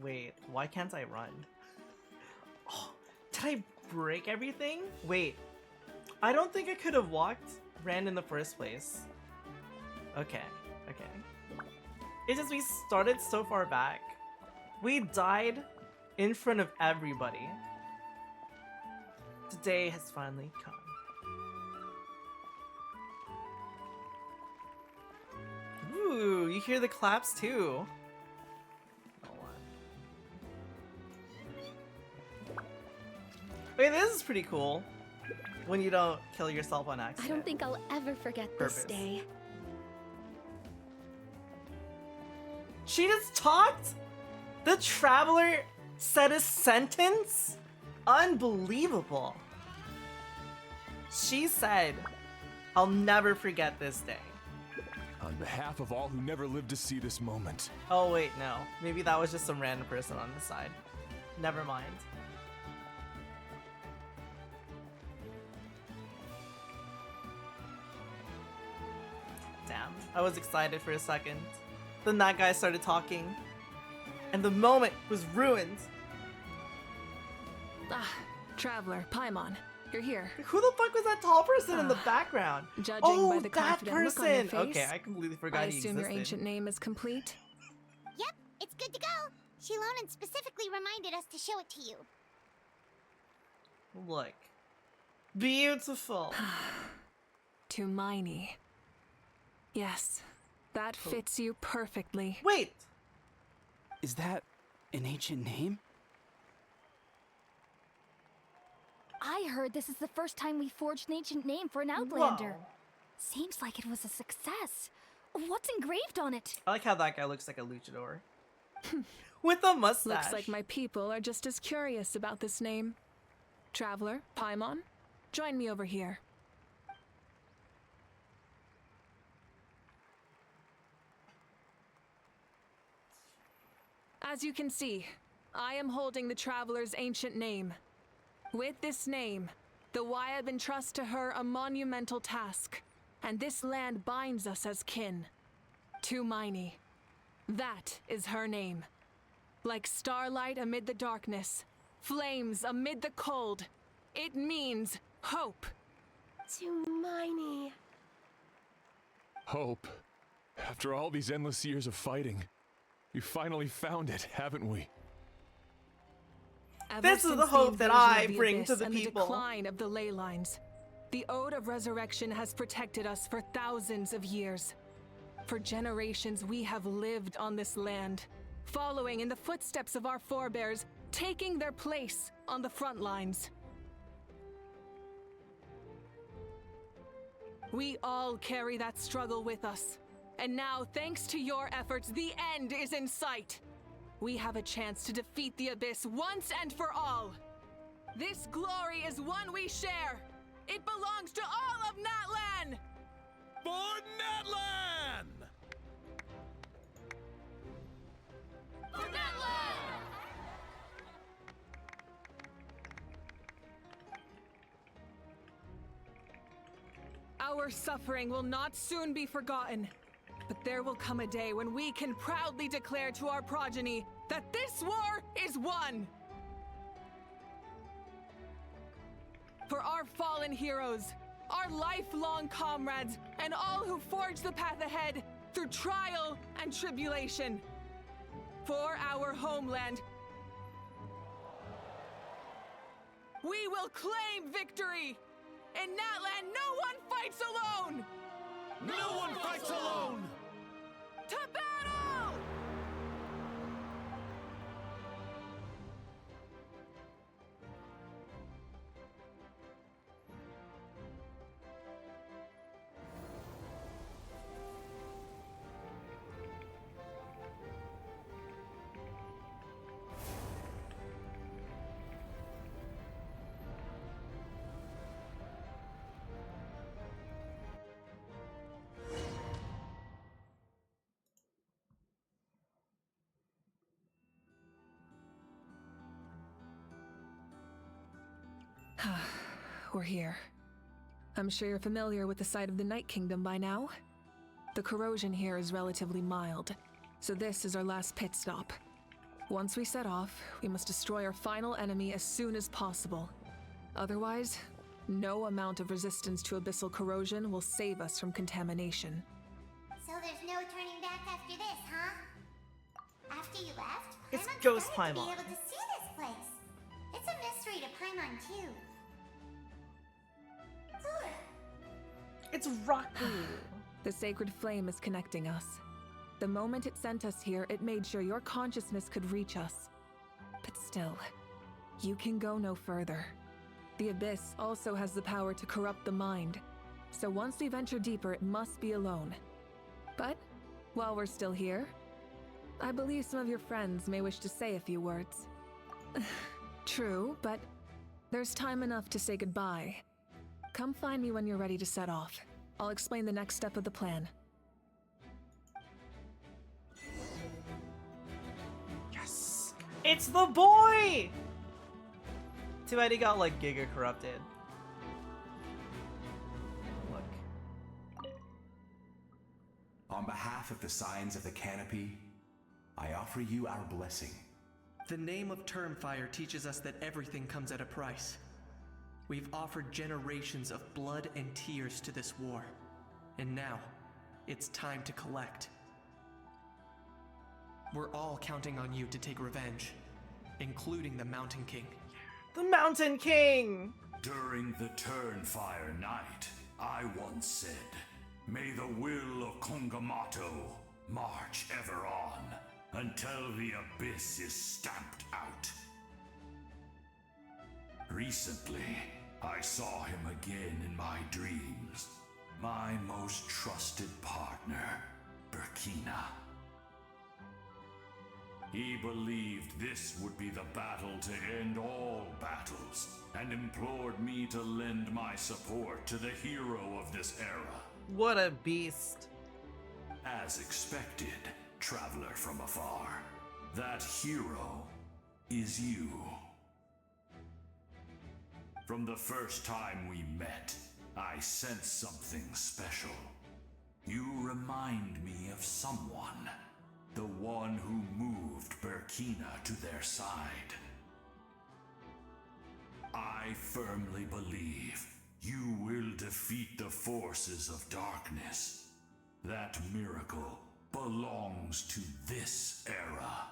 wait, why can't I run? Oh, did I break everything? Wait. I don't think I could have ran in the first place. Okay. It's just we started so far back. We died in front of everybody. Today has finally come. Ooh, you hear the claps too. Wait, this is pretty cool. When you don't kill yourself on accident. I don't think I'll ever forget this day. She just talked? The traveler said a sentence? Unbelievable. She said, I'll never forget this day. On behalf of all who never lived to see this moment. Oh wait, no. Maybe that was just some random person on the side. Never mind. Damn, I was excited for a second. Then that guy started talking. And the moment was ruined. Ah, Traveler, Paimon, you're here. Who the fuck was that tall person in the background? Judging by the that confident look on your person! face, Okay, I completely forgot I he assume existed. your ancient name is complete? Yep, it's good to go. Shilonan specifically reminded us to show it to you. Look. Beautiful. Tumaini. Yes, that fits you perfectly. Wait! Is that an ancient name? I heard this is the first time we forged an ancient name for an Outlander. Whoa. Seems like it was a success. What's engraved on it? I like how that guy looks like a luchador. With a mustache. Looks like my people are just as curious about this name. Traveler, Paimon, join me over here. As you can see, I am holding the Traveler's ancient name. With this name, the Wyab entrust to her a monumental task, and this land binds us as kin. Tumaini. That is her name. Like starlight amid the darkness, flames amid the cold, it means hope. Tumaini. Hope. After all these endless years of fighting, we finally found it, haven't we? This is the hope that I bring to the people. The decline of the ley lines. The Ode of Resurrection has protected us for thousands of years. For generations we have lived on this land, following in the footsteps of our forebears, taking their place on the front lines. We all carry that struggle with us. And now, thanks to your efforts, the end is in sight. We have a chance to defeat the Abyss once and for all. This glory is one we share. It belongs to all of Natlan! For Natlan! For Natlan! Our suffering will not soon be forgotten. But there will come a day when we can proudly declare to our progeny that this war is won! For our fallen heroes, our lifelong comrades, and all who forge the path ahead through trial and tribulation. For our homeland, we will claim victory! In Natlan, no one fights alone! No one fights alone! To battle! We're here. I'm sure you're familiar with the site of the Night Kingdom by now. The corrosion here is relatively mild, so this is our last pit stop. Once we set off, we must destroy our final enemy as soon as possible. Otherwise, no amount of resistance to abyssal corrosion will save us from contamination. So there's no turning back after this, huh? After you left, It's Paimon Ghost decided to Paimon. be able to see this place. It's a mystery to Paimon too. It's Raku. The sacred flame is connecting us. The moment it sent us here, it made sure your consciousness could reach us. But still, you can go no further. The Abyss also has the power to corrupt the mind, so once we venture deeper, it must be alone. But, while we're still here, I believe some of your friends may wish to say a few words. True, but there's time enough to say goodbye. Come find me when you're ready to set off. I'll explain the next step of the plan. Yes! It's the boy! Too bad he got like Giga corrupted. Look. On behalf of the Signs of the Canopy, I offer you our blessing. The name of Termfire teaches us that everything comes at a price. We've offered generations of blood and tears to this war, and now it's time to collect. We're all counting on you to take revenge, including the Mountain King. The Mountain King! During the Turnfire night, I once said, "May the will of Kongamato march ever on, until the abyss is stamped out." Recently, I saw him again in my dreams. My most trusted partner, Burkina. He believed this would be the battle to end all battles, and implored me to lend my support to the hero of this era. What a beast. As expected, traveler from afar, that hero is you. From the first time we met, I sensed something special. You remind me of someone. The one who moved Burkina to their side. I firmly believe you will defeat the forces of darkness. That miracle belongs to this era.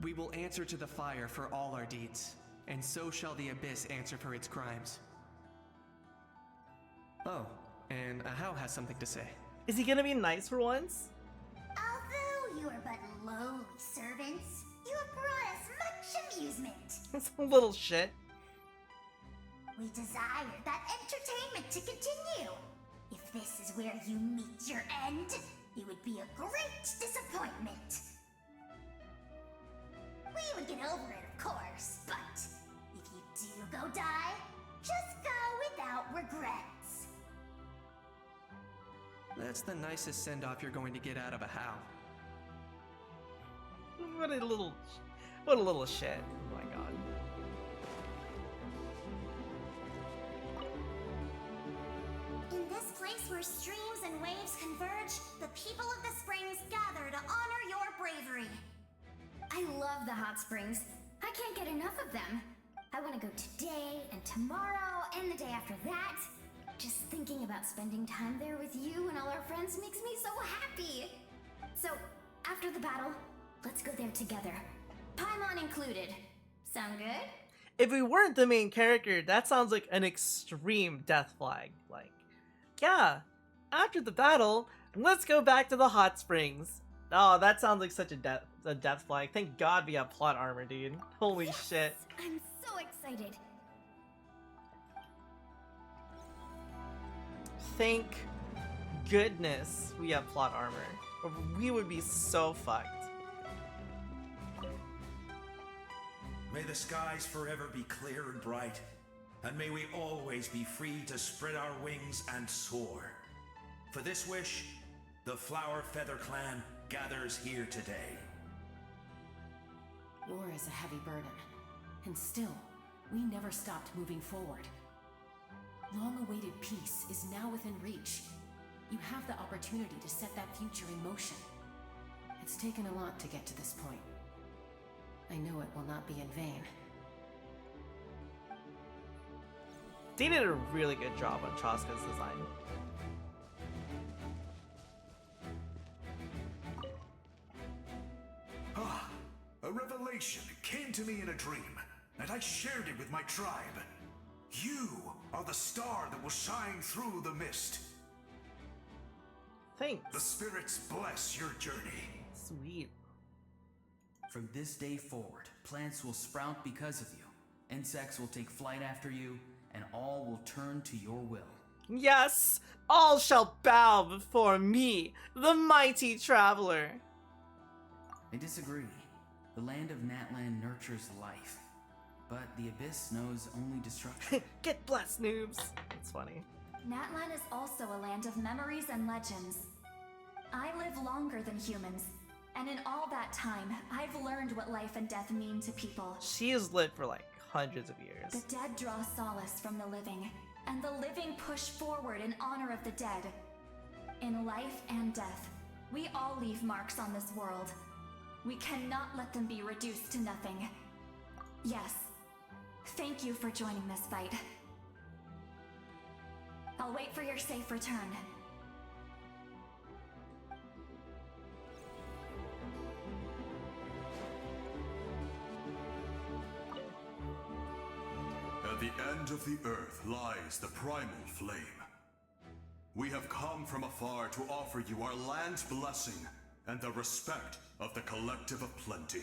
We will answer to the fire for all our deeds, and so shall the Abyss answer for its crimes. Oh, and Ahau has something to say. Is he gonna be nice for once? Although you are but lowly servants, you have brought us much amusement. It's a little shit. We desire that entertainment to continue. If this is where you meet your end, it would be a great disappointment. We would get over it, of course, but if you do go die, just go without regrets. That's the nicest send-off you're going to get out of Ahau. What a little shit. Oh my god. In this place where streams and waves converge, the people of the springs gather to honor your bravery. I love the hot springs. I can't get enough of them. I want to go today and tomorrow and the day after that. Just thinking about spending time there with you and all our friends makes me so happy. So, after the battle, let's go there together. Paimon included. Sound good? If we weren't the main character, that sounds like an extreme death flag. Like, yeah, after the battle, let's go back to the hot springs. Oh, that sounds like such a death flag. Thank God we have plot armor, dude. Holy shit. I'm so excited. Thank goodness we have plot armor. Or we would be so fucked. May the skies forever be clear and bright, and may we always be free to spread our wings and soar. For this wish, the Flower Feather Clan gathers here today. War is a heavy burden, and still, we never stopped moving forward. Long-awaited peace is now within reach. You have the opportunity to set that future in motion. It's taken a lot to get to this point. I know it will not be in vain. They did a really good job on Chaska's design. Ah, a revelation came to me in a dream, and I shared it with my tribe. You are the star that will shine through the mist. Thanks. The spirits bless your journey. Sweet. From this day forward, plants will sprout because of you. Insects will take flight after you, and all will turn to your will. Yes! All shall bow before me, the mighty traveler. I disagree. The land of Natlan nurtures life, but the Abyss knows only destruction. Get blessed, noobs. It's funny. Natlan is also a land of memories and legends. I live longer than humans, and in all that time, I've learned what life and death mean to people. She has lived for like hundreds of years. The dead draw solace from the living, and the living push forward in honor of the dead. In life and death, we all leave marks on this world. We cannot let them be reduced to nothing. Yes, thank you for joining this fight. I'll wait for your safe return. At the end of the earth lies the primal flame. We have come from afar to offer you our land's blessing and the respect of the Collective of Plenty.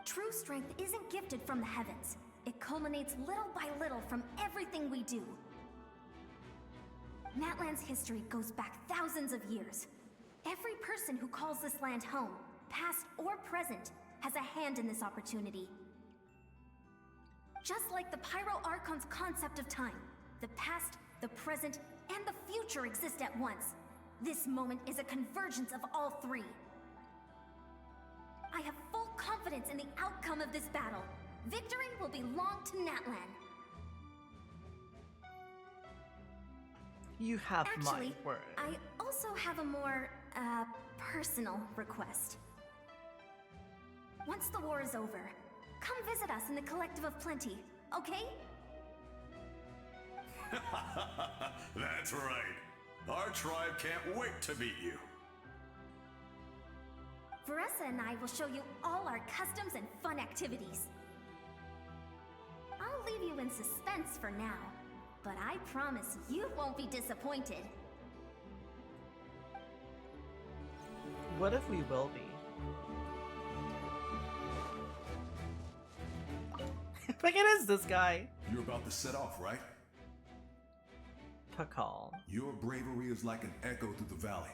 True strength isn't gifted from the heavens. It culminates little by little from everything we do. Natlan's history goes back thousands of years. Every person who calls this land home, past or present, has a hand in this opportunity. Just like the Pyro Archon's concept of time, the past, the present, and the future exist at once. This moment is a convergence of all three. I have full confidence in the outcome of this battle. Victory will belong to Natlan. You have Actually, my word. I also have a more, personal request. Once the war is over, come visit us in the Collective of Plenty, okay? That's right. Our tribe can't wait to meet you. Veressa and I will show you all our customs and fun activities. I'll leave you in suspense for now, but I promise you won't be disappointed. What if we will be? Like, it is this guy. You're about to set off, right? Pakal. Your bravery is like an echo through the valley,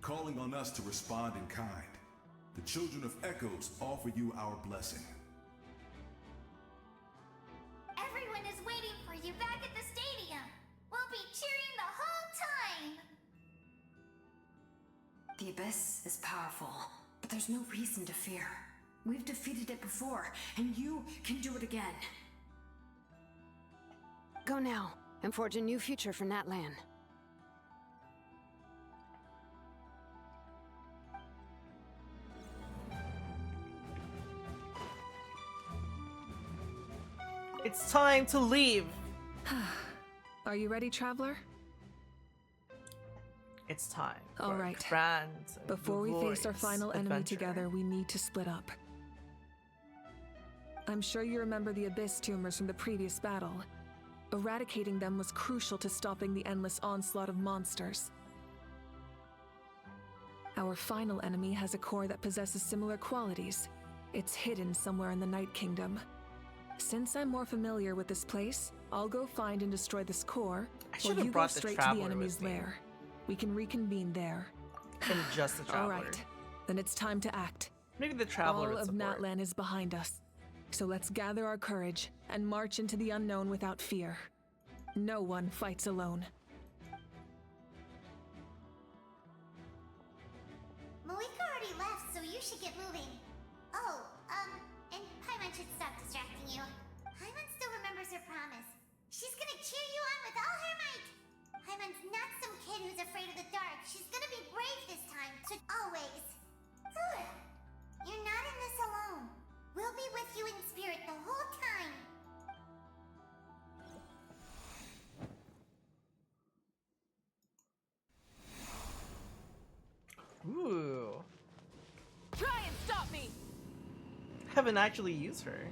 calling on us to respond in kind. The Children of Echoes offer you our blessing. Everyone is waiting for you back at the stadium. We'll be cheering the whole time. The Abyss is powerful, but there's no reason to fear. We've defeated it before, and you can do it again. Go now, and forge a new future for Natlan. It's time to leave. Are you ready, traveler? It's time. All for right. grand and Before we face our glorious final enemy adventure. together, we need to split up. I'm sure you remember the Abyss tumors from the previous battle. Eradicating them was crucial to stopping the endless onslaught of monsters. Our final enemy has a core that possesses similar qualities. It's hidden somewhere in the Night Kingdom. Since I'm more familiar with this place, I'll go find and destroy this core, I or should have you go brought the straight to the Traveler enemy's with me. lair. We can reconvene there. And just the Traveler. All right, then it's time to act. Maybe the Traveler All would of support. Natlan is behind us. So let's gather our courage and march into the unknown without fear. No one fights alone. Malika already left, so you should get moving. Oh, and Paimon, Paimon should stop distracting you. Paimon still remembers her promise. She's gonna cheer you on with all her might. Paimon's not some kid who's afraid of the dark. She's gonna be brave this time, so always. You're not in this alone. We'll be with you in spirit the whole time. Ooh. Try and stop me! Haven't actually used her.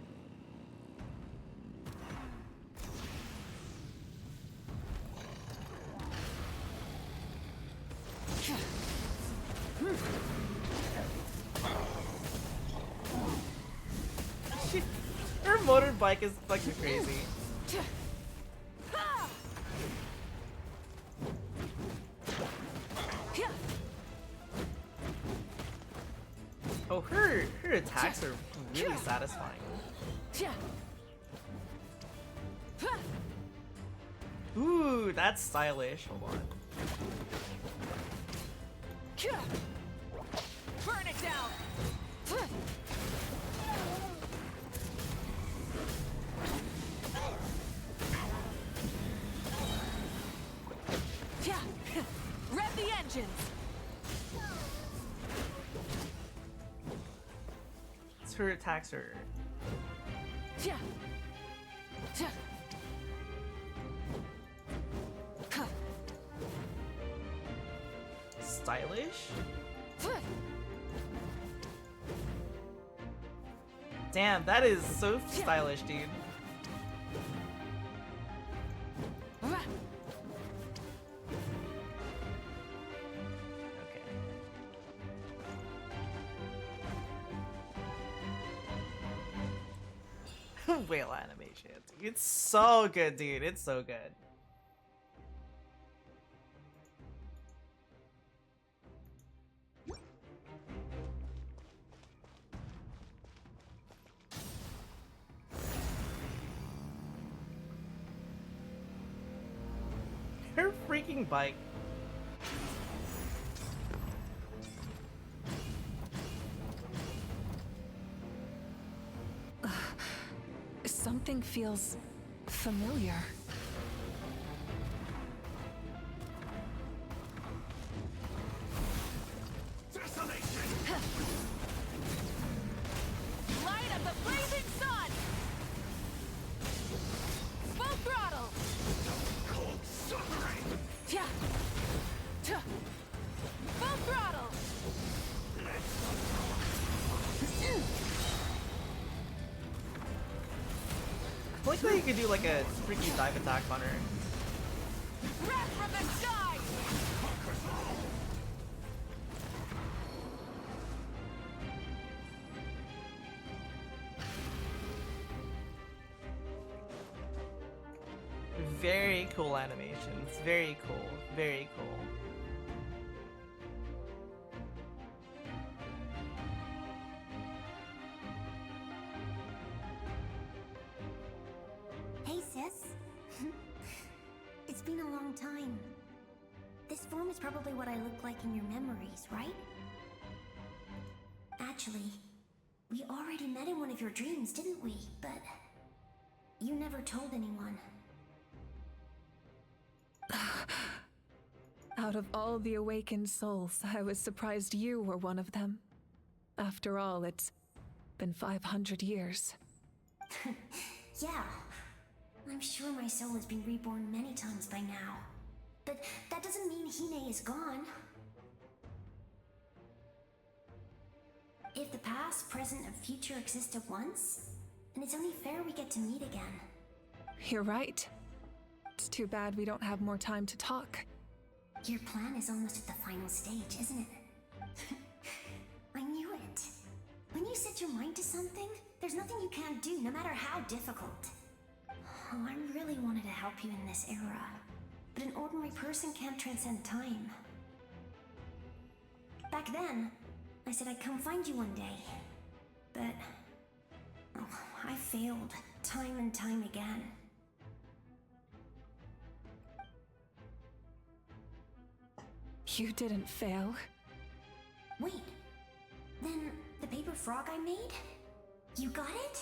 Her motorbike is fucking crazy. Oh, her attacks are really satisfying. Ooh, that's stylish. Hold on. Burn it down! Rev the engines! Her attacks are stylish. Damn, that is so stylish, dude. Whale animation. It's so good, dude. It's so good. Her freaking bike. Something feels familiar. Light up the blazing sun! Full throttle! Cold suffering! Full throttle! I like that you could do like a freaking dive attack on her. Wrath from the sky! Very cool animations. Very cool. Very cool. Hey, sis. It's been a long time. This form is probably what I look like in your memories, right? Actually, we already met in one of your dreams, didn't we? But you never told anyone. Out of all the awakened souls, I was surprised you were one of them. After all, it's been 500 years. Yeah. I'm sure my soul has been reborn many times by now. But that doesn't mean Hine is gone. If the past, present, and future exist at once, then it's only fair we get to meet again. You're right. It's too bad we don't have more time to talk. Your plan is almost at the final stage, isn't it? I knew it. When you set your mind to something, there's nothing you can't do, no matter how difficult. Oh, I really wanted to help you in this era, but an ordinary person can't transcend time. Back then, I said I'd come find you one day, but I failed time and time again. You didn't fail. Wait, then the paper frog I made? You got it?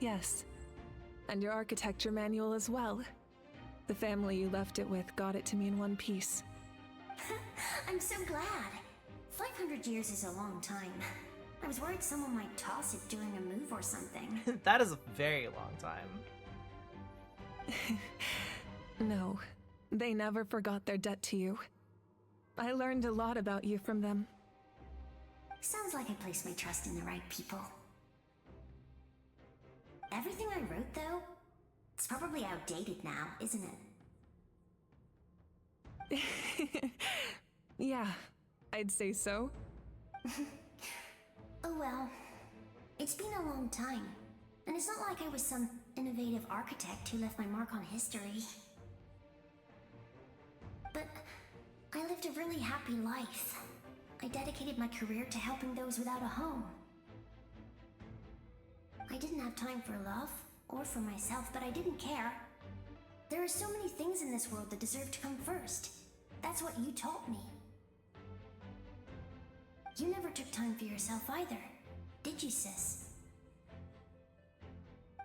Yes. And your architecture manual as well. The family you left it with got it to me in one piece. I'm so glad. 500 years is a long time. I was worried someone might toss it during a move or something. That is a very long time. No, they never forgot their debt to you. I learned a lot about you from them. Sounds like I placed my trust in the right people. Everything I wrote, though, it's probably outdated now, isn't it? Yeah, I'd say so. Oh well. It's been a long time. And it's not like I was some innovative architect who left my mark on history. But I lived a really happy life. I dedicated my career to helping those without a home. I didn't have time for love, or for myself, but I didn't care. There are so many things in this world that deserve to come first. That's what you taught me. You never took time for yourself either, did you, sis?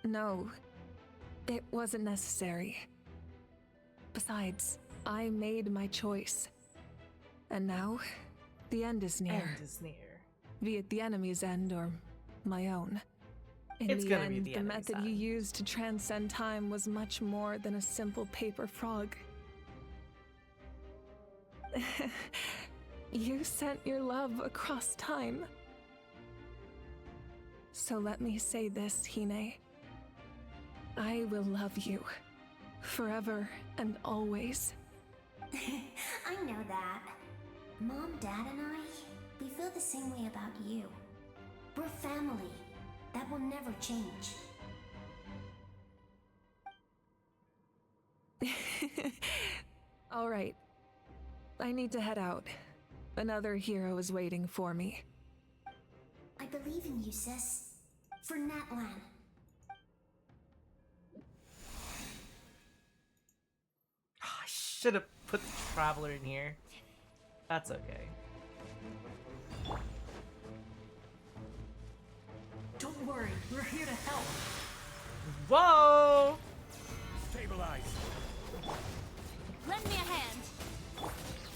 No, it wasn't necessary. Besides, I made my choice. And now, the end is near. End is near. Be it the enemy's end or my own. In It's the gonna end, be the the enemy's method you end. used to transcend time was much more than a simple paper frog. You sent your love across time. So let me say this, Hine. I will love you. Forever and always. I know that. Mom, Dad, and I, we feel the same way about you. We're family. That will never change. All right. I need to head out. Another hero is waiting for me. I believe in you, sis. For Natlan. I should have put the Traveler in here. That's okay. Don't worry, we're here to help. Whoa! Stabilize. Lend me a hand.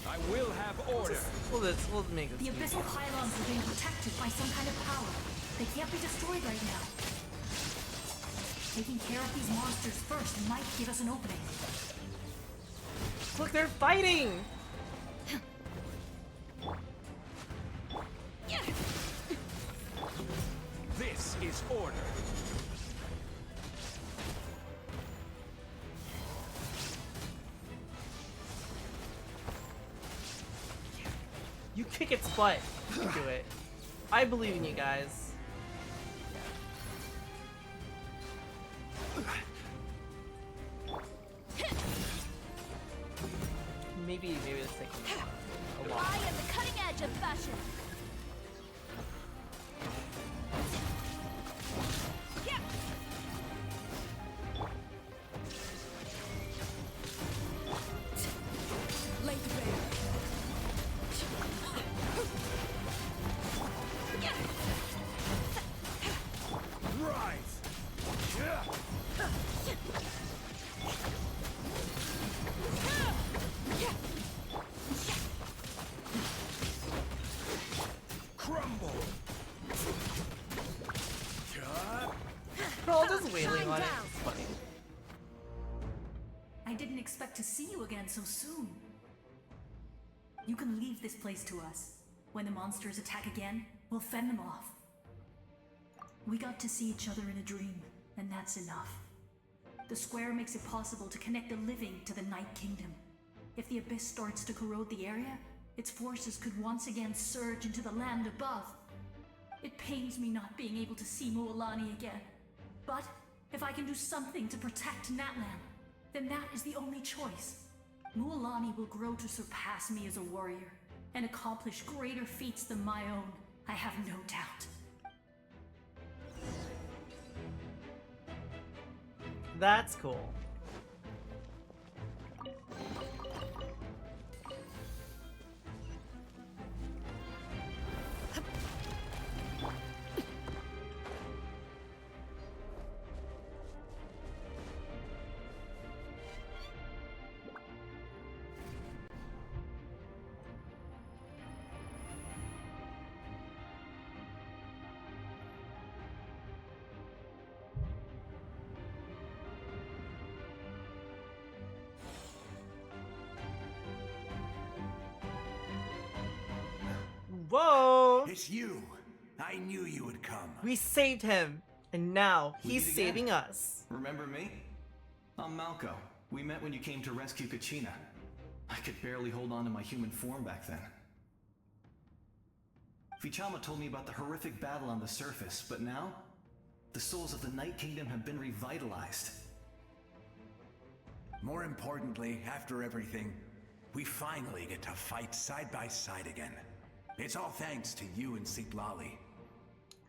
I will have order. We'll make The this. abyssal pylons are being protected by some kind of power. They can't be destroyed right now. Taking care of these monsters first might give us an opening. Look, they're fighting! This is order. You kick its butt. You can do it. I believe in you guys. Maybe it's taking a lot. I am the cutting edge of fashion. They're all just wailing on it. It's funny. I didn't expect to see you again so soon. You can leave this place to us. When the monsters attack again, we'll fend them off. We got to see each other in a dream, and that's enough. The square makes it possible to connect the living to the Night Kingdom. If the abyss starts to corrode the area, its forces could once again surge into the land above. It pains me not being able to see Mualani again. But if I can do something to protect Natlan, then that is the only choice. Mualani will grow to surpass me as a warrior and accomplish greater feats than my own, I have no doubt. That's cool. Whoa! It's you. I knew you would come. We saved him, and now We he's meet again. saving us. Remember me? I'm Malco. We met when you came to rescue Kachina. I could barely hold on to my human form back then. Vichama told me about the horrific battle on the surface, but now, the souls of the Night Kingdom have been revitalized. More importantly, after everything, we finally get to fight side by side again. It's all thanks to you and Sitlali.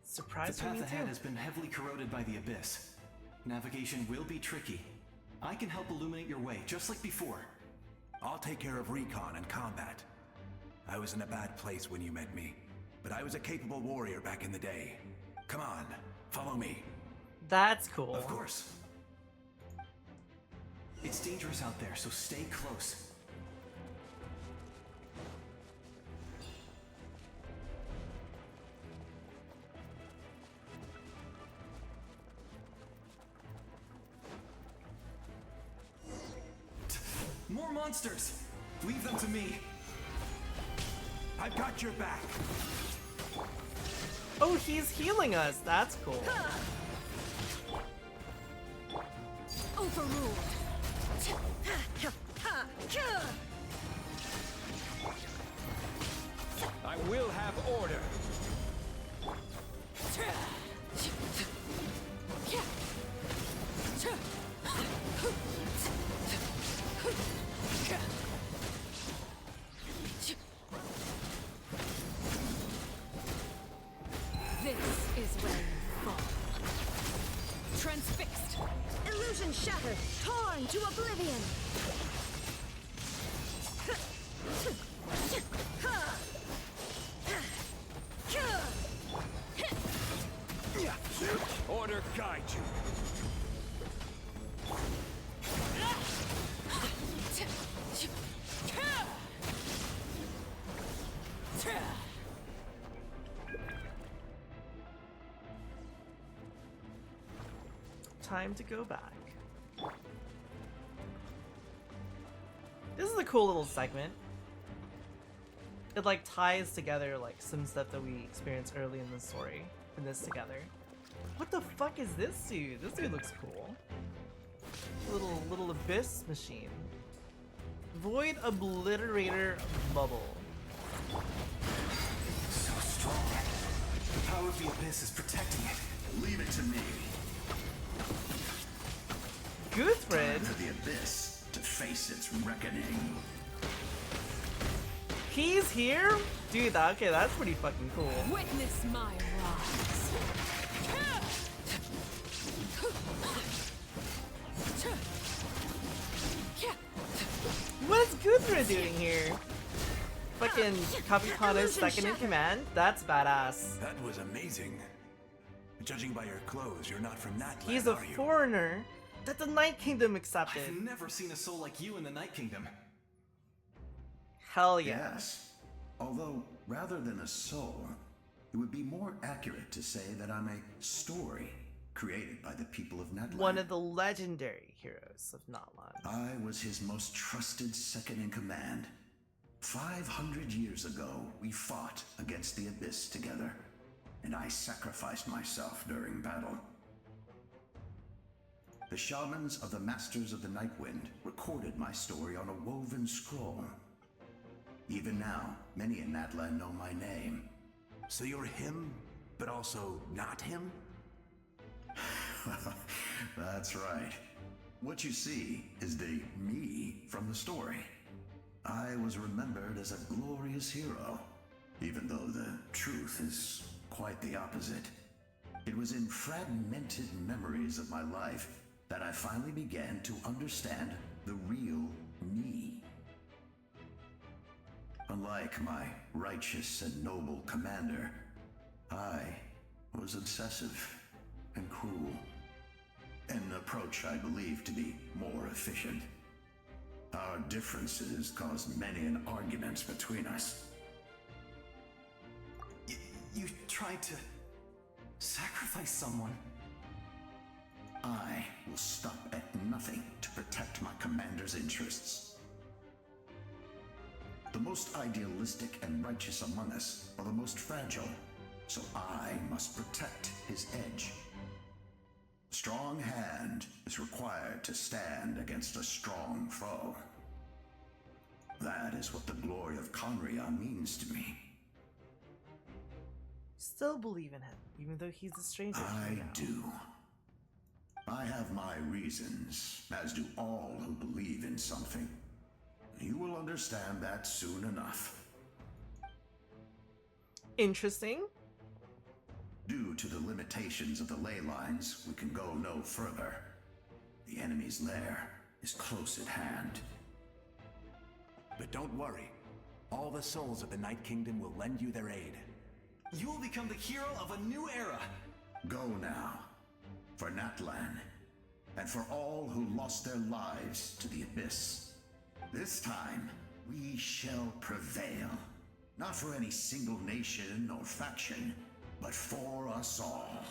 Surprise The for path me ahead too. has been heavily corroded by the Abyss. Navigation will be tricky. I can help illuminate your way, just like before. I'll take care of recon and combat. I was in a bad place when you met me, but I was a capable warrior back in the day. Come on, follow me. That's cool. Of course. It's dangerous out there, so stay close. More monsters! Leave them to me. I've got your back. Oh, he's healing us. That's cool. Overruled. I will have order. This is where you fall. Transfixed. Illusion shattered. Torn to oblivion. Order guide you. Time to go back. This is a cool little segment. It like ties together like some stuff that we experienced early in the story and this together. What the fuck is this dude? This dude looks cool. Little abyss machine. Void Obliterator Bubble. So strong. The power of the Abyss is protecting it. Leave it to me. Guthred? Time for the Abyss to face its reckoning. He's here? Dude, okay, that's pretty fucking cool. Witness my rise. What is Guthred doing here? Fucking Kapitana's second in command? That's badass. That was amazing. Judging by your clothes, you're not from Natlan, He's a are you? foreigner that the Night Kingdom accepted. I've never seen a soul like you in the Night Kingdom. Hell yeah. Yes. Although, rather than a soul, it would be more accurate to say that I'm a story created by the people of Natlan. One of the legendary heroes of Natlan. I was his most trusted second in command. 500 years ago, we fought against the Abyss together, and I sacrificed myself during battle. The shamans of the Masters of the Nightwind recorded my story on a woven scroll. Even now, many in Natlan know my name. So you're him, but also not him? That's right. What you see is the me from the story. I was remembered as a glorious hero, even though the truth is quite the opposite. It was in fragmented memories of my life that I finally began to understand the real me. Unlike my righteous and noble commander, I was obsessive and cruel. An approach I believe to be more efficient. Our differences caused many an arguments between us. You tried to sacrifice someone. I will stop at nothing to protect my commander's interests. The most idealistic and righteous among us are the most fragile, so I must protect his edge. A strong hand is required to stand against a strong foe. That is what the glory of Conria means to me. Still believe in him, even though he's a stranger to I you now. do. I have my reasons, as do all who believe in something. You will understand that soon enough. Interesting. Due to the limitations of the ley lines, we can go no further. The enemy's lair is close at hand. But don't worry. All the souls of the Night Kingdom will lend you their aid. You will become the hero of a new era. Go now. For Natlan. And for all who lost their lives to the Abyss. This time, we shall prevail. Not for any single nation or faction, but for us all.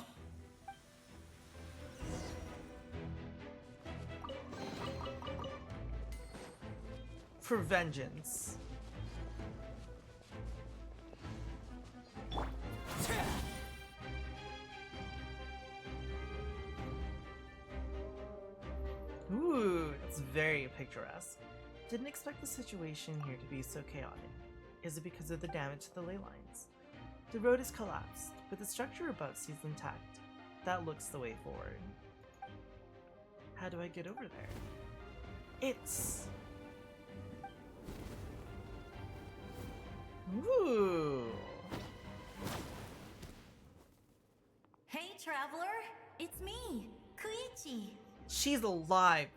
For vengeance. Ooh, it's very picturesque. Didn't expect the situation here to be so chaotic. Is it because of the damage to the ley lines? The road is collapsed, but the structure above seems intact. That looks the way forward. How do I get over there? It's... Ooh. Hey, traveler! It's me, Koichi! She's alive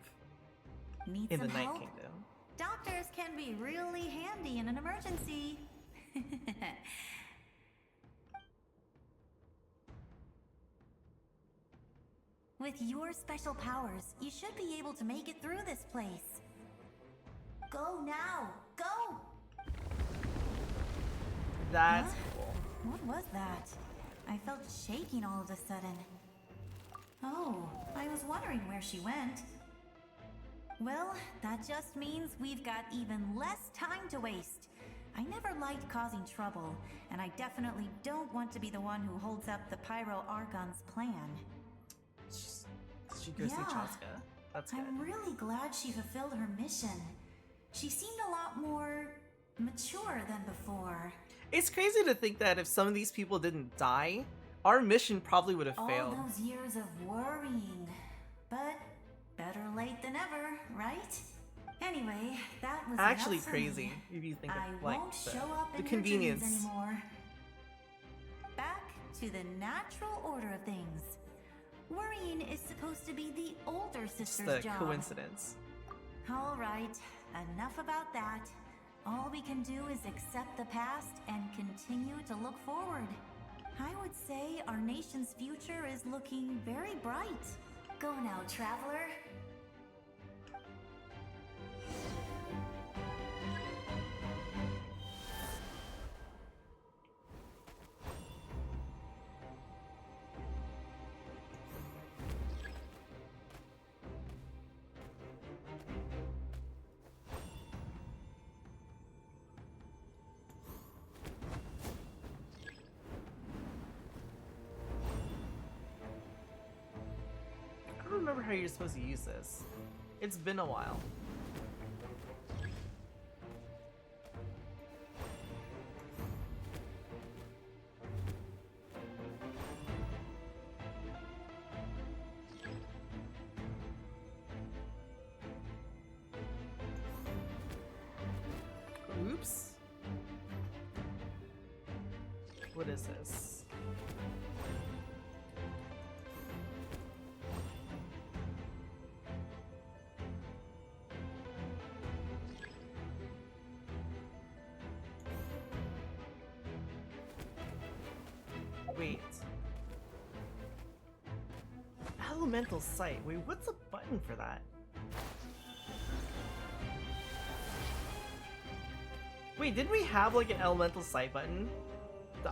Need in some the Night help? Kingdom. Doctors can be really handy in an emergency. With your special powers, you should be able to make it through this place. Go now! Go! That's Huh? cool. What was that? I felt shaking all of a sudden. Oh, I was wondering where she went. Well, that just means we've got even less time to waste. I never liked causing trouble, and I definitely don't want to be the one who holds up the Pyro Argon's plan. She goes see Chaska. That's good. I'm really glad she fulfilled her mission. She seemed a lot more mature than before. It's crazy to think that if some of these people didn't die, our mission probably would have All failed. those years of worrying. But better late than ever, right? Anyway, that was Actually enough for crazy, me. if you think I of like won't show up the in your convenience. dreams anymore. Back to the natural order of things. Worrying is supposed to be the older Just sister's a job. coincidence. All right, enough about that. All we can do is accept the past and continue to look forward. I would say our nation's future is looking very bright. Go now, traveler. I don't remember how you're supposed to use this. It's been a while. Oops. What is this? Wait. Elemental sight. Wait, what's the button for that? Wait, did we have like an elemental sight button?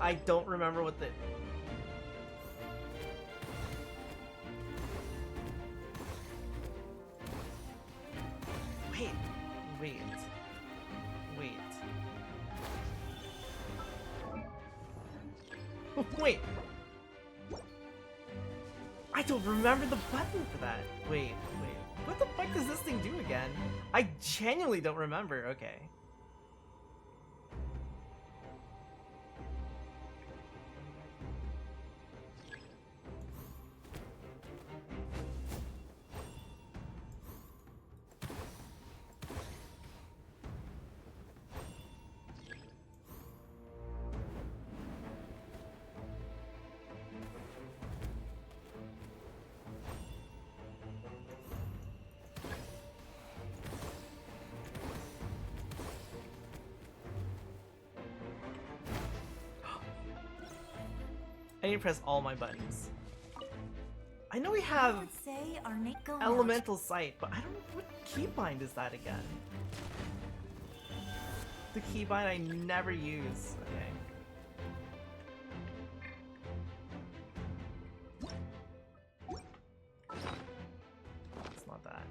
I don't remember what the... Wait. I don't remember the button for that. Wait. What the fuck does this thing do again? I genuinely don't remember. Okay. I need to press all my buttons. I know we have Say our Nick go elemental sight, but I don't know what keybind is that again. The keybind I never use. Okay. It's not that.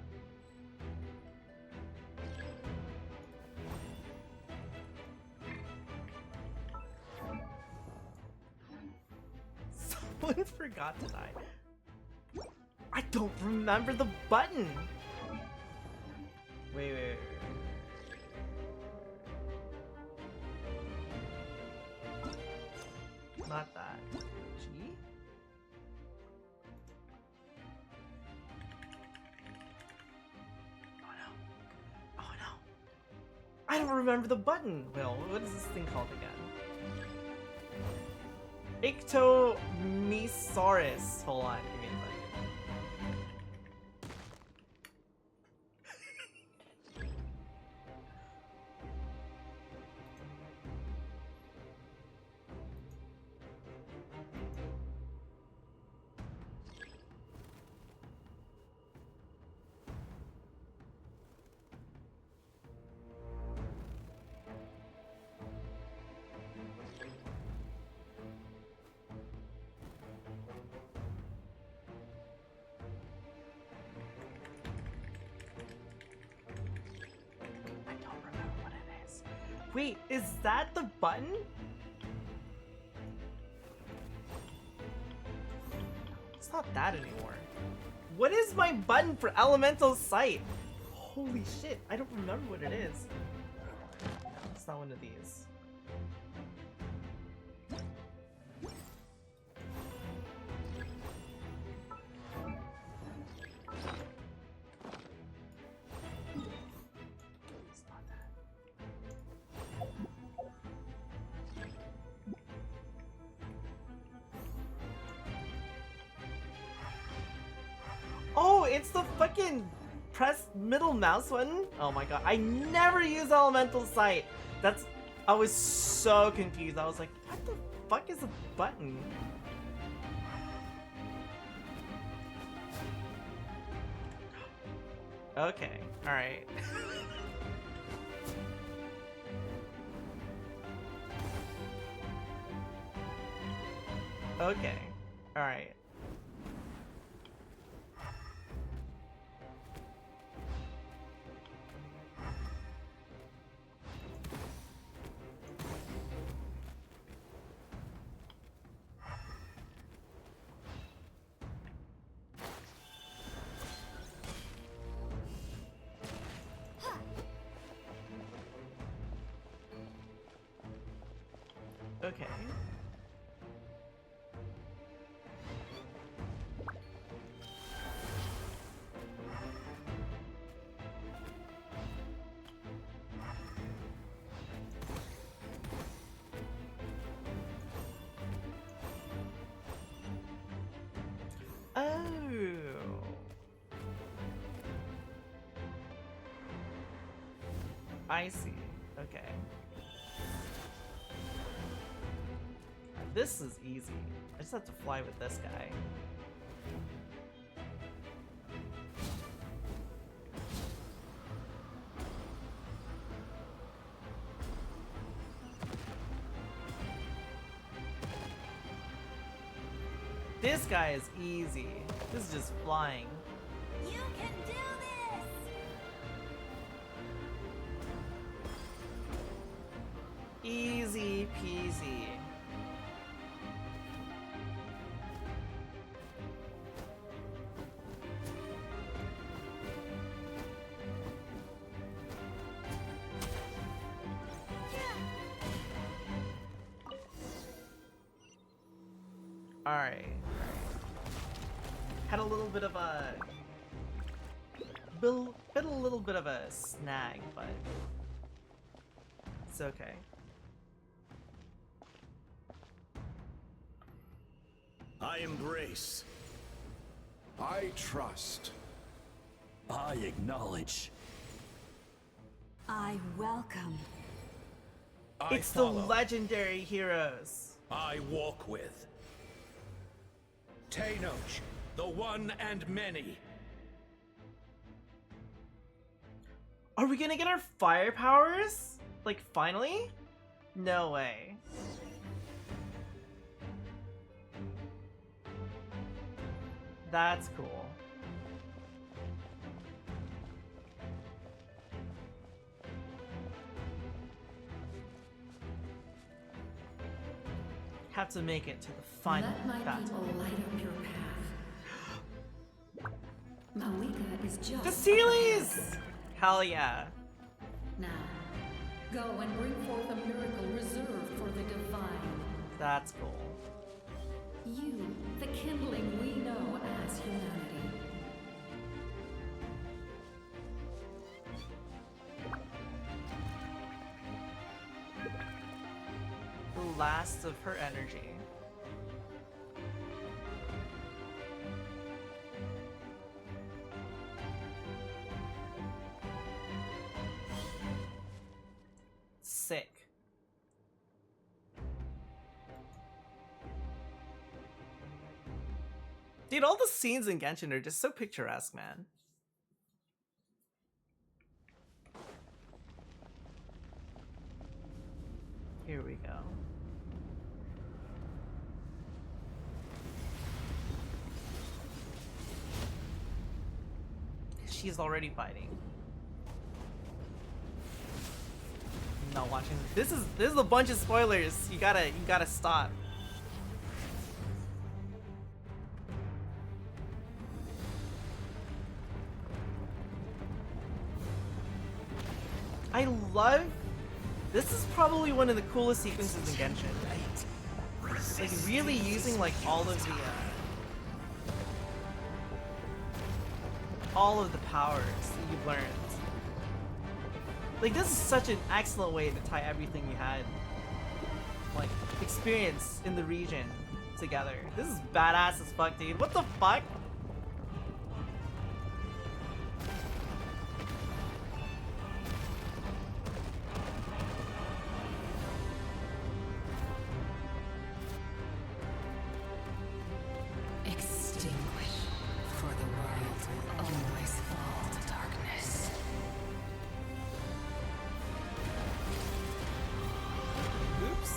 Someone forgot to die. I don't remember the button. Wait. Not that. G? Oh no. I don't remember the button. Well, what is this thing called again? Ictomesaurus. Hold on, give me a second. Wait, is that the button? It's not that anymore. What is my button for elemental sight? Holy shit, I don't remember what it is. It's not one of these. Oh, it's the fucking press middle mouse button? Oh my god, I never use elemental sight. I was so confused. I was like, what the fuck is a button? Okay, alright. Okay, alright. Okay. Oh. I see. Okay. This is easy. I just have to fly with this guy. This guy is easy. This is just flying. You can do this! Easy peasy. Alright. Had a little bit of a... Had a little bit of a snag, but... It's okay. I embrace. I trust. I acknowledge. I welcome. It's the legendary heroes. I walk with. Tenoch, the one and many. Are we gonna get our fire powers? Like, finally? No way. That's cool. Have to make it to the final Let my battle. people light up your path. Malika is just The Sealies! Hell yeah. now. Go and bring forth a miracle reserved for the divine. That's cool. You, the kindling we know as humanity. The last of her energy. Sick. Dude, all the scenes in Genshin are just so picturesque, man. Here we go. She's already fighting. I'm not watching this. This is a bunch of spoilers. You gotta stop. I love... This is probably one of the coolest sequences in Genshin. Like, really using, like, all of the powers that you've learned. Like, this is such an excellent way to tie everything you had, like, experience in the region together. This is badass as fuck, dude. What the fuck? Extinguish, for the world will always fall to darkness. Oops.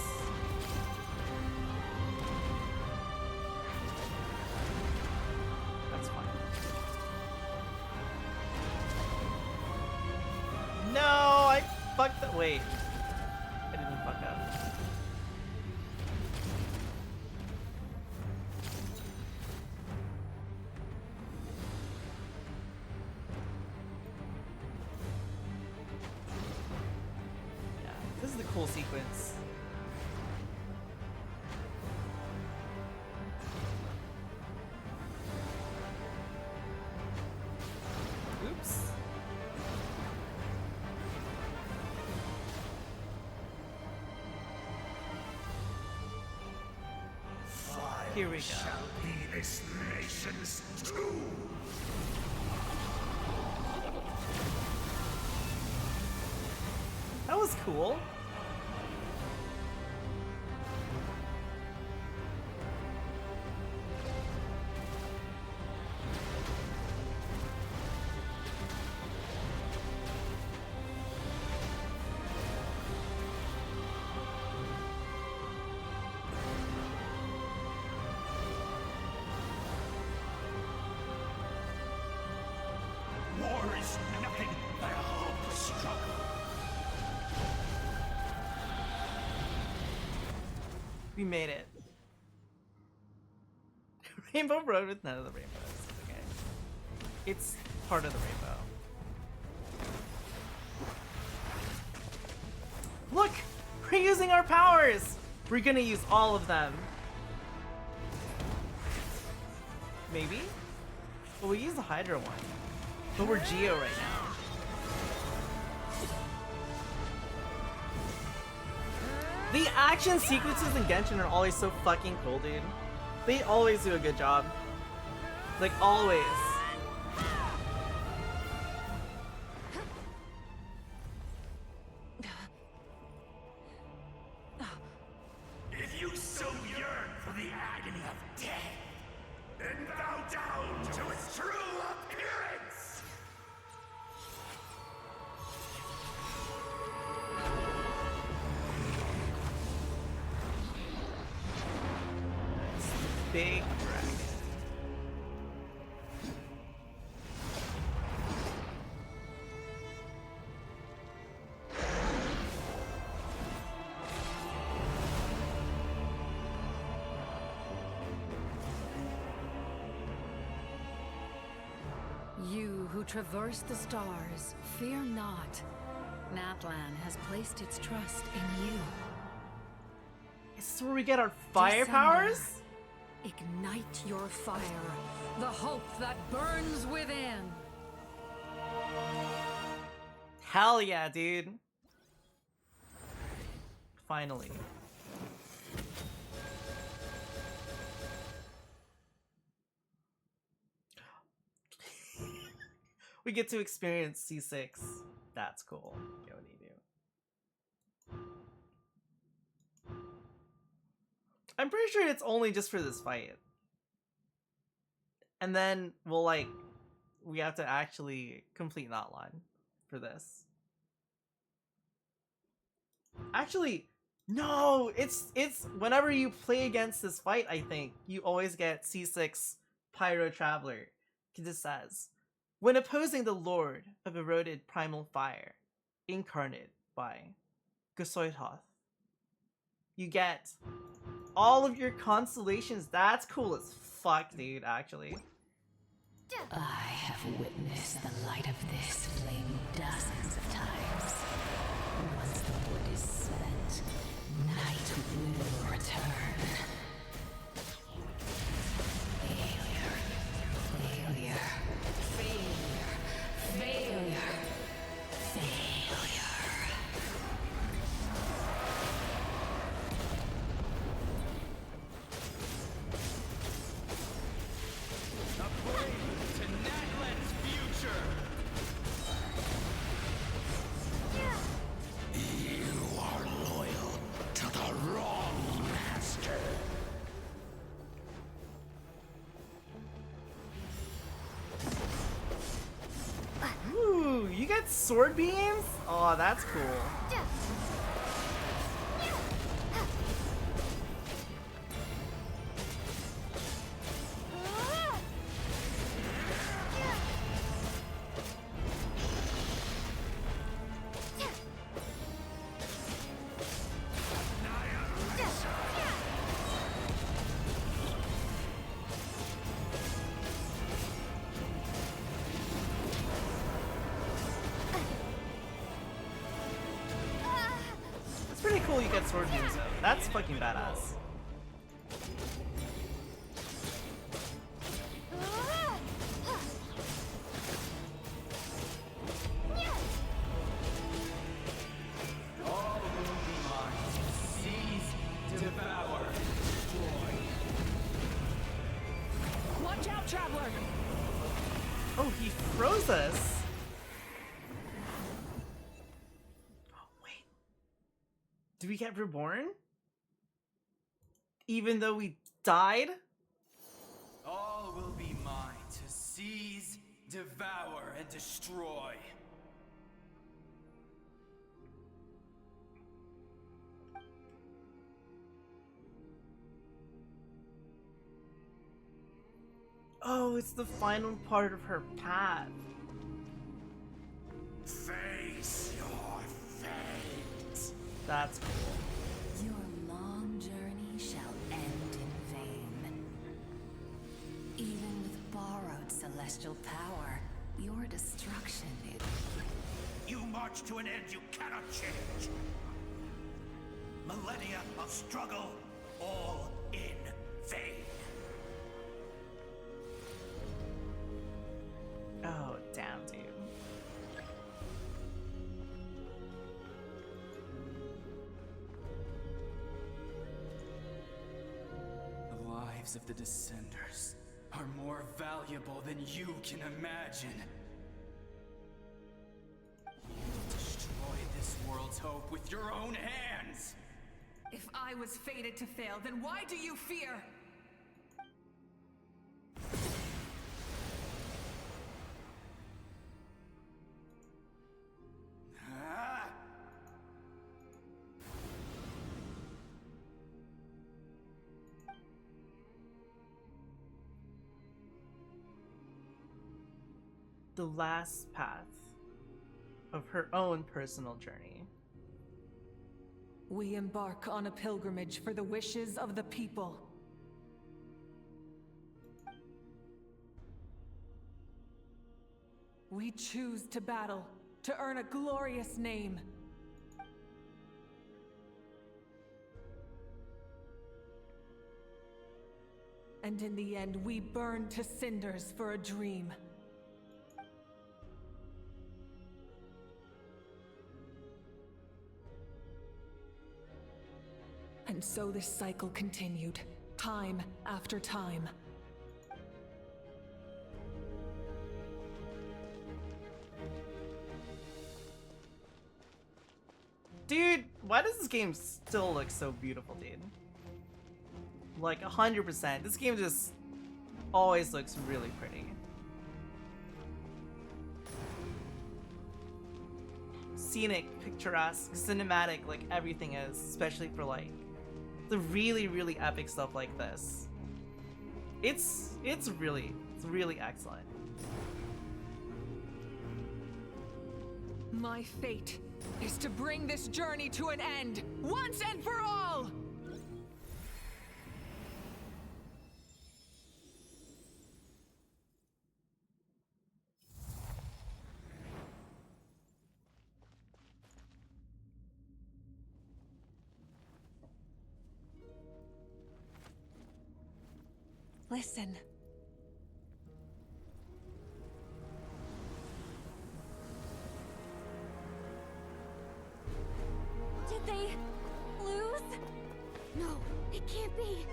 That's fine. No, I fucked up. Wait. I didn't fuck up. Yeah, this is the cool sequence. Oops. Here we go. Shall be this nation's tomb. That was cool. War is nothing but a hope struggle. We made it. Rainbow Road with none of the rainbows. Okay. It's part of the rainbow. Look! We're using our powers! We're gonna use all of them. Maybe? Well, we use the Hydra one. But we're Geo right now. The action sequences in Genshin are always so fucking cool, dude. They always do a good job. Like, always. If you so yearn for the agony of death, then bow down to its true appearance! Big dragon. You who traverse the stars, fear not. Natlan has placed its trust in you. Is this where we get our fire powers? Ignite your fire, the hope that burns within. Hell yeah, dude. Finally. We get to experience C6. That's cool. Yeah, what do you do? I'm pretty sure it's only just for this fight. And then we'll like, we have to actually complete Natlan for this. Actually, no, it's whenever you play against this fight, I think, you always get C6 Pyro Traveler. Because it says, when opposing the Lord of Eroded Primal Fire, incarnate by Gesoithoth, you get all of your constellations. That's cool as fuck, dude, actually. I have witnessed the light of this flame dozens of times. Once the wood is spent, night will return. Failure. Failure. Failure. Failure. Failure. To Natlan's future! You are loyal to the wrong master. Ooh, you get sword beams? Oh, that's cool. It's pretty cool you get sword beams though. That's fucking badass. All will be mine. Seize, devour, destroy. Watch out, traveler! Oh, he froze us. Oh, wait. Did we get reborn? Even though we died? All will be mine to seize, devour, and destroy. Oh, it's the final part of her path. Face your fate. That's cool. Your long journey shall end in vain. Even with borrowed celestial power, your destruction is... You march to an end you cannot change. Millennia of struggle, all in vain. lives of the Descenders are more valuable than you can imagine. You destroyed this world's hope with your own hands! If I was fated to fail, then why do you fear? The last path of her own personal journey. We embark on a pilgrimage for the wishes of the people. We choose to battle, to earn a glorious name. And in the end, we burn to cinders for a dream. And so this cycle continued, time after time. Dude, why does this game still look so beautiful, dude? Like 100%. This game just always looks really pretty. Scenic, picturesque, cinematic, like everything is, especially for like the really, really epic stuff like this. It's really excellent. My fate is to bring this journey to an end, once and for all! Listen. Did they lose? No, it can't be.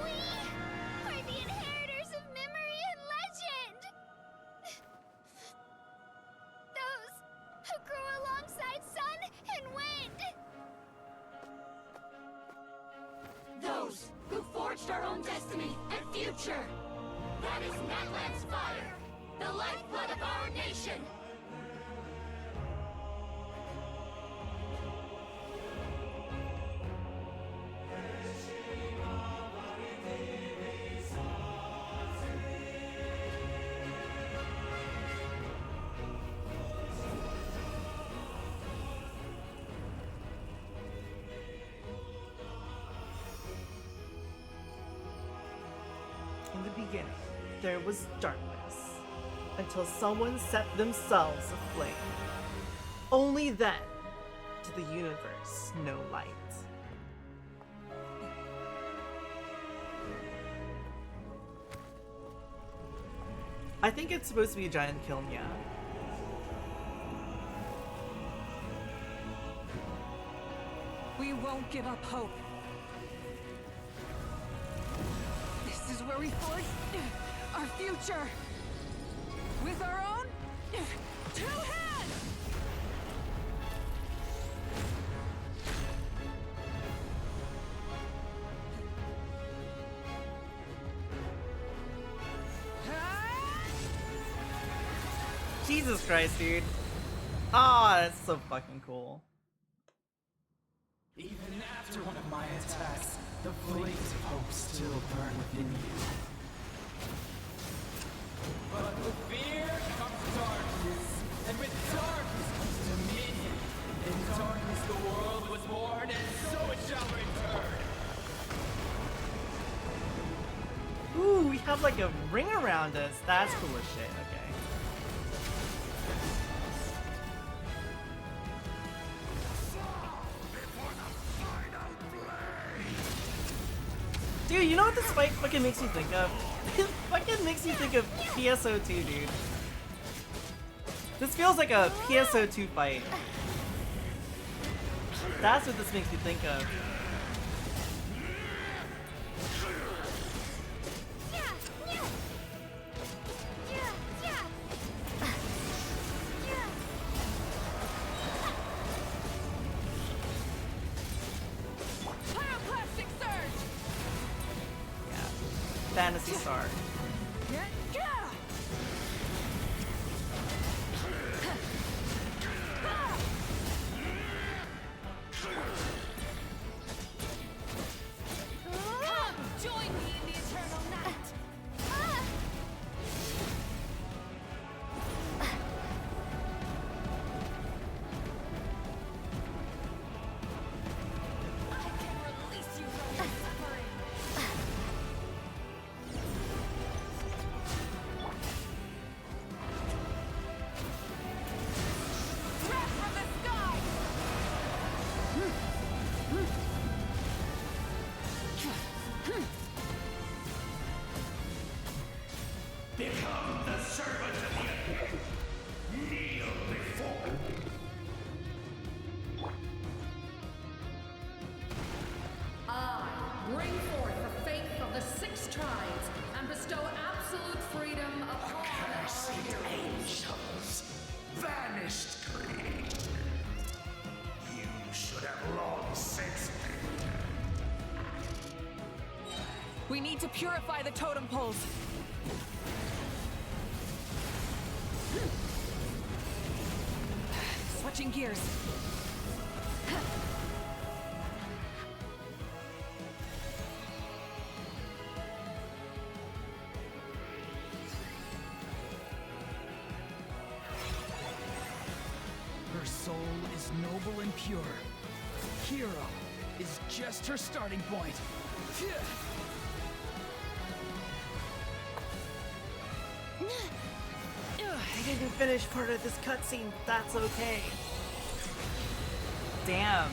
We are the inheritors of memory and legend! Those who grew alongside sun and wind! Those who forged our own destiny and future! That is Natlan's fire, the lifeblood of our nation! In the beginning, there was darkness, until someone set themselves aflame. Only then did the universe know light. I think it's supposed to be a giant kiln, yeah. We won't give up hope. This is where we forge our future. With our own 2 hands! Jesus Christ, dude. Ah, that's so fucking cool. Even after one of my attacks, the flames of hope still burn within you. But with fear comes darkness, and with darkness comes dominion. In darkness the world was born, and so it shall return. Ooh, we have like a ring around us. That's cool as shit, okay. Dude, you know what this fight fucking makes me think of? It fucking makes me think of PSO2, dude. This feels like a PSO2 fight. That's what this makes me think of. Pyroclastic surge! Yeah. Fantasy Star. Join me in the eternal night! I can release you from your suffering! Breath from the sky! Become the servant of the Earth. Kneel before me. I bring forth the faith of the 6 tribes and bestow absolute freedom upon Cursed angels, vanished greed. You should have long since been. We need to purify the totem poles. Switching gears. Her soul is noble and pure. Hero is just her starting point. I didn't finish part of this cutscene. That's okay. Damn.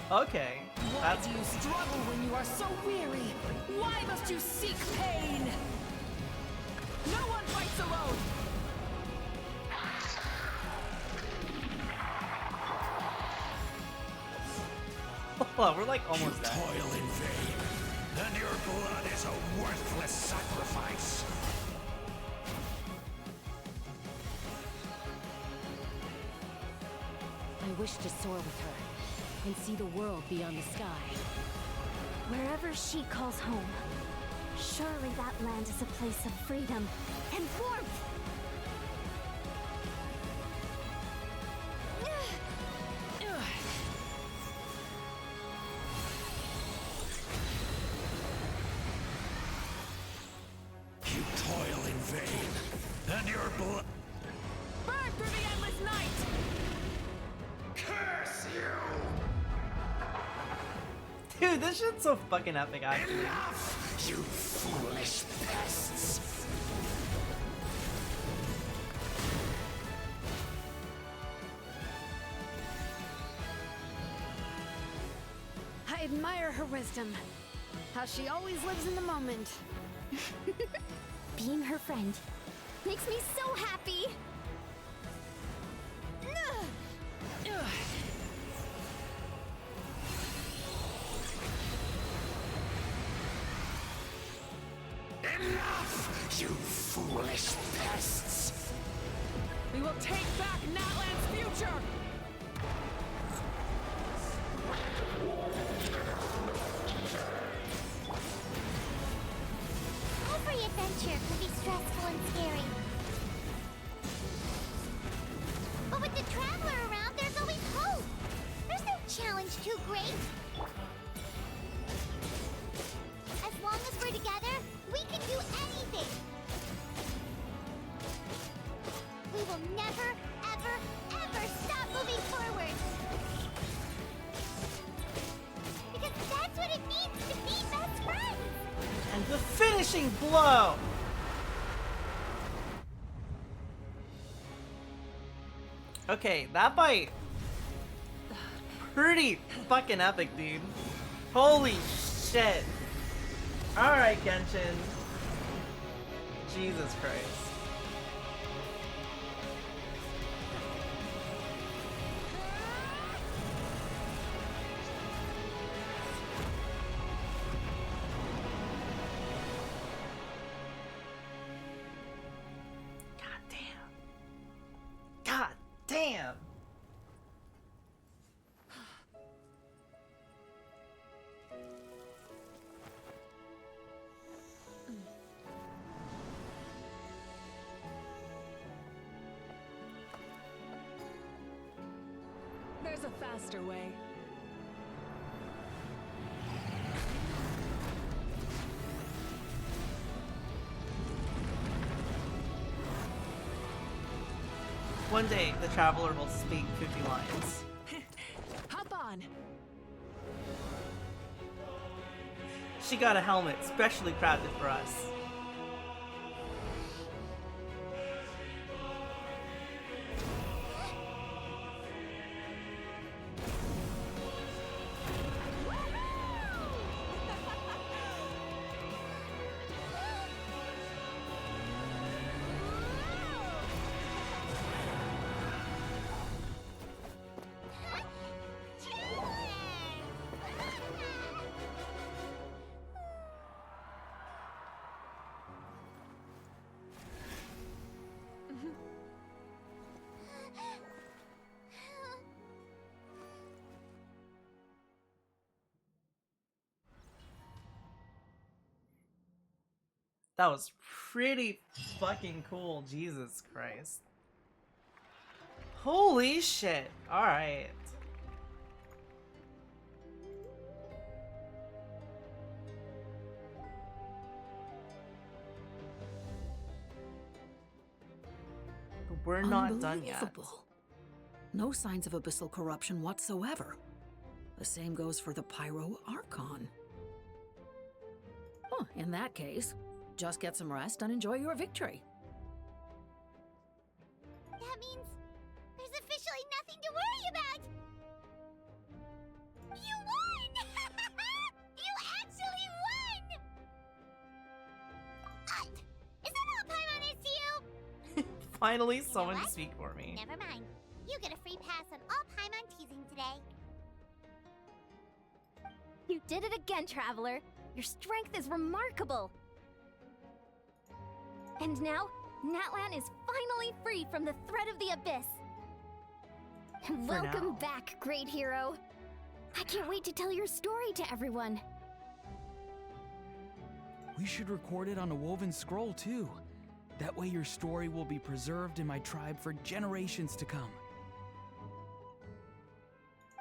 Okay. Why That's do you struggle when you are so weary? Why must you seek pain? No one fights alone! We're like almost there. Toil in vain, and your blood is a worthless sacrifice. I wish to soar with her and see the world beyond the sky. Wherever she calls home, surely that land is a place of freedom and warmth. You toil in vain, and your blood. Burn through the endless night! Curse you! Dude, this shit's so fucking epic, actually. Enough, you foolish pests! I admire her wisdom. How she always lives in the moment. Being her friend makes me so happy. Enough, you foolish pests! We will take back Natlan's future! Every adventure can be stressful and scary. But with the Traveler around, there's always hope. There's no challenge too great. As long as we're together, we can do anything. We will never, ever, ever stop moving forward. Because that's what it means to be best friends. And the finishing blow! Okay, that fight... pretty fucking epic, dude. Holy shit. Alright, Genshin. Jesus Christ. Damn. There's a faster way. One day, the traveler will speak 50 lines. Hop on. She got a helmet specially crafted for us. That was pretty fucking cool, Jesus Christ. Holy shit. Alright. We're not done yet. Unbelievable. No signs of abyssal corruption whatsoever. The same goes for the Pyro Archon. Huh, in that case, just get some rest and enjoy your victory. That means there's officially nothing to worry about! You won! You actually won! Is that all Paimon is to you? Finally, someone to speak for me. Never mind. You get a free pass on all Paimon teasing today. You did it again, Traveler. Your strength is remarkable. And now, Natlan is finally free from the threat of the abyss. Welcome back, great hero. I can't wait to tell your story to everyone. We should record it on a woven scroll, too. That way your story will be preserved in my tribe for generations to come.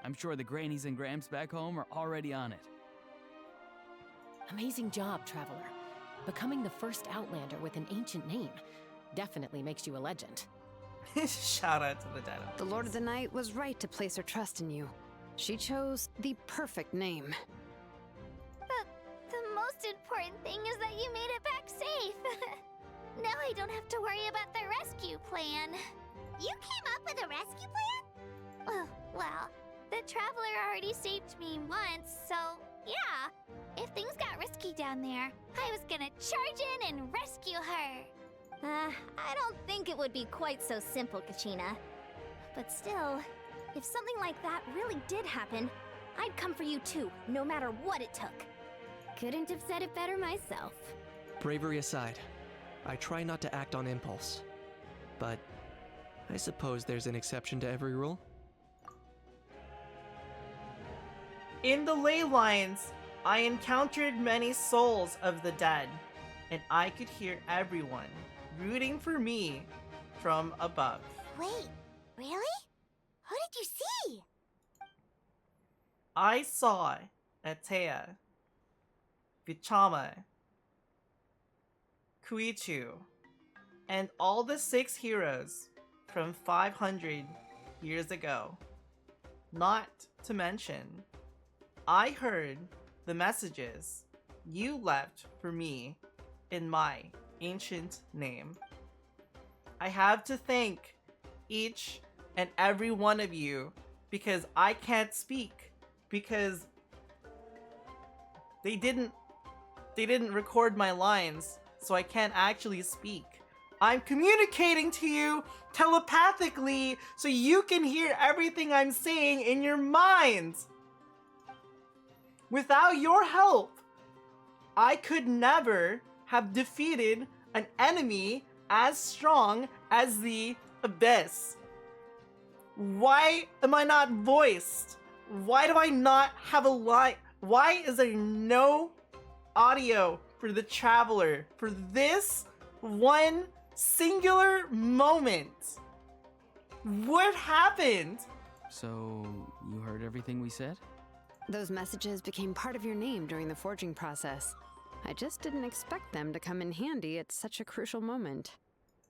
I'm sure the Grannies and Gramps back home are already on it. Amazing job, Traveler. Becoming the first Outlander with an ancient name definitely makes you a legend. Shout out to the dead. The Lord of the Night was right to place her trust in you. She chose the perfect name. The most important thing is that you made it back safe. Now I don't have to worry about the rescue plan. You came up with a rescue plan? Oh, well, the Traveler already saved me once, so yeah. If things got risky down there, I was gonna charge in and rescue her. I don't think it would be quite so simple, Kachina. But still, if something like that really did happen, I'd come for you too, no matter what it took. Couldn't have said it better myself. Bravery aside, I try not to act on impulse. But I suppose there's an exception to every rule. In the ley lines, I encountered many souls of the dead, and I could hear everyone rooting for me from above. Wait, really? Who did you see? I saw Atea, Vichama, Kuichu, and all the 6 heroes from 500 years ago. Not to mention, I heard the messages you left for me in my ancient name. I have to thank each and every one of you because I can't speak because they didn't record my lines, so I can't actually speak. I'm communicating to you telepathically so you can hear everything I'm saying in your minds. Without your help, I could never have defeated an enemy as strong as the Abyss. Why am I not voiced? Why do I not have a line? Why is there no audio for the Traveler for this one singular moment? What happened? So, you heard everything we said? Those messages became part of your name during the forging process. I just didn't expect them to come in handy at such a crucial moment.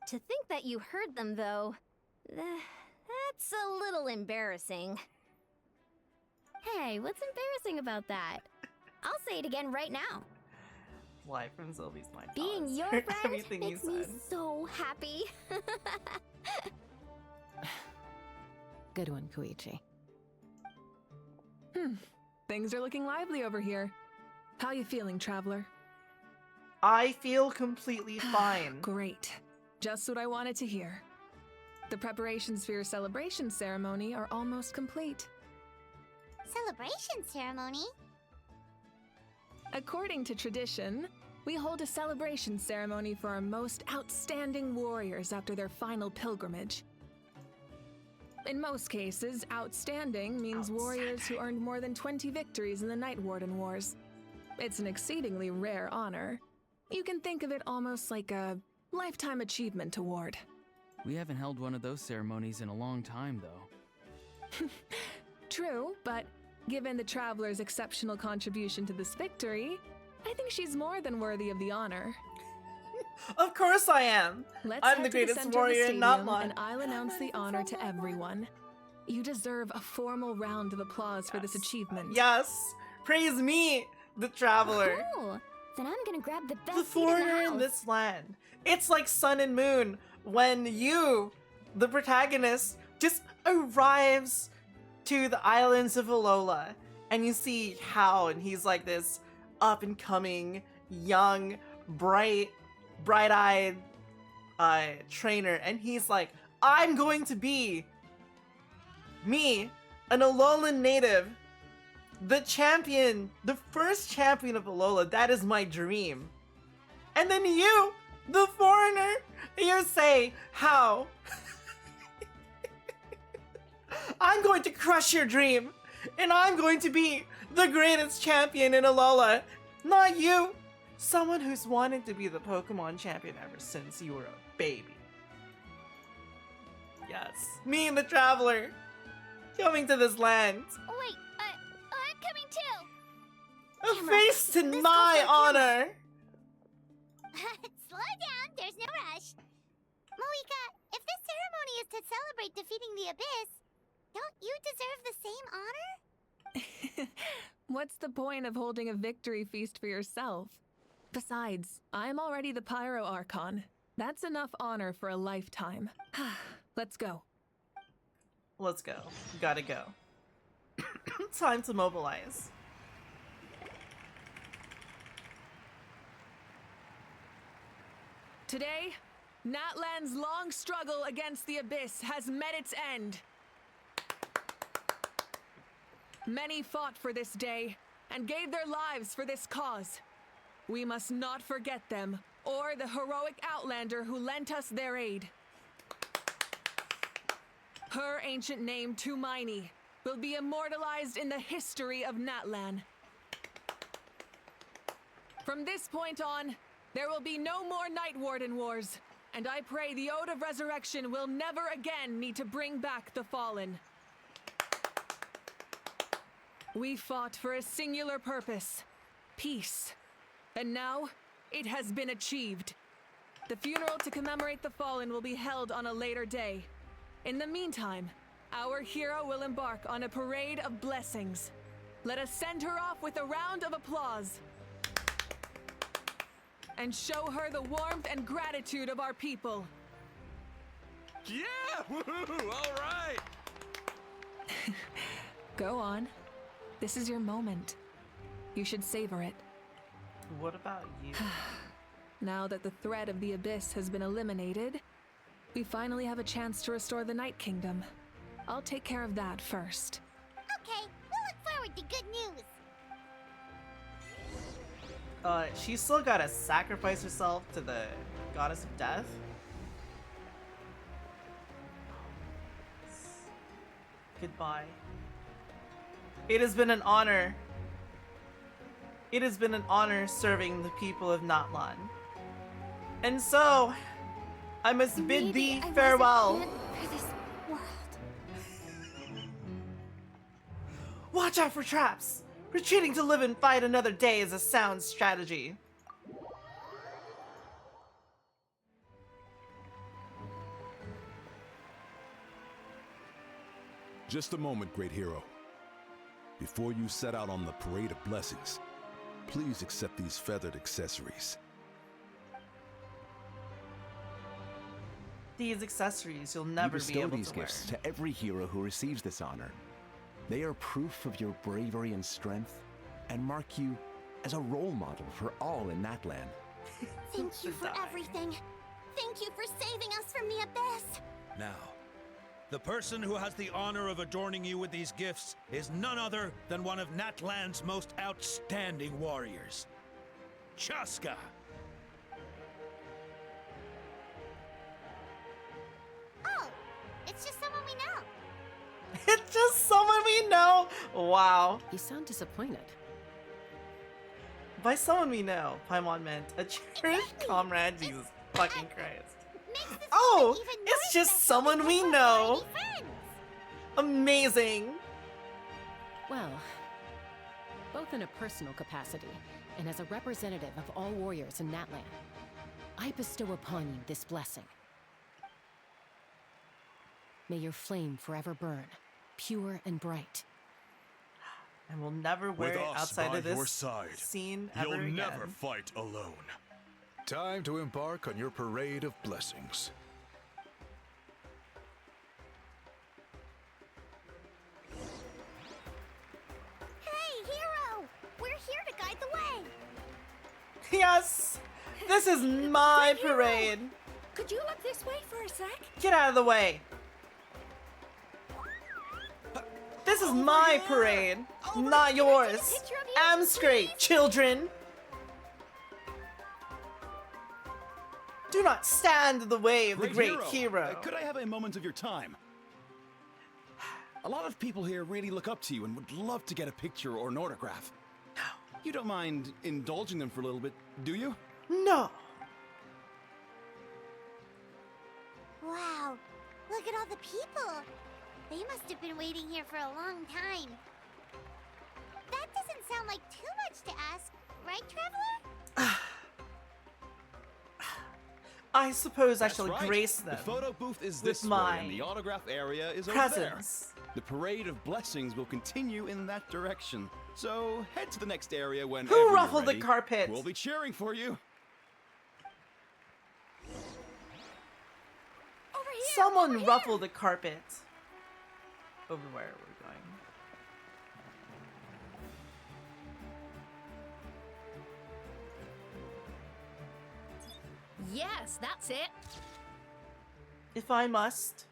To think that you heard them, though, that's a little embarrassing. Hey, what's embarrassing about that? I'll say it again right now. Life from Sylvie's mind. Being your friend Everything you makes me said. so happy. Good one, Koichi. Things are looking lively over here. How you feeling, Traveler? I feel completely fine. Great. Just what I wanted to hear. The preparations for your celebration ceremony are almost complete. Celebration ceremony? According to tradition, we hold a celebration ceremony for our most outstanding warriors after their final pilgrimage. In most cases, outstanding means warriors who earned more than 20 victories in the Night Warden Wars. It's an exceedingly rare honor. You can think of it almost like a lifetime achievement award. We haven't held one of those ceremonies in a long time, though. True, but given the Traveler's exceptional contribution to this victory, I think she's more than worthy of the honor. Of course I am. I'm the head to greatest center of warrior the in stadium, Natlan. and I'll announce the honor to everyone. You deserve a formal round of applause for this achievement. Yes! Praise me, the Traveler. Cool. Then I'm gonna grab the best The seat in the foreigner house. in this land. It's like Sun and Moon when you, the protagonist, just arrives to the islands of Alola and you see Hao, and he's like this up and coming, young, bright-eyed trainer, and he's like, I'm going to be me, an Alolan native, the champion, the first champion of Alola. That is my dream. And then you, the foreigner, you say, how? I'm going to crush your dream, and I'm going to be the greatest champion in Alola. Not you. Someone who's wanted to be the Pokemon champion ever since you were a baby. Yes, me and the Traveler, coming to this land. Oh, wait, I'm coming too. A Camera, face to this my calls for a honor. Slow down, there's no rush. Moika, if this ceremony is to celebrate defeating the Abyss, don't you deserve the same honor? What's the point of holding a victory feast for yourself? Besides, I'm already the Pyro Archon. That's enough honor for a lifetime. Let's go. Let's go. Gotta go. Time to mobilize. Today, Natlan's long struggle against the Abyss has met its end. Many fought for this day and gave their lives for this cause. We must not forget them or the heroic Outlander who lent us their aid. Her ancient name, Tumaini, will be immortalized in the history of Natlan. From this point on, there will be no more Night Warden Wars, and I pray the Ode of Resurrection will never again need to bring back the Fallen. We fought for a singular purpose, peace, and now it has been achieved. The funeral to commemorate the Fallen will be held on a later day. In the meantime, our hero will embark on a parade of blessings. Let us send her off with a round of applause and show her the warmth and gratitude of our people. Yeah! Woohoo! All right! Go on. This is your moment. You should savor it. What about you? Now that the threat of the Abyss has been eliminated, we finally have a chance to restore the Night Kingdom. I'll take care of that first. Okay, we'll look forward to good news. She's still gotta sacrifice herself to the goddess of death. Goodbye. It has been an honor. It has been an honor serving the people of Natlan. And so, I must bid thee farewell. Watch out for traps! Retreating to live and fight another day is a sound strategy. Just a moment, great hero. Before you set out on the parade of blessings, please accept these feathered accessories. These accessories you'll never be able these to wear. gifts to every hero who receives this honor. They are proof of your bravery and strength, and mark you as a role model for all in Natlan. Thank you for everything. Thank you for saving us from the abyss. Now, the person who has the honor of adorning you with these gifts is none other than one of Natlan's most outstanding warriors, Chaska. Oh, it's just someone we know. It's just someone we know? Wow. You sound disappointed. By someone we know, Paimon meant a cherished comrade. Jesus fucking Christ. Oh, it's just someone we know. Amazing. Well, both in a personal capacity and as a representative of all warriors in Natlan, I bestow upon you this blessing. May your flame forever burn, pure and bright. And we'll never wear With it us outside by of this your side, scene ever you'll again. never fight alone. Time to embark on your parade of blessings. Hey, hero! We're here to guide the way. Yes! This is my parade. Could you look this way for a sec? Get out of the way. This is my parade, not yours. I'm straight, children. Do not stand in the way of the great hero. Could I have a moment of your time? A lot of people here really look up to you and would love to get a picture or an autograph. You don't mind indulging them for a little bit, do you? No. Wow, look at all the people. They must have been waiting here for a long time. That doesn't sound like too much to ask, right, Traveler? I suppose That's I shall right. grace them. The photo booth is with this way, my and the autograph area is presence. over there. The parade of blessings will continue in that direction. So head to the next area when Who ruffled the carpet? We'll be cheering for you. Someone ruffled the carpet. Over where we're going. Yes, that's it. If I must.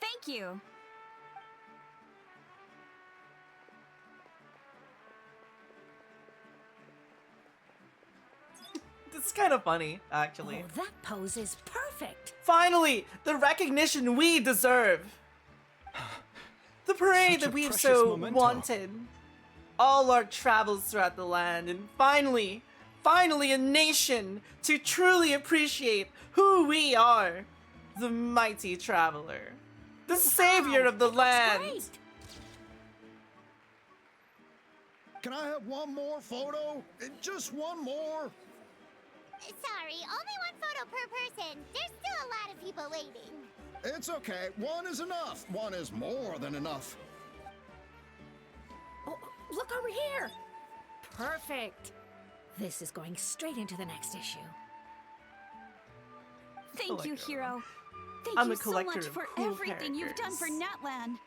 Thank you. It's kind of funny, actually. Oh, that pose is perfect. Finally, the recognition we deserve. The parade Such that a we've precious so memento. wanted. All our travels throughout the land, and finally a nation to truly appreciate who we are. The mighty traveler. The savior of the land. Great. Can I have one more photo? Just one more? Sorry, only one photo per person. There's still a lot of people waiting. It's okay. One is enough. One is more than enough. Oh, look over here. Perfect. This is going straight into the next issue. Thank you, hero. Thank I'm you a so collector much of for cool everything you've done for characters. Natlan.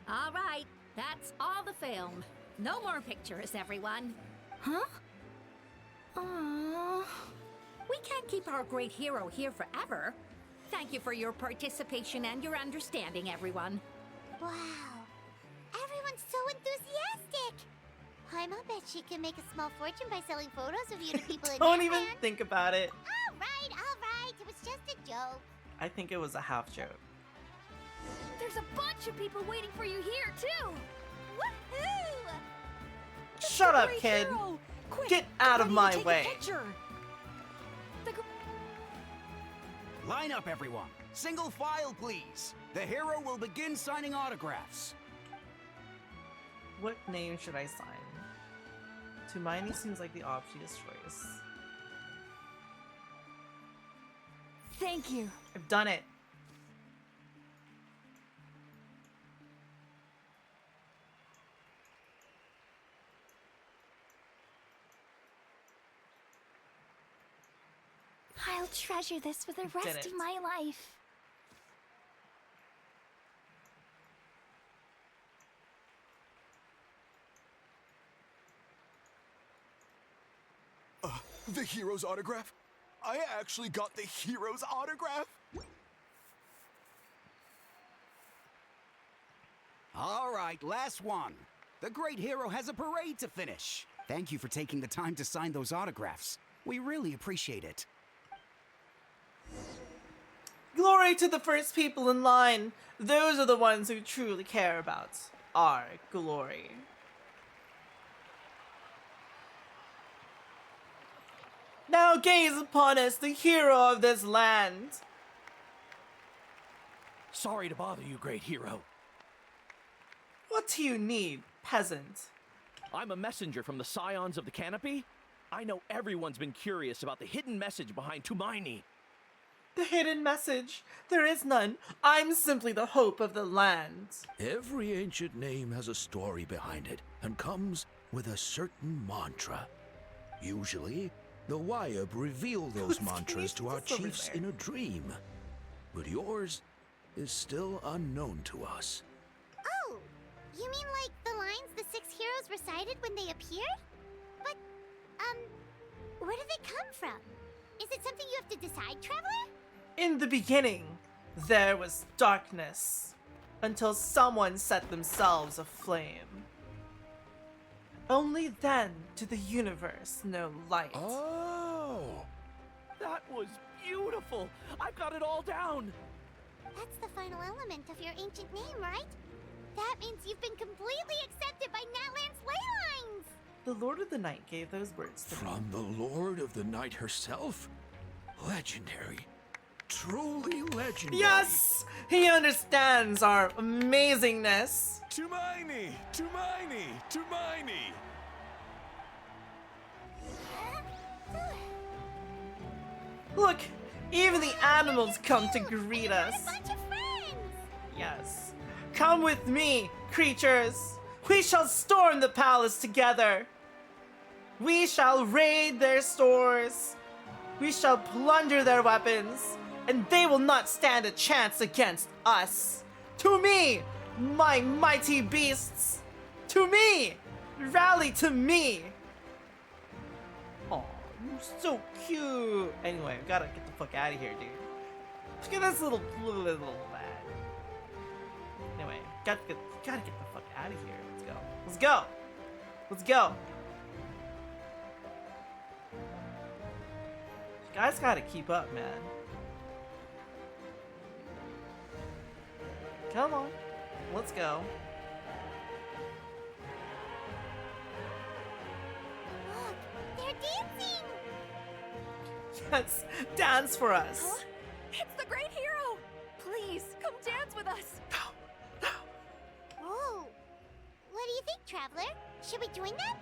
All right, that's all the film. No more pictures, everyone. Huh? Aww. We can't keep our great hero here forever. Thank you for your participation and your understanding, everyone. Wow, everyone's so enthusiastic. I'll bet she can make a small fortune by selling photos of you to people in Don't even Natlan. think about it. Alright, it was just a joke. I think it was a half joke. There's a bunch of people waiting for you here, too! Woohoo! Shut up, Great kid! hero! Quick, Get out of ready to my take a way! picture. Line up, everyone. Single file, please. The hero will begin signing autographs. What name should I sign? Tumaini seems like the obvious choice. Thank you. I've done it. I'll treasure this for the did rest it. of my life. The hero's autograph? I actually got the hero's autograph? All right, last one. The great hero has a parade to finish. Thank you for taking the time to sign those autographs. We really appreciate it. Glory to the first people in line. Those are the ones who truly care about our glory. Now gaze upon us, the hero of this land. Sorry to bother you, great hero. What do you need, peasant? I'm a messenger from the Scions of the Canopy. I know everyone's been curious about the hidden message behind Tumaini. The hidden message? There is none. I'm simply the hope of the land. Every ancient name has a story behind it and comes with a certain mantra. Usually, the Wayab reveal those mantras to our chiefs in a dream. But yours is still unknown to us. Oh, you mean like the lines the 6 heroes recited when they appeared? But, where do they come from? Is it something you have to decide, Traveler? In the beginning, there was darkness, until someone set themselves aflame. Only then did the universe know light. Oh! That was beautiful! I've got it all down! That's the final element of your ancient name, right? That means you've been completely accepted by Natlan's ley lines! The Lord of the Night gave those words to me. From the Lord of the Night herself? Legendary. Truly legendary. Yes! He understands our amazingness! Tumaini! Tumaini! Tumaini! Look! Even the animals come to greet us! A bunch of friends! Yes. Come with me, creatures! We shall storm the palace together! We shall raid their stores! We shall plunder their weapons! And they will not stand a chance against us! To me, my mighty beasts! To me! Rally to me! Aw, you're so cute! Anyway, we gotta get the fuck out of here, dude. Look at this little lad. Anyway, gotta get the fuck out of here. Let's go. Let's go! Let's go! You guys gotta keep up, man. Come on. Let's go. Look, they're dancing! Yes, dance for us. Huh? It's the great hero! Please, come dance with us! Whoa! What do you think, Traveler? Should we join them?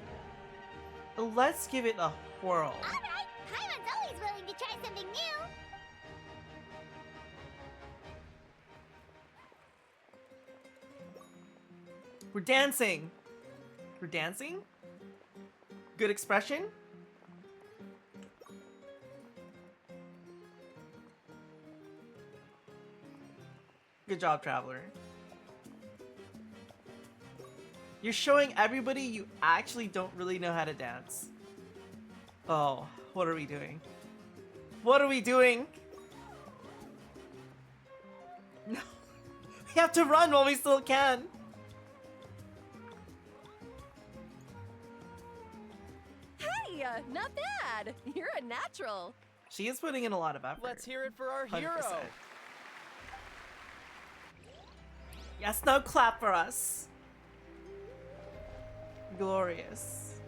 Let's give it a whirl. Alright! Paimon's always willing to try something new! We're dancing. We're dancing? Good expression? Good job, Traveler. You're showing everybody you actually don't really know how to dance. Oh, what are we doing? What are we doing? No. We have to run while we still can. Amelia! Not bad! You're a natural. She is putting in a lot of effort. Let's hear it for our 100%. hero. Yes, now clap for us. Glorious.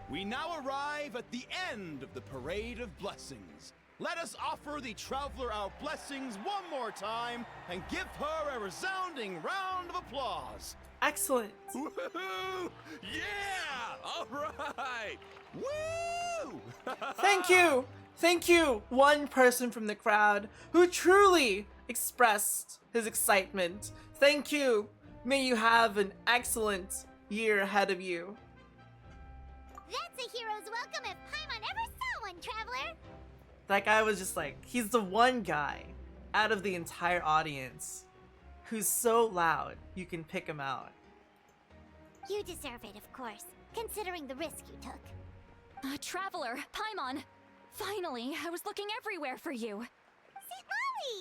We now arrive at the end of the Parade of Blessings. Let us offer the traveler our blessings one more time and give her a resounding round of applause. Excellent. Woohoo! Yeah! All right! Woo! Thank you! Thank you, one person from the crowd who truly expressed his excitement. Thank you. May you have an excellent year ahead of you. That's a hero's welcome if Paimon ever saw one, traveler. That guy was just like, he's the one guy out of the entire audience who's so loud you can pick him out. You deserve it, of course, considering the risk you took. Traveler, Paimon! Finally, I was looking everywhere for you. See,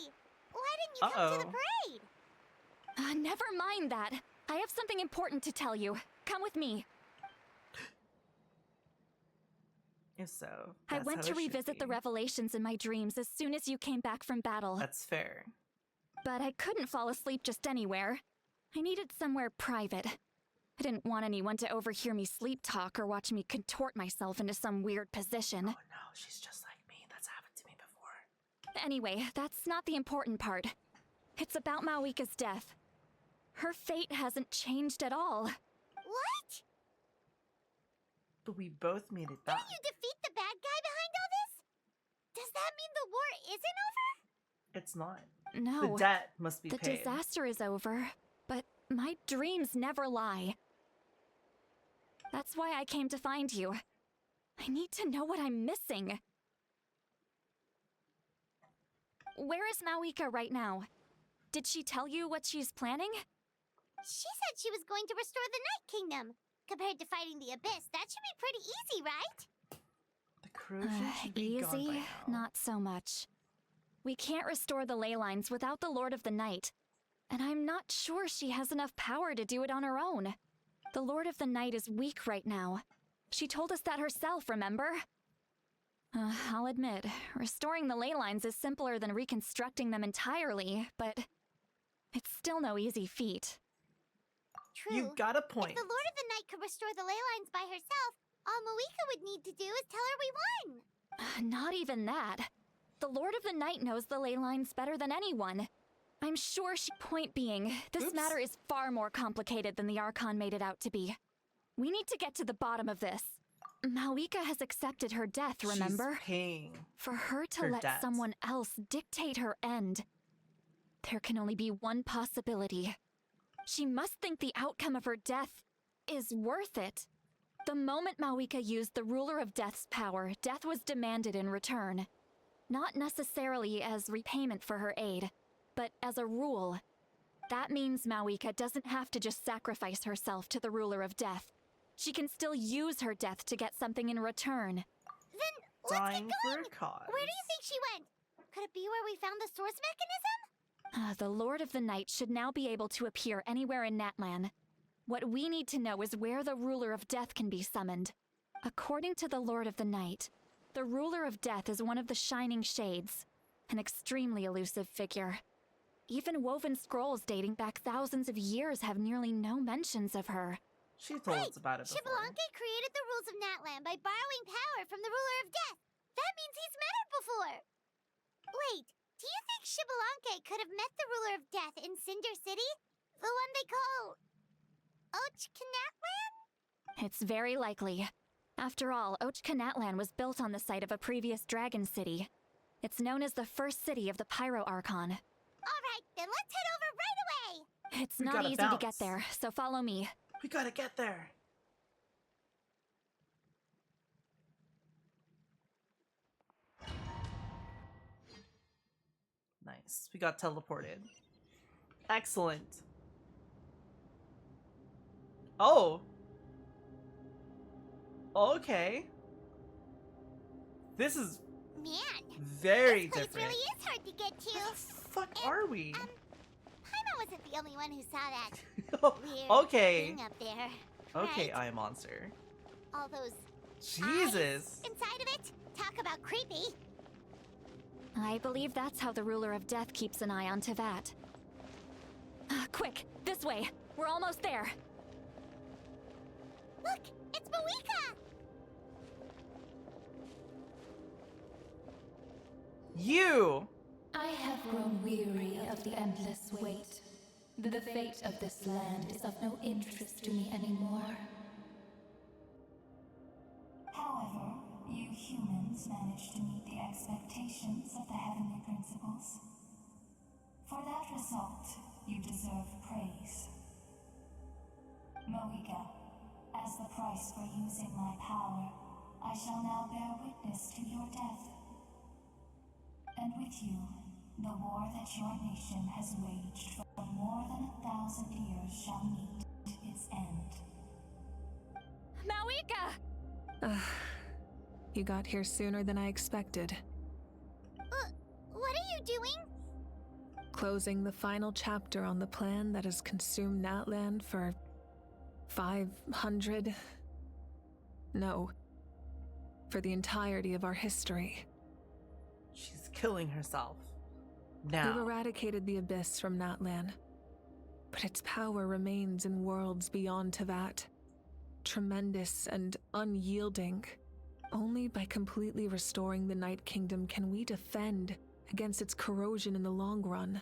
Molly! Why didn't you come to the parade? Never mind that. I have something important to tell you. Come with me. If so, I that's went how to it should revisit be. the revelations in my dreams as soon as you came back from battle. That's fair. But I couldn't fall asleep just anywhere. I needed somewhere private. I didn't want anyone to overhear me sleep talk or watch me contort myself into some weird position. Oh no, she's just like me. That's happened to me before. Anyway, that's not the important part. It's about Mawika's death. Her fate hasn't changed at all. What? But we both made it back. Didn't you defeat the bad guy behind all this? Does that mean the war isn't over? It's not. No. The debt must be The paid. disaster is over, but my dreams never lie. That's why I came to find you. I need to know what I'm missing. Where is Mawika right now? Did she tell you what she's planning? She said she was going to restore the Night Kingdom. Compared to fighting the Abyss, that should be pretty easy, right? The corrosion should be gone by Easy? now. Not so much. We can't restore the ley lines without the Lord of the Night. And I'm not sure she has enough power to do it on her own. The Lord of the Night is weak right now. She told us that herself, remember? I'll admit, restoring the ley lines is simpler than reconstructing them entirely, but it's still no easy feat. True. You got a point. If the Lord of the Night could restore the ley lines by herself, all Mawika would need to do is tell her we won. Not even that. The Lord of the Night knows the ley lines better than anyone. I'm sure she... Point being, this matter is far more complicated than the Archon made it out to be. We need to get to the bottom of this. Mawika has accepted her death, remember? She's paying For her to her let debt. someone else dictate her end. There can only be one possibility. She must think the outcome of her death is worth it. The moment Mawika used the Ruler of Death's power, death was demanded in return. Not necessarily as repayment for her aid, but as a rule. That means Mawika doesn't have to just sacrifice herself to the Ruler of Death. She can still use her death to get something in return. Then let's Dying get for going. a cause. Where do you think she went? Could it be where we found the source mechanism? The Lord of the Night should now be able to appear anywhere in Natlan. What we need to know is where the Ruler of Death can be summoned. According to the Lord of the Night, the Ruler of Death is one of the Shining Shades, an extremely elusive figure. Even woven scrolls dating back thousands of years have nearly no mentions of her. She told us about it before. Shibalanke created the rules of Natlan by borrowing power from the Ruler of Death. That means he's met her before. Wait, do you think Shibalanke could have met the Ruler of Death in Cinder City? The one they call... Natlan? It's very likely. After all, Natlan was built on the site of a previous dragon city. It's known as the first city of the Pyro Archon. Alright, then let's head over right away! It's We not gotta easy to bounce. get there, so follow me. We gotta get there. Nice. We got teleported. Excellent. Oh. Okay. This is Man, very this place different. really is hard to get to. Where the fuck are we? Paimon wasn't the only one who saw that weird Okay. thing up there. Okay, right? I Monster. All those Jesus. Inside of it? Talk about creepy. I believe that's how the ruler of death keeps an eye on Tevat. Quick, this way. We're almost there. Look, it's Moeka! You! I have grown weary of the endless wait. The fate of this land is of no interest to me anymore. However, you humans managed to meet the expectations of the heavenly principles. For that result, you deserve praise. Moeka, as the price for using my power, I shall now bear witness to your death. And with you, the war that your nation has waged for more than 1,000 years shall meet its end. Moeka! You got here sooner than I expected. What are you doing? Closing the final chapter on the plan that has consumed Natlan for 500... No. For the entirety of our history. She's killing herself. We've Now. eradicated the Abyss from Natlan, but its power remains in worlds beyond Tevat. Tremendous and unyielding. Only by completely restoring the Night Kingdom can we defend against its corrosion in the long run.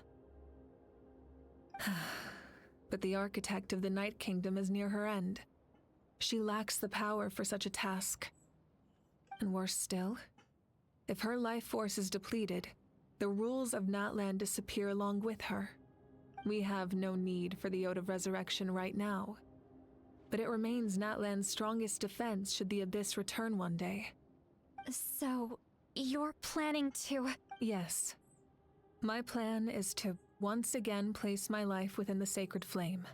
But the architect of the Night Kingdom is near her end. She lacks the power for such a task. And worse still, if her life force is depleted, the rules of Natlan disappear along with her. We have no need for the Ode of Resurrection right now, but it remains Natlan's strongest defense should the Abyss return one day. So, you're planning to... Yes. My plan is to once again place my life within the sacred flame.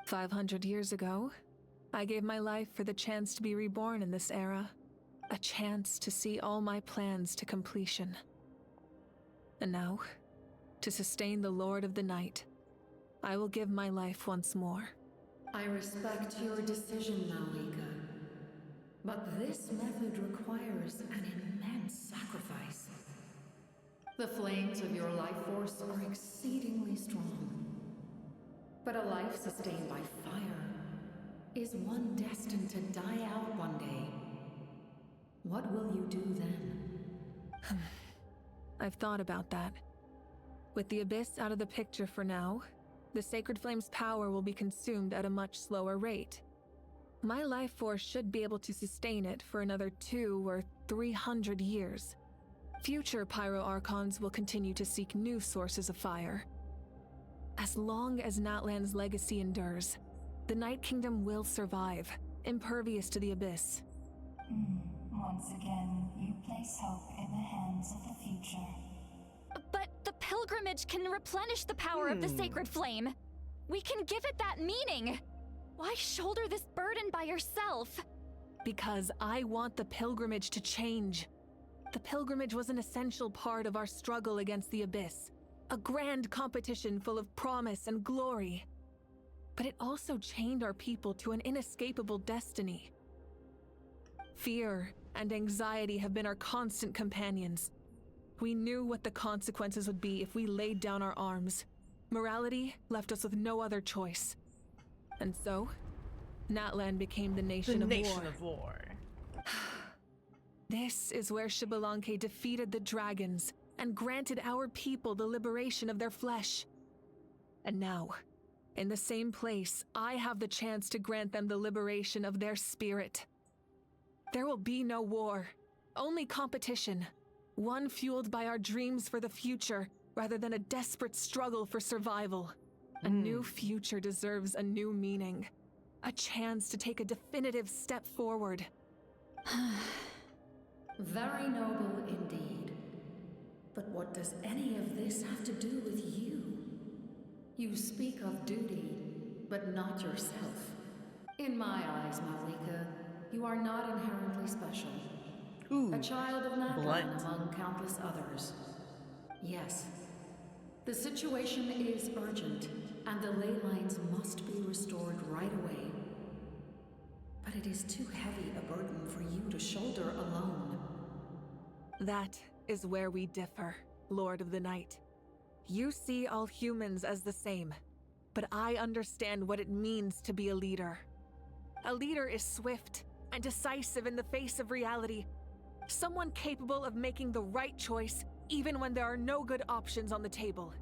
500 years ago, I gave my life for the chance to be reborn in this era. A chance to see all my plans to completion. And now, to sustain the Lord of the Night, I will give my life once more. I respect your decision, Moeka. But this method requires an immense sacrifice. The flames of your life force are exceedingly strong. But a life sustained by fire is one destined to die out one day. What will you do then? I've thought about that. With the Abyss out of the picture for now, the Sacred Flame's power will be consumed at a much slower rate. My life force should be able to sustain it for another 200 or 300 years. Future Pyro Archons will continue to seek new sources of fire. As long as Natlan's legacy endures, the Night Kingdom will survive, impervious to the Abyss. Once again, you place hope in the hands of the future. But the pilgrimage can replenish the power of the sacred flame. We can give it that meaning. Why shoulder this burden by yourself? Because I want the pilgrimage to change. The pilgrimage was an essential part of our struggle against the Abyss. A grand competition full of promise and glory. But it also chained our people to an inescapable destiny. Fear and anxiety have been our constant companions. We knew what the consequences would be if we laid down our arms. Morality left us with no other choice. And so, Natlan became the nation of war. This is where Xbalanque defeated the dragons and granted our people the liberation of their flesh. And now, in the same place, I have the chance to grant them the liberation of their spirit. There will be no war, only competition. One fueled by our dreams for the future, rather than a desperate struggle for survival. A new future deserves a new meaning. A chance to take a definitive step forward. Very noble indeed. But what does any of this have to do with you? You speak of duty, but not yourself. In my eyes, Moeka, you are not inherently special. A child of Natlan among countless others. Yes, the situation is urgent, and the ley lines must be restored right away. But it is too heavy a burden for you to shoulder alone. That is where we differ, Lord of the Night. You see all humans as the same, but I understand what it means to be a leader. A leader is swift and decisive in the face of reality. Someone capable of making the right choice even when there are no good options on the table.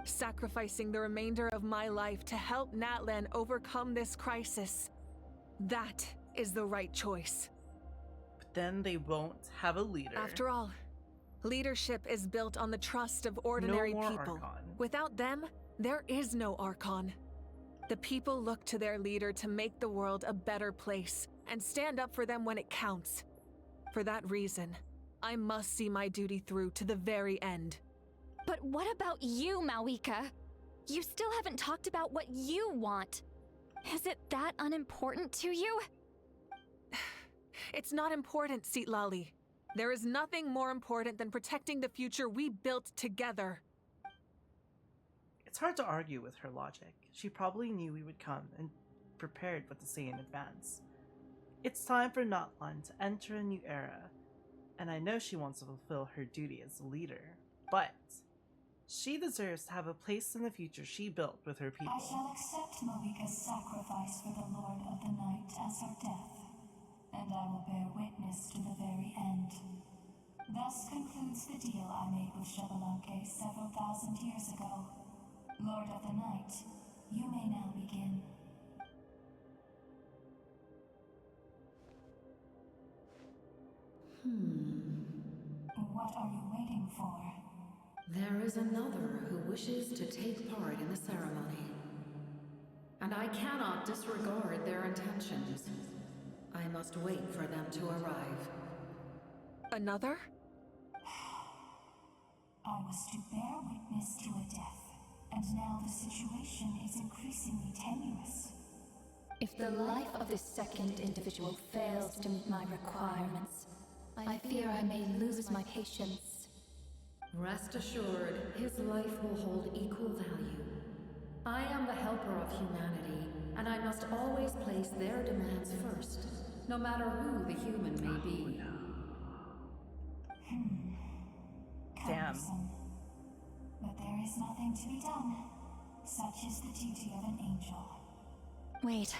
Sacrificing the remainder of my life to help Natlan overcome this crisis. That is the right choice. But then they won't have a leader. After all, leadership is built on the trust of ordinary No more people. Archon. Without them, there is no Archon. The people look to their leader to make the world a better place and stand up for them when it counts. For that reason, I must see my duty through to the very end. But what about you, Malika? You still haven't talked about what you want. Is it that unimportant to you? It's not important, Citlali. There is nothing more important than protecting the future we built together. It's hard to argue with her logic. She probably knew we would come and prepared what to say in advance. It's time for Natlan to enter a new era, and I know she wants to fulfill her duty as a leader, but she deserves to have a place in the future she built with her people. I shall accept Malika's sacrifice for the Lord of the Night as her death, and I will bear witness to the very end. Thus concludes the deal I made with Xbalanque several thousand years ago. Lord of the Night, you may now begin. What are you waiting for? There is another who wishes to take part in the ceremony. And I cannot disregard their intentions. I must wait for them to arrive. Another? I was to bear witness to a death, and now the situation is increasingly tenuous. If the life of this second individual fails to meet my requirements, I fear I may lose my patience. Rest assured, his life will hold equal value. I am the helper of humanity, and I must always place their demands first, no matter who the human may be. Damn. But there is nothing to be done. Such is the duty of an angel. Wait,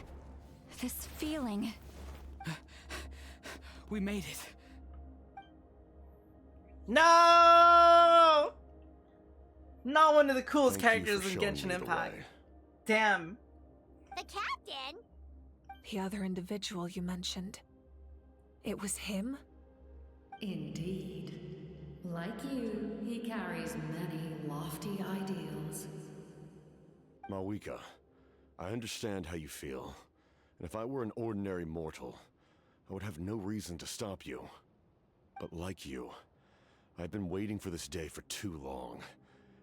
this feeling. We made it. No! Not one of the coolest Thank you characters for in showing Genshin me the Impact. way. Damn. The captain? The other individual you mentioned. It was him? Indeed. Like you, he carries many lofty ideals. Malika, I understand how you feel. And if I were an ordinary mortal, I would have no reason to stop you. But like you, I've been waiting for this day for too long,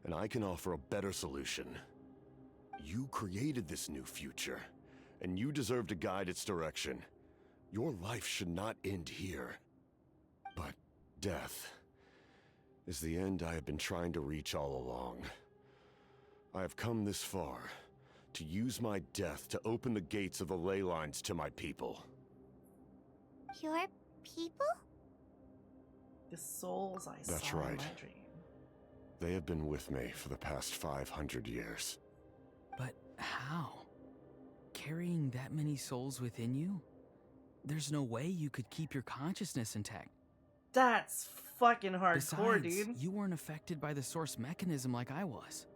and I can offer a better solution. You created this new future, and you deserve to guide its direction. Your life should not end here. But death is the end I have been trying to reach all along. I have come this far to use my death to open the gates of the ley lines to my people. Your people? The souls I That's saw in right. my dream. They have been with me for the past 500 years. But how? Carrying that many souls within you? There's no way you could keep your consciousness intact. That's fucking hardcore, Besides, dude. you weren't affected by the source mechanism like I was.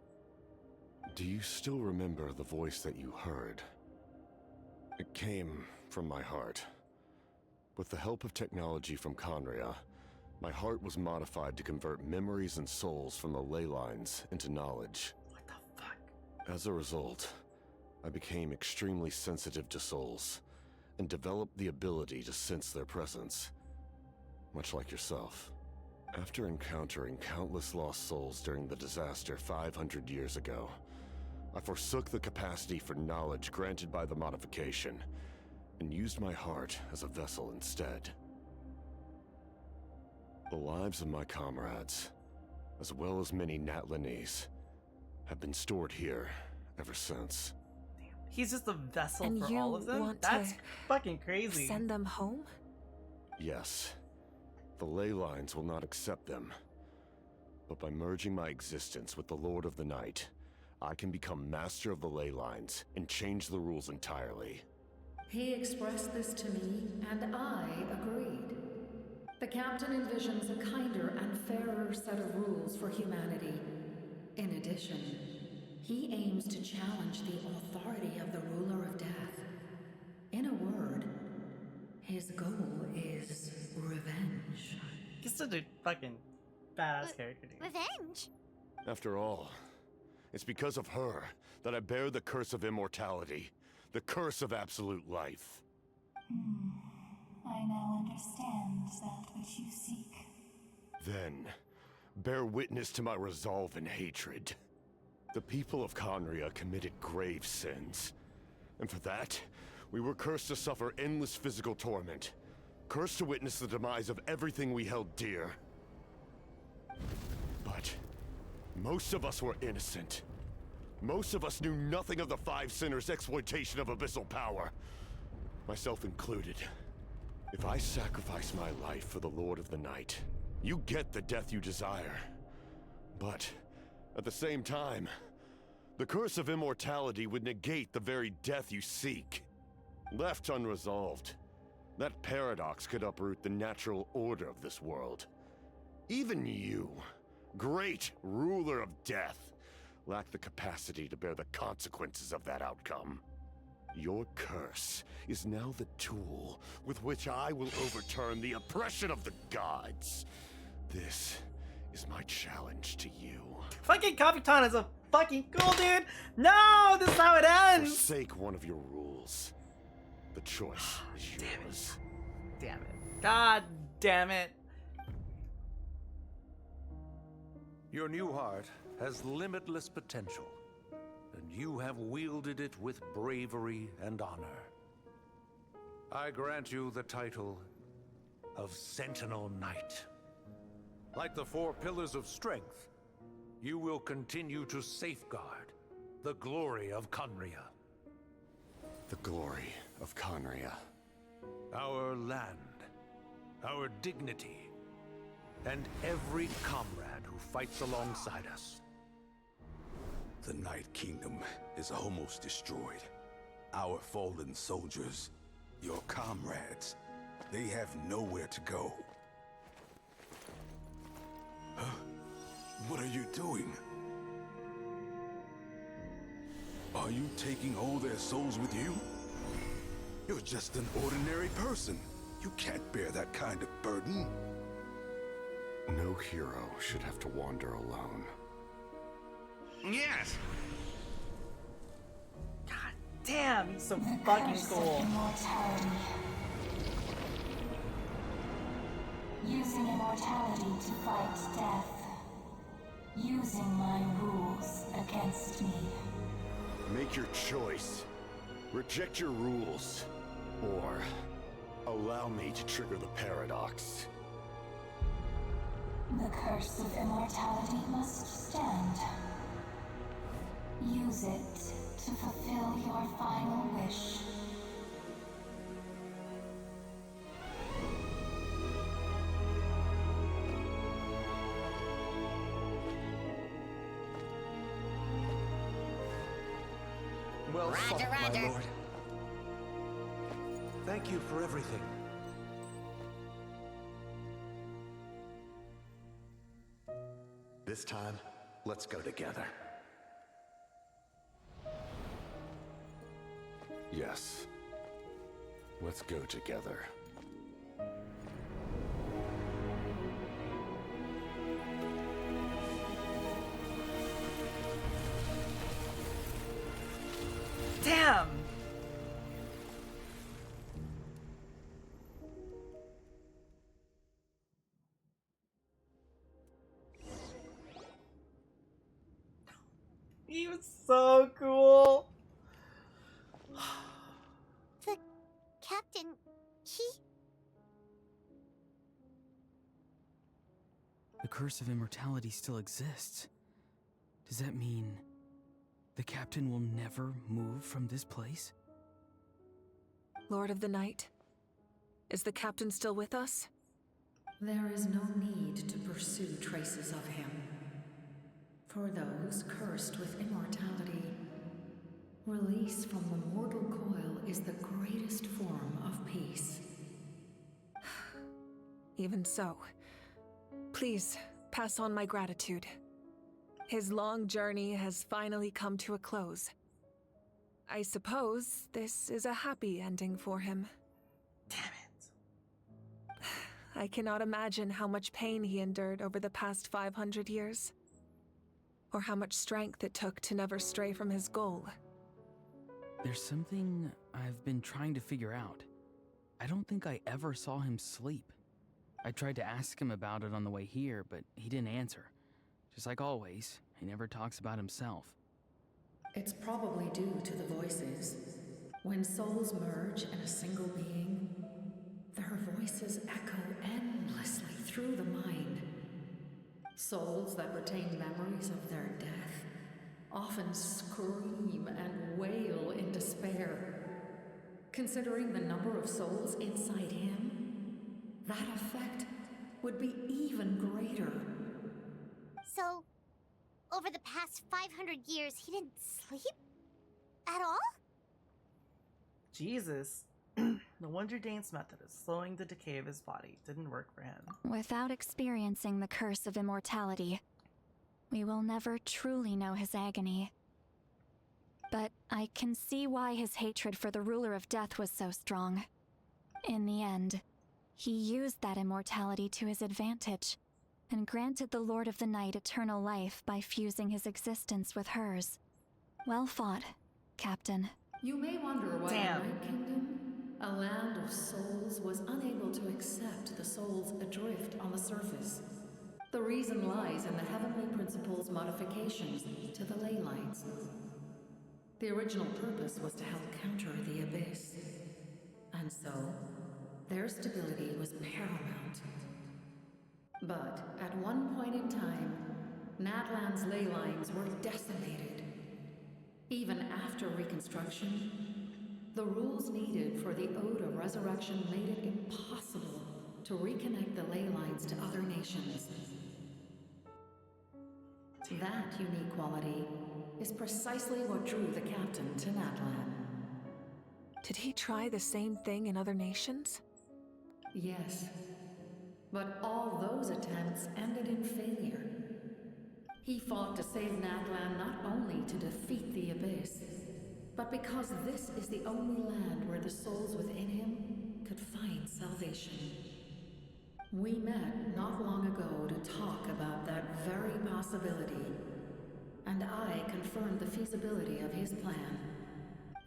Do you still remember the voice that you heard? It came from my heart. With the help of technology from Conria, my heart was modified to convert memories and souls from the ley lines into knowledge. What the fuck? As a result, I became extremely sensitive to souls, and developed the ability to sense their presence, much like yourself. After encountering countless lost souls during the disaster 500 years ago, I forsook the capacity for knowledge granted by the modification, and used my heart as a vessel instead. The lives of my comrades, as well as many Natlanese, have been stored here ever since. He's just a vessel And for you all of them? want That's to fucking crazy. send them home? Yes. The ley lines will not accept them. But by merging my existence with the Lord of the Night, I can become master of the ley lines and change the rules entirely. He expressed this to me, and I agreed. The captain envisions a kinder and fairer set of rules for humanity. In addition, he aims to challenge the authority of the ruler of death. In a word, his goal is revenge. He's such a fucking badass character, dude. Revenge? After all, it's because of her that I bear the curse of immortality, the curse of absolute life. I now understand that which you seek. Then, bear witness to my resolve and hatred. The people of Conria committed grave sins. And for that, we were cursed to suffer endless physical torment. Cursed to witness the demise of everything we held dear. But most of us were innocent. Most of us knew nothing of the Five Sinners' exploitation of abyssal power. Myself included. If I sacrifice my life for the Lord of the Night, you get the death you desire. But at the same time, the curse of immortality would negate the very death you seek. Left unresolved, that paradox could uproot the natural order of this world. Even you, great ruler of death, lack the capacity to bear the consequences of that outcome. Your curse is now the tool with which I will overturn the oppression of the gods. This is my challenge to you. Fucking Kapitan is a fucking cool dude! No! This is how it ends! Forsake one of your rules. The choice is yours. Damn it. God damn it. Your new heart has limitless potential, and you have wielded it with bravery and honor. I grant you the title of Sentinel Knight. Like the four pillars of strength, you will continue to safeguard the glory of Conria. The glory of Conria. Our land, our dignity, and every comrade who fights alongside us. The Night Kingdom is almost destroyed. Our fallen soldiers, your comrades, they have nowhere to go. Huh? What are you doing? Are you taking all their souls with you? You're just an ordinary person. You can't bear that kind of burden. No hero should have to wander alone. Yes! God damn, he's so fucking cool. Immortality. Using immortality to fight death. Using my rules against me. Make your choice. Reject your rules. Or allow me to trigger the paradox. The curse of immortality must stand. Use it to fulfill your final wish. Well fought, Roger. my lord. Thank you for everything. This time, let's go together. Yes. Let's go together. Damn! He was so cool. The captain, he... The curse of immortality still exists. Does that mean The captain will never move from this place? Lord of the Night, is the captain still with us? There is no need to pursue traces of him. For those cursed with immortality, release from the mortal coil is the greatest form of peace. Even so, please pass on my gratitude. His long journey has finally come to a close. I suppose this is a happy ending for him. Damn it. I cannot imagine how much pain he endured over the past 500 years. Or how much strength it took to never stray from his goal. There's something I've been trying to figure out. I don't think I ever saw him sleep. I tried to ask him about it on the way here, but he didn't answer. Just like always, he never talks about himself. It's probably due to the voices. When souls merge in a single being, their voices echo endlessly through the mind. Souls that retain memories of their death often scream and wail in despair. Considering the number of souls inside him, that effect would be even greater. So, over the past 500 years, he didn't sleep? At all? Jesus. No wonder Dane's method of slowing the decay of his body didn't work for him. Without experiencing the curse of immortality, we will never truly know his agony. But I can see why his hatred for the ruler of death was so strong. In the end, he used that immortality to his advantage, and granted the Lord of the Night eternal life by fusing his existence with hers. Well fought, Captain. You may wonder why the Night Kingdom, a land of souls, was unable to accept the souls adrift on the surface. The reason lies in the Heavenly Principle's modifications to the ley lines. The original purpose was to help counter the Abyss. And so, their stability was paramount. But at one point in time, Natlan's ley lines were decimated. Even after reconstruction, the rules needed for the Ode of Resurrection made it impossible to reconnect the ley lines to other nations. That unique quality is precisely what drew the captain to Natlan. Did he try the same thing in other nations? Yes. But all those attempts ended in failure. He fought to save Natlan not only to defeat the Abyss, but because this is the only land where the souls within him could find salvation. We met not long ago to talk about that very possibility, and I confirmed the feasibility of his plan.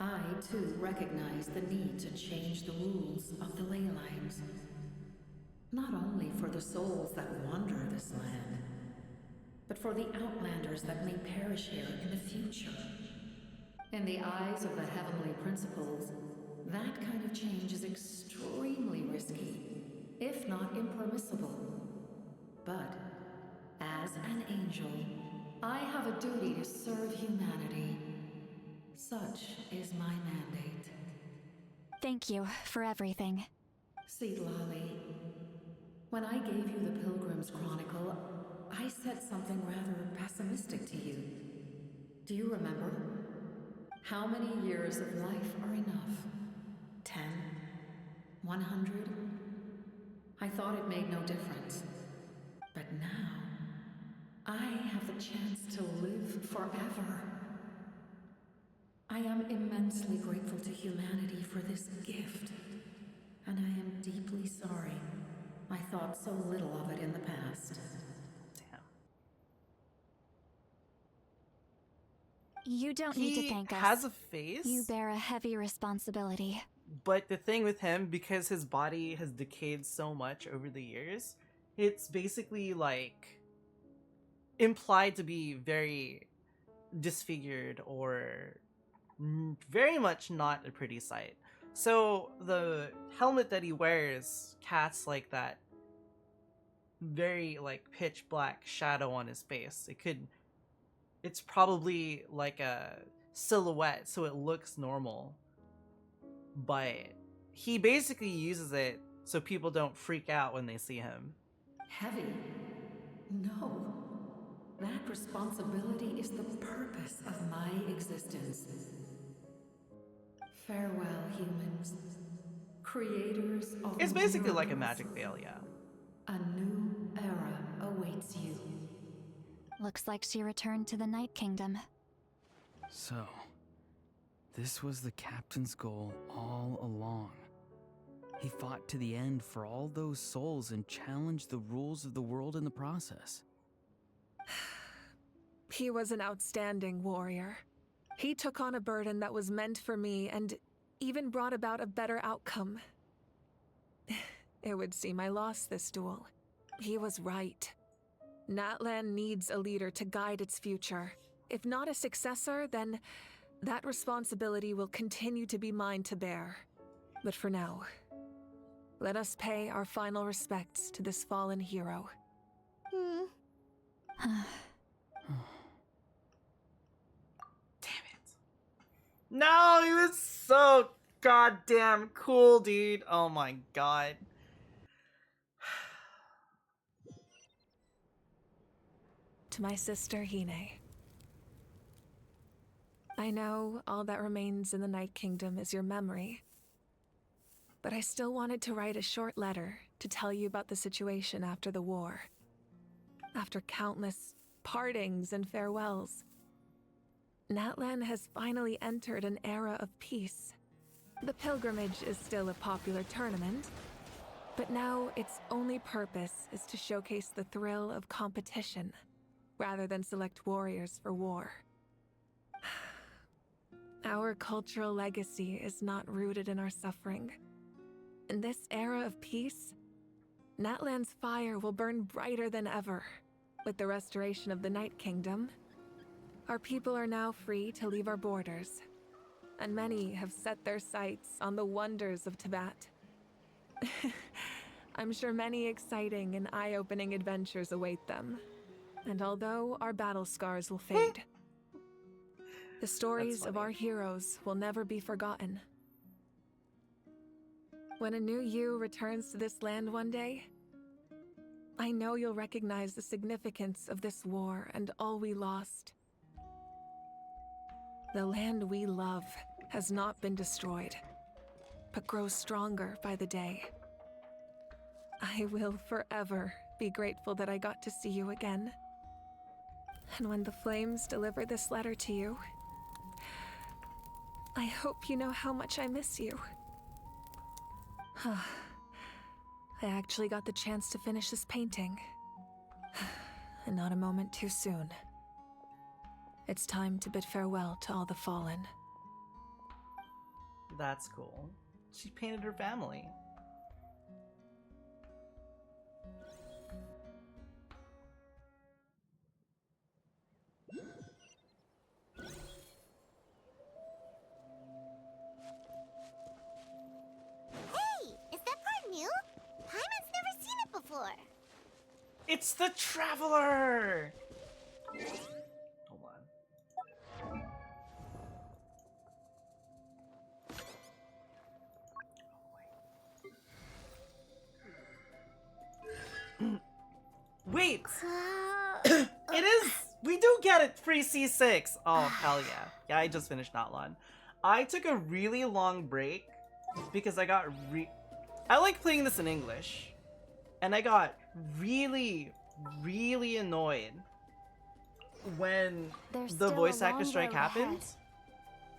I, too, recognized the need to change the rules of the ley lines. Not only for the souls that wander this land, but for the outlanders that may perish here in the future. In the eyes of the Heavenly Principles, that kind of change is extremely risky, if not impermissible. But, as an angel, I have a duty to serve humanity. Such is my mandate. Thank you for everything. See, Lolly, when I gave you the Pilgrim's Chronicle, I said something rather pessimistic to you. Do you remember? How many years of life are enough? 10? 100? I thought it made no difference. But now, I have the chance to live forever. I am immensely grateful to humanity for this gift, and I am deeply sorry I thought so little of it in the past. Damn. You don't need to thank us. He has a face. You bear a heavy responsibility. But the thing with him, because his body has decayed so much over the years, it's basically like implied to be very disfigured or very much not a pretty sight. So the helmet that he wears casts like that very like pitch black shadow on his face. it's probably like a silhouette, so it looks normal. But he basically uses it so people don't freak out when they see him. Heavy? No. That responsibility is the purpose of my existence. Farewell, humans. Creators of It's basically like a miracles. magic veil, yeah. A new era awaits you. Looks like she returned to the Night Kingdom. So, this was the captain's goal all along. He fought to the end for all those souls and challenged the rules of the world in the process. He was an outstanding warrior. He took on a burden that was meant for me and even brought about a better outcome. It would seem I lost this duel. He was right. Natlan needs a leader to guide its future. If not a successor, then that responsibility will continue to be mine to bear. But for now, let us pay our final respects to this fallen hero. No, he was so goddamn cool, dude. Oh my god. To my sister Hine. I know all that remains in the Night Kingdom is your memory, but I still wanted to write a short letter to tell you about the situation after the war. After countless partings and farewells, Natlan has finally entered an era of peace. The pilgrimage is still a popular tournament, but now its only purpose is to showcase the thrill of competition, rather than select warriors for war. Our cultural legacy is not rooted in our suffering. In this era of peace, Natlan's fire will burn brighter than ever. With the restoration of the Night Kingdom, our people are now free to leave our borders, and many have set their sights on the wonders of Tibet. I'm sure many exciting and eye-opening adventures await them. And although our battle scars will fade, the stories of our heroes will never be forgotten. When a new you returns to this land one day, I know you'll recognize the significance of this war and all we lost. The land we love has not been destroyed, but grows stronger by the day. I will forever be grateful that I got to see you again. And when the flames deliver this letter to you, I hope you know how much I miss you. I actually got the chance to finish this painting. And not a moment too soon. It's time to bid farewell to all the fallen. That's cool. She painted her family. Hey, is that part new? Paimon's never seen it before. It's the Traveler! Hold on. Wait! It is! We do get it! Free C6! Oh, hell yeah. Yeah, I just finished Natlan. I took a really long break because I got I like playing this in English. And I got really, really annoyed when the voice actor strike happened.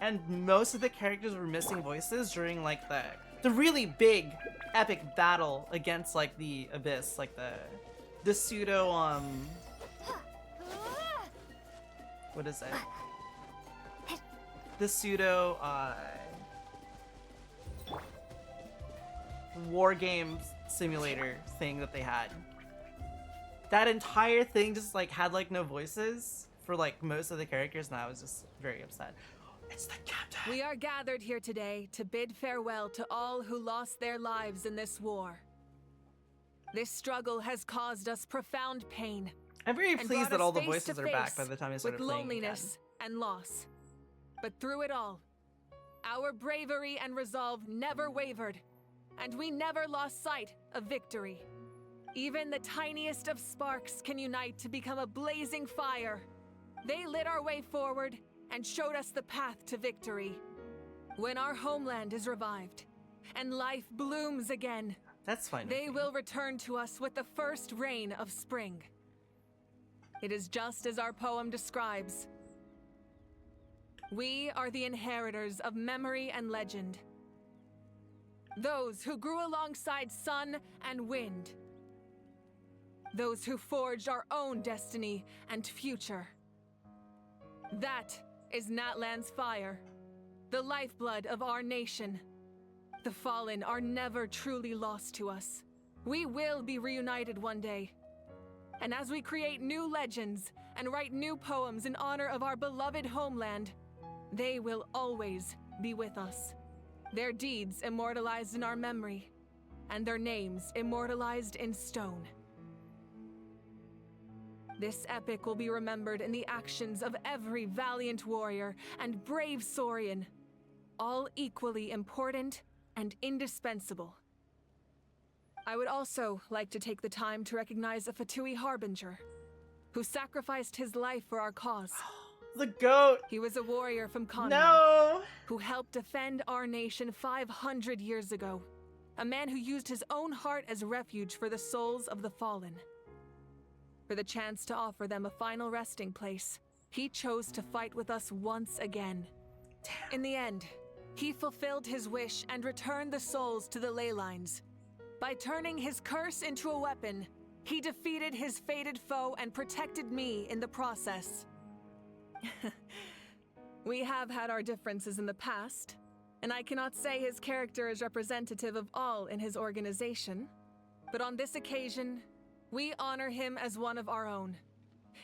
And most of the characters were missing voices during like the really big epic battle against like the Abyss, like the pseudo what is it? The pseudo war game simulator thing that they had. That entire thing just like had like no voices for like most of the characters, and I was just very upset. It's the captain. We are gathered here today to bid farewell to all who lost their lives in this war. This struggle has caused us profound pain. I'm very and pleased brought that all us the face voices to are back by face the time I started with playing loneliness and loss. But through it all, our bravery and resolve never wavered, and we never lost sight of victory. Even the tiniest of sparks can unite to become a blazing fire. They lit our way forward and showed us the path to victory. When our homeland is revived and life blooms again, That's fine. they will return to us with the first rain of spring. It is just as our poem describes. We are the inheritors of memory and legend. Those who grew alongside sun and wind. Those who forged our own destiny and future. That is Natlan's fire, the lifeblood of our nation. The fallen are never truly lost to us. We will be reunited one day. And as we create new legends and write new poems in honor of our beloved homeland, they will always be with us. Their deeds immortalized in our memory, and their names immortalized in stone. This epic will be remembered in the actions of every valiant warrior and brave Saurian, all equally important and indispensable. I would also like to take the time to recognize a Fatui Harbinger, who sacrificed his life for our cause. The goat! He was a warrior from Conway, No! who helped defend our nation 500 years ago. A man who used his own heart as refuge for the souls of the fallen. For the chance to offer them a final resting place, he chose to fight with us once again. Damn. In the end, he fulfilled his wish and returned the souls to the ley lines. By turning his curse into a weapon, he defeated his fated foe and protected me in the process. We have had our differences in the past, and I cannot say his character is representative of all in his organization. But on this occasion, we honor him as one of our own.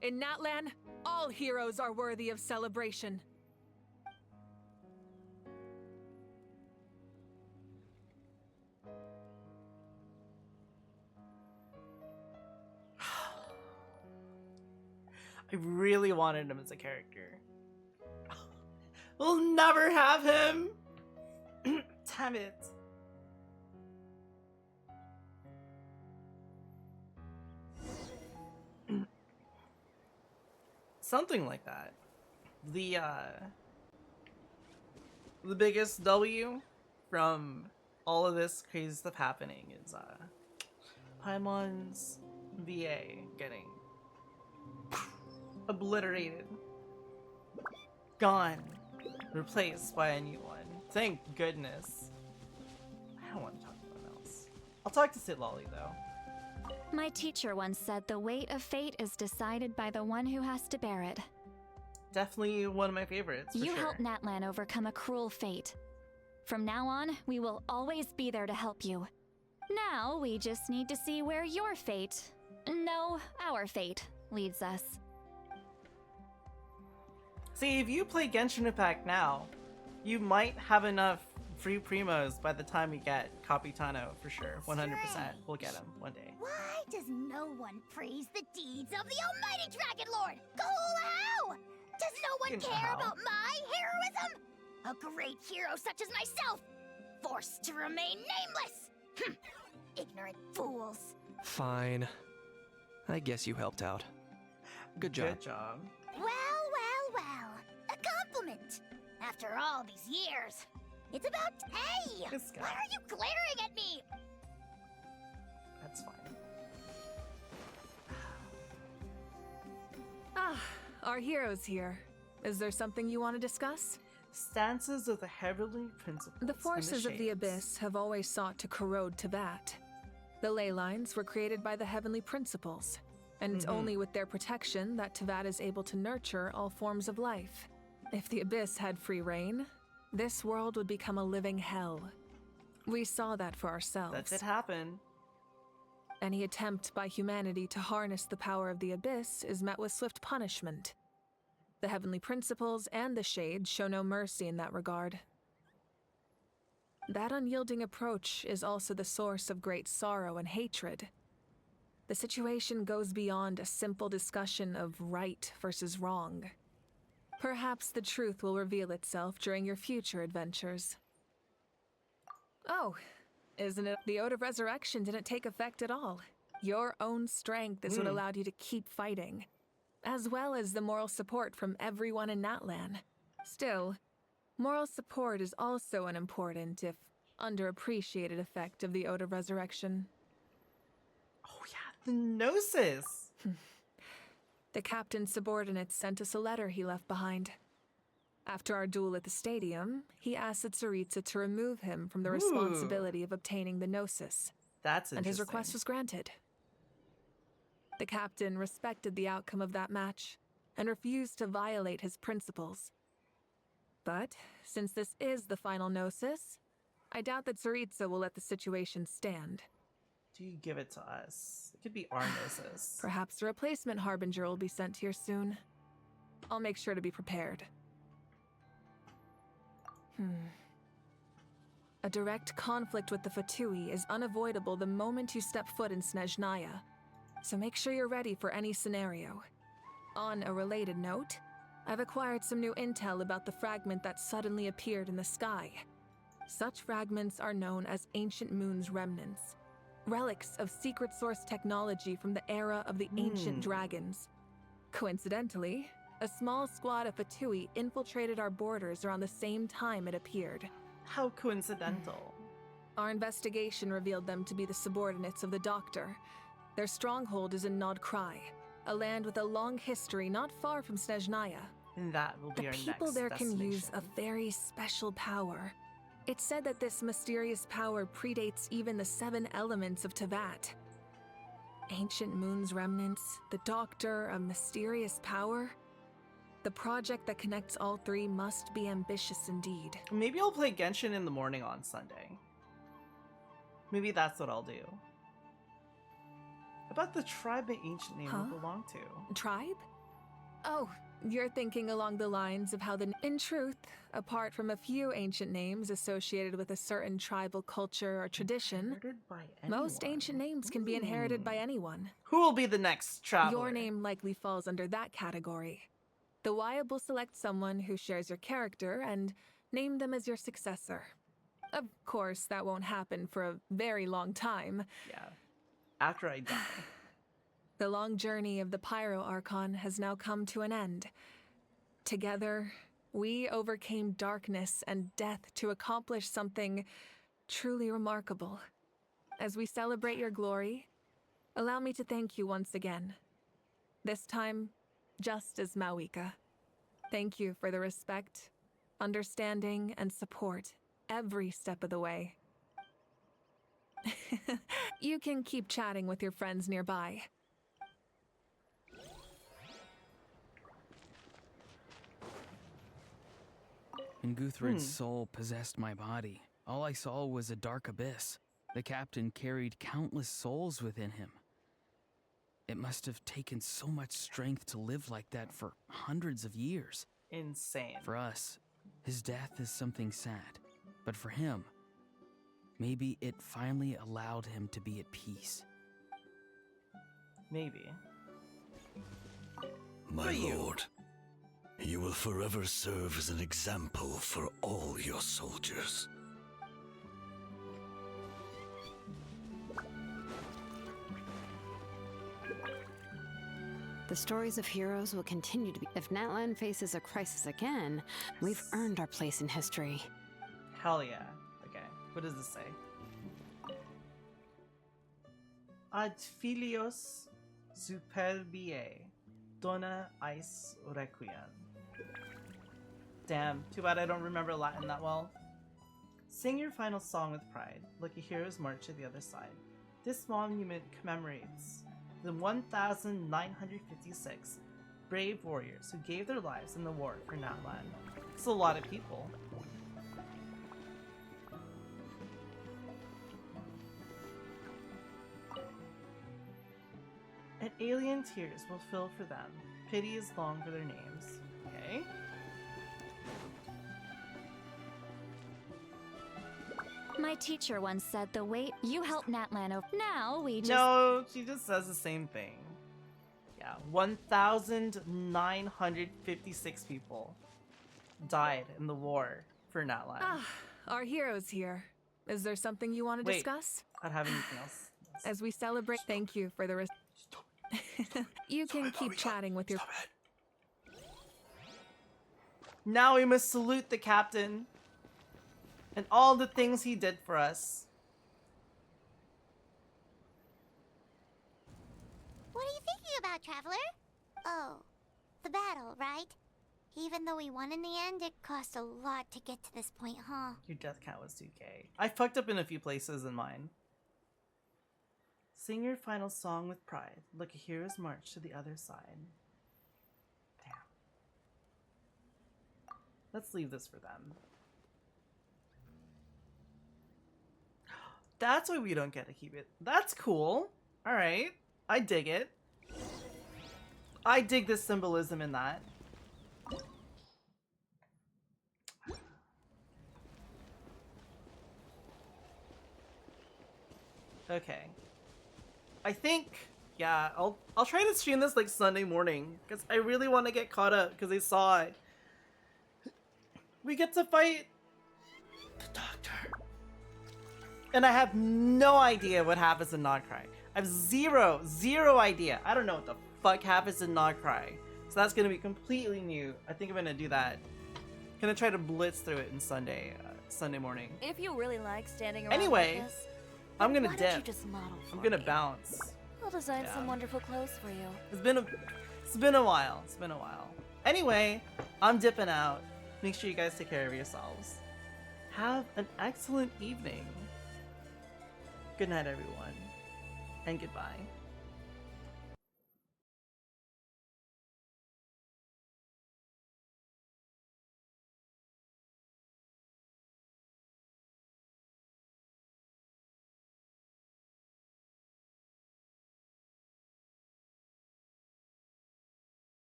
In Natlan, all heroes are worthy of celebration. I really wanted him as a character. We'll never have him! Damn it. Something like that. The biggest W from all of this crazy stuff happening is Paimon's VA getting obliterated. Gone. Replaced by a new one. Thank goodness. I don't want to talk to anyone else. I'll talk to Sid Lolly though. My teacher once said the weight of fate is decided by the one who has to bear it. Definitely one of my favorites, for You sure. helped Natlan overcome a cruel fate. From now on, we will always be there to help you. Now, we just need to see where your fate, no, our fate, leads us. See, if you play Genshin Impact now, you might have enough free primos by the time we get Capitano, for sure. 100%. We'll get him one day. Why does no one praise the deeds of the almighty Dragon Lord? How? Does no one care about my heroism? A great hero such as myself, forced to remain nameless. Ignorant fools. Fine. I guess you helped out. Good job. Good job. Well. A compliment. After all these years. It's about... Hey! Why are you glaring at me? That's fine. Our hero's here. Is there something you want to discuss? Stances of the Heavenly Principles. The forces of the Abyss have always sought to corrode Teyvat. The ley lines were created by the Heavenly Principles, and it's only with their protection that Teyvat is able to nurture all forms of life. If the Abyss had free reign, this world would become a living hell. We saw that for ourselves. That did happen. Any attempt by humanity to harness the power of the Abyss is met with swift punishment. The Heavenly Principles and the Shades show no mercy in that regard. That unyielding approach is also the source of great sorrow and hatred. The situation goes beyond a simple discussion of right versus wrong. Perhaps the truth will reveal itself during your future adventures. Oh, isn't it? The Ode of Resurrection didn't take effect at all. Your own strength is what allowed you to keep fighting, as well as the moral support from everyone in Natlan. Still, moral support is also an important, if underappreciated, effect of the Ode of Resurrection. Oh yeah, the Gnosis! The captain's subordinates sent us a letter he left behind. After our duel at the stadium, he asked the Tsaritsa to remove him from the responsibility of obtaining the Gnosis. That's interesting. And his request was granted. The captain respected the outcome of that match and refused to violate his principles. But since this is the final Gnosis, I doubt that Tsaritsa will let the situation stand. Do you give it to us? It could be our Gnosis. Perhaps a replacement Harbinger will be sent here soon. I'll make sure to be prepared. A direct conflict with the Fatui is unavoidable the moment you step foot in Snezhnaya, so make sure you're ready for any scenario. On a related note, I've acquired some new intel about the fragment that suddenly appeared in the sky. Such fragments are known as Ancient Moon's remnants, relics of secret source technology from the era of the ancient dragons. Coincidentally, a small squad of Fatui infiltrated our borders around the same time it appeared. How coincidental. Our investigation revealed them to be the subordinates of the Doctor. Their stronghold is in Nod Krai, a land with a long history not far from Snezhnaya. And that will be our next The people there can use destination. a very special power. It's said that this mysterious power predates even the 7 elements of Tevat. Ancient Moon's remnants, the Doctor, a mysterious power. The project that connects all 3 must be ambitious indeed. Maybe I'll play Genshin in the morning on Sunday. Maybe that's what I'll do. About the tribe my ancient name will belong to. Tribe? Oh, you're thinking along the lines of how in truth, apart from a few ancient names associated with a certain tribal culture or tradition, most ancient names can be inherited by anyone. Who will be the next traveler? Your name likely falls under that category. The Wyab will select someone who shares your character and name them as your successor. Of course, that won't happen for a very long time. Yeah. After I die. The long journey of the Pyro Archon has now come to an end. Together, we overcame darkness and death to accomplish something truly remarkable. As we celebrate your glory, allow me to thank you once again. This time, just as Mawika. Thank you for the respect, understanding, and support every step of the way. You can keep chatting with your friends nearby. When Guthred's soul possessed my body, all I saw was a dark abyss. The captain carried countless souls within him. It must have taken so much strength to live like that for hundreds of years. Insane. For us, his death is something sad. But for him, maybe it finally allowed him to be at peace. Maybe. My lord, you will forever serve as an example for all your soldiers. The stories of heroes will continue to be. If Natlan faces a crisis again, we've earned our place in history. Hell yeah. Okay, what does this say? Ad filios superbiae dona eis requiem. Damn, too bad I don't remember Latin that well. Sing your final song with pride, like a hero's march to the other side. This monument commemorates the 1,956 brave warriors who gave their lives in the war for Natlan. It's a lot of people. And alien tears will fill for them. Pity is long for their names. Okay. My teacher once said the wait you helped Natlan over. Now we just. No, she just says the same thing. Yeah, 1,956 people died in the war for Natlan. Ah, our hero's here. Is there something you want to Wait, discuss? I don't have anything else. As we celebrate, thank you for the You can keep chatting with your. Now we must salute the captain and all the things he did for us. What are you thinking about, Traveler? Oh, the battle, right? Even though we won in the end, it cost a lot to get to this point, huh? Your death count was 2K. I fucked up in a few places in mine. Sing your final song with pride, like a hero's march to the other side. Damn. Let's leave this for them. That's why we don't get to keep it. That's cool. Alright. I dig it. I dig the symbolism in that. Okay. I think, yeah, I'll try to stream this like Sunday morning because I really want to get caught up because I saw it. We get to fight the doctor. And I have no idea what happens in Nodcry. I have zero idea. I don't know what the fuck happens in Nodcry. So that's going to be completely new. I think I'm going to do that. Gonna try to blitz through it in Sunday morning. If you really like standing around Anyway, like this, I'm gonna why don't you dip. just model I'm for gonna me? bounce. I'll design Yeah. some wonderful clothes for you. It's been a while. It's been a while. Anyway, I'm dipping out. Make sure you guys take care of yourselves. Have an excellent evening. Good night, everyone, and goodbye.